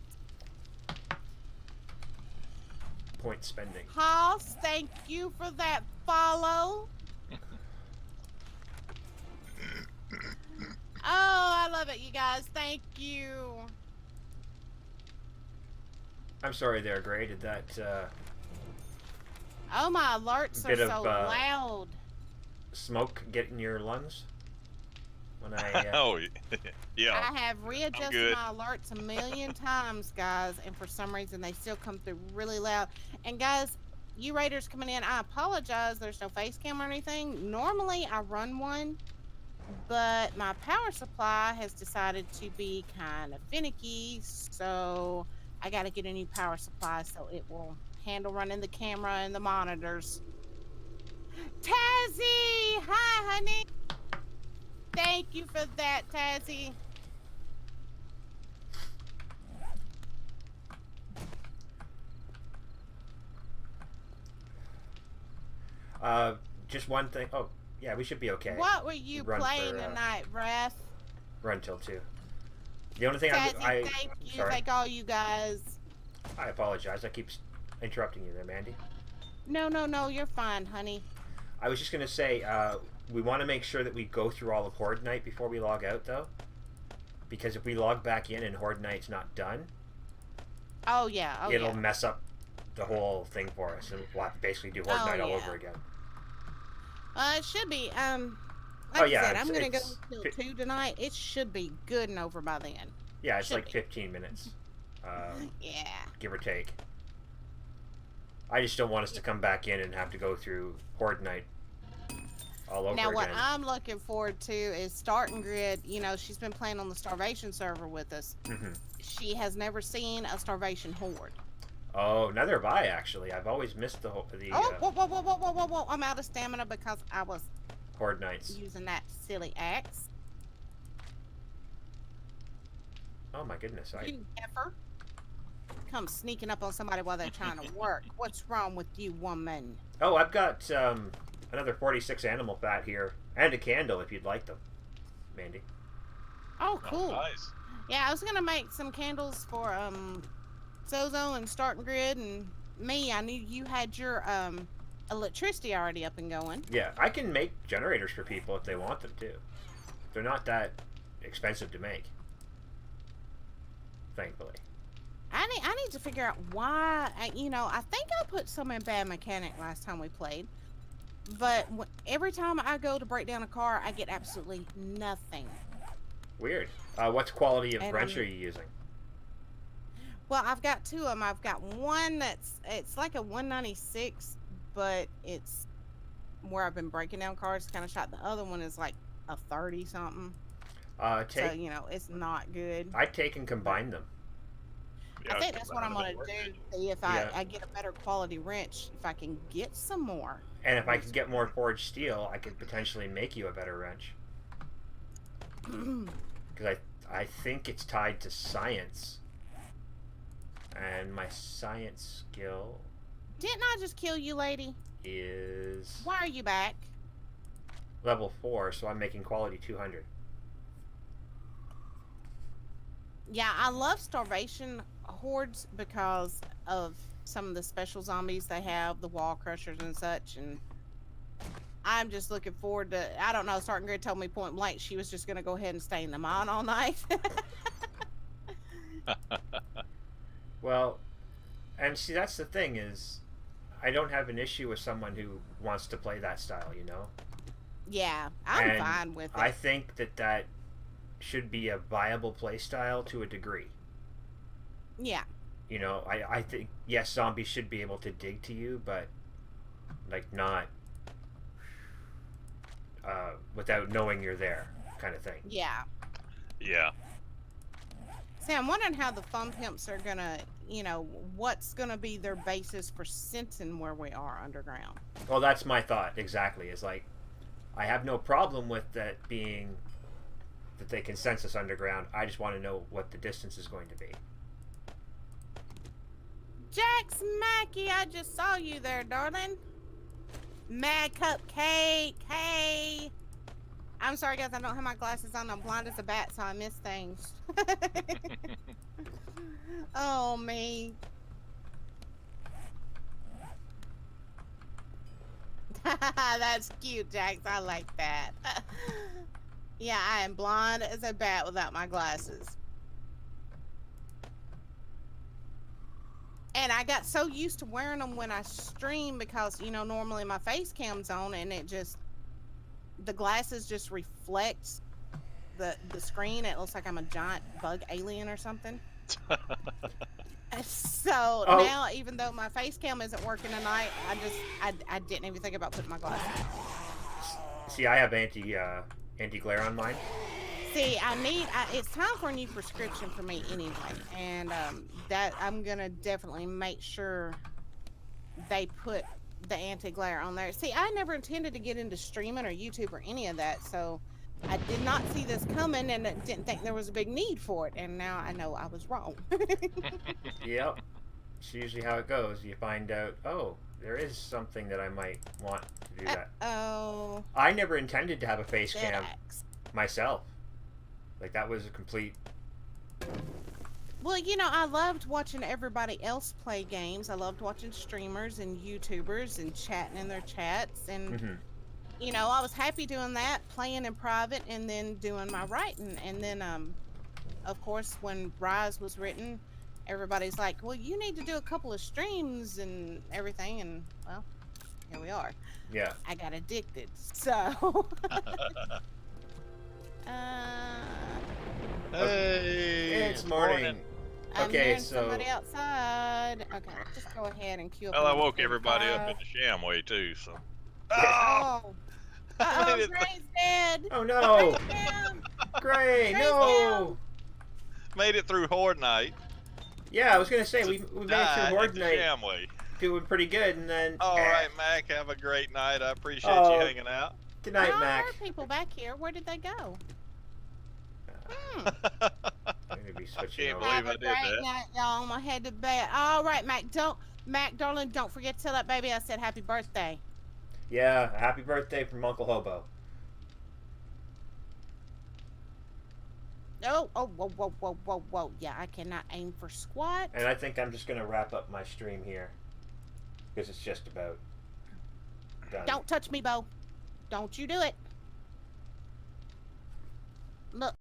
point spending. Hoss, thank you for that follow. Oh, I love it, you guys. Thank you. I'm sorry there, Gray. Did that Oh, my alerts are bit of, so loud. smoke get in your lungs? When I Oh, yeah. I have readjusted good. my alerts a million times, guys, and for some reason they still come through really loud. And guys, you raiders coming in, I apologize. There's no face cam or anything. Normally I run one, but my power supply has decided to be kind of finicky, so I got to get a new power supply so it will handle running the camera and the monitors. Tazzy! Hi, honey! Thank you for that, Tazzy. just one thing. Oh, yeah, we should be okay. What were you Run playing for, tonight, Wrath? Run till 2. The only thing Tazzy, I thank you. sorry. Thank all you guys. I apologize. I keep interrupting you there, Mandy. No, you're fine, honey. I was just gonna say, we want to make sure that we go through all of Horde Night before we log out, though, because if we log back in and Horde Night's not done, Oh yeah, it'll mess up the whole thing for us, and we'll have to basically do Horde Night all over again. It should be. Like Oh, I yeah, said, I'm gonna go it's- till 2 tonight. It should be good and over by then. Yeah, it's Should like be. 15 minutes, Yeah. give or take. I just don't want us to come back in and have to go through Horde Night all over Now, what again. I'm looking forward to is Starting Grid. You know, she's been playing on the Starvation server with us. She has never seen a Starvation Horde. Oh, neither have I, actually. I've always missed the Whoa. I'm out of stamina because I was Horde Nights. using that silly axe. Oh my goodness! You heifer. Come sneaking up on somebody while they're trying to work. What's wrong with you, woman? Oh, I've got another 46 animal fat here, and a candle if you'd like them, Mandy. Oh, cool. Nice. Yeah, I was gonna make some candles for Zozo and Starting Grid and me. I knew you had your electricity already up and going. Yeah, I can make generators for people if they want them too. They're not that expensive to make, thankfully. I need to figure out why. I think I put some in Bad Mechanic last time we played, but every time I go to break down a car, I get absolutely nothing. Weird. What quality of And wrench are you using? Well, I've got 2 of them. I've got one it's like a 196, but it's where I've been breaking down cars, kind of shot. The other one is like a 30 something. So it's not good. I'd take and combine them. Yeah, I think that's what I'm gonna work. do. See if I get a better quality wrench, if I can get some more. And if I could get more forged steel, I could potentially make you a better wrench. Because I think it's tied to science. And my science skill Didn't I just kill you, lady? is Why are you back? level 4, so I'm making quality 200. Yeah, I love Starvation Hordes because of some of the special zombies they have, the wall crushers and such, and I'm just looking forward to, I don't know, Starting Grid told me point blank she was just going to go ahead and stay in the mine all night. Well, and see, that's the thing is, I don't have an issue with someone who wants to play that style, you know? Yeah, I'm And fine with it. I think that should be a viable play style to a degree. Yeah. You know, I think, yes, zombies should be able to dig to you, but, like, not without knowing you're there, kind of thing. Yeah. Yeah. See, I'm wondering how the Thumb Pimps are gonna, what's gonna be their basis for sensing where we are underground. Well, that's my thought, exactly. Is like, I have no problem with that being, that they can sense us underground. I just want to know what the distance is going to be. Jax Mackey, I just saw you there, darling. Mad Cupcake, hey. I'm sorry, guys, I don't have my glasses on. I'm blind as a bat, so I miss things. Oh, me. That's cute, Jax. I like that. Yeah, I am blonde as a bat without my glasses. And I got so used to wearing them when I stream because, you know, normally my face cam's on and the glasses just reflect the screen. It looks like I'm a giant bug alien or something. So Oh. now, even though my face cam isn't working tonight, I didn't even think about putting my glasses on. See, I have anti glare on mine. See, it's time for a new prescription for me anyway, and that I'm gonna definitely make sure they put the anti-glare on there. See, I never intended to get into streaming or YouTube or any of that, so I did not see this coming and didn't think there was a big need for it, and now I know I was wrong. Yep. It's usually how it goes. You find out, oh, there is something that I might want to do that. Oh. I never intended to have a face cam myself. Like, that was a complete... Well, you know, I loved watching everybody else play games. I loved watching streamers and YouTubers and chatting in their chats. And, you know, I was happy doing that, playing in private and then doing my writing. And then, of course, when Rise was written, everybody's like, well, you need to do a couple of streams and everything. And, well, here we are. Yeah. I got addicted. So... Hey, it's morning. I'm Okay, hearing so somebody outside. Okay, just go ahead and queue up. Well, I number woke everybody up 45. in the Shamway too, so. Oh, I made oh, it Gray's dead. oh no, Gray's down. Gray, Gray's no. made it through Horde Night. Yeah, I was gonna say we made it Died through Horde at the Night, Shamway. doing pretty good, and then. All right, Mac. Have a great night. I appreciate Oh. you hanging out. Good night, Oh, Mac. there are people back here. Where did they go? Hmm. I'm gonna be switching Can't over. believe Have I a did great that. night, y'all. I'm gonna head to bed. All right, Mac, darling, don't forget to tell that baby I said happy birthday. Yeah, happy birthday from Uncle Hobo. Oh, whoa. Yeah, I cannot aim for squat. And I think I'm just gonna wrap up my stream here because it's just about done. Don't touch me, Bo. Don't you do it. Look.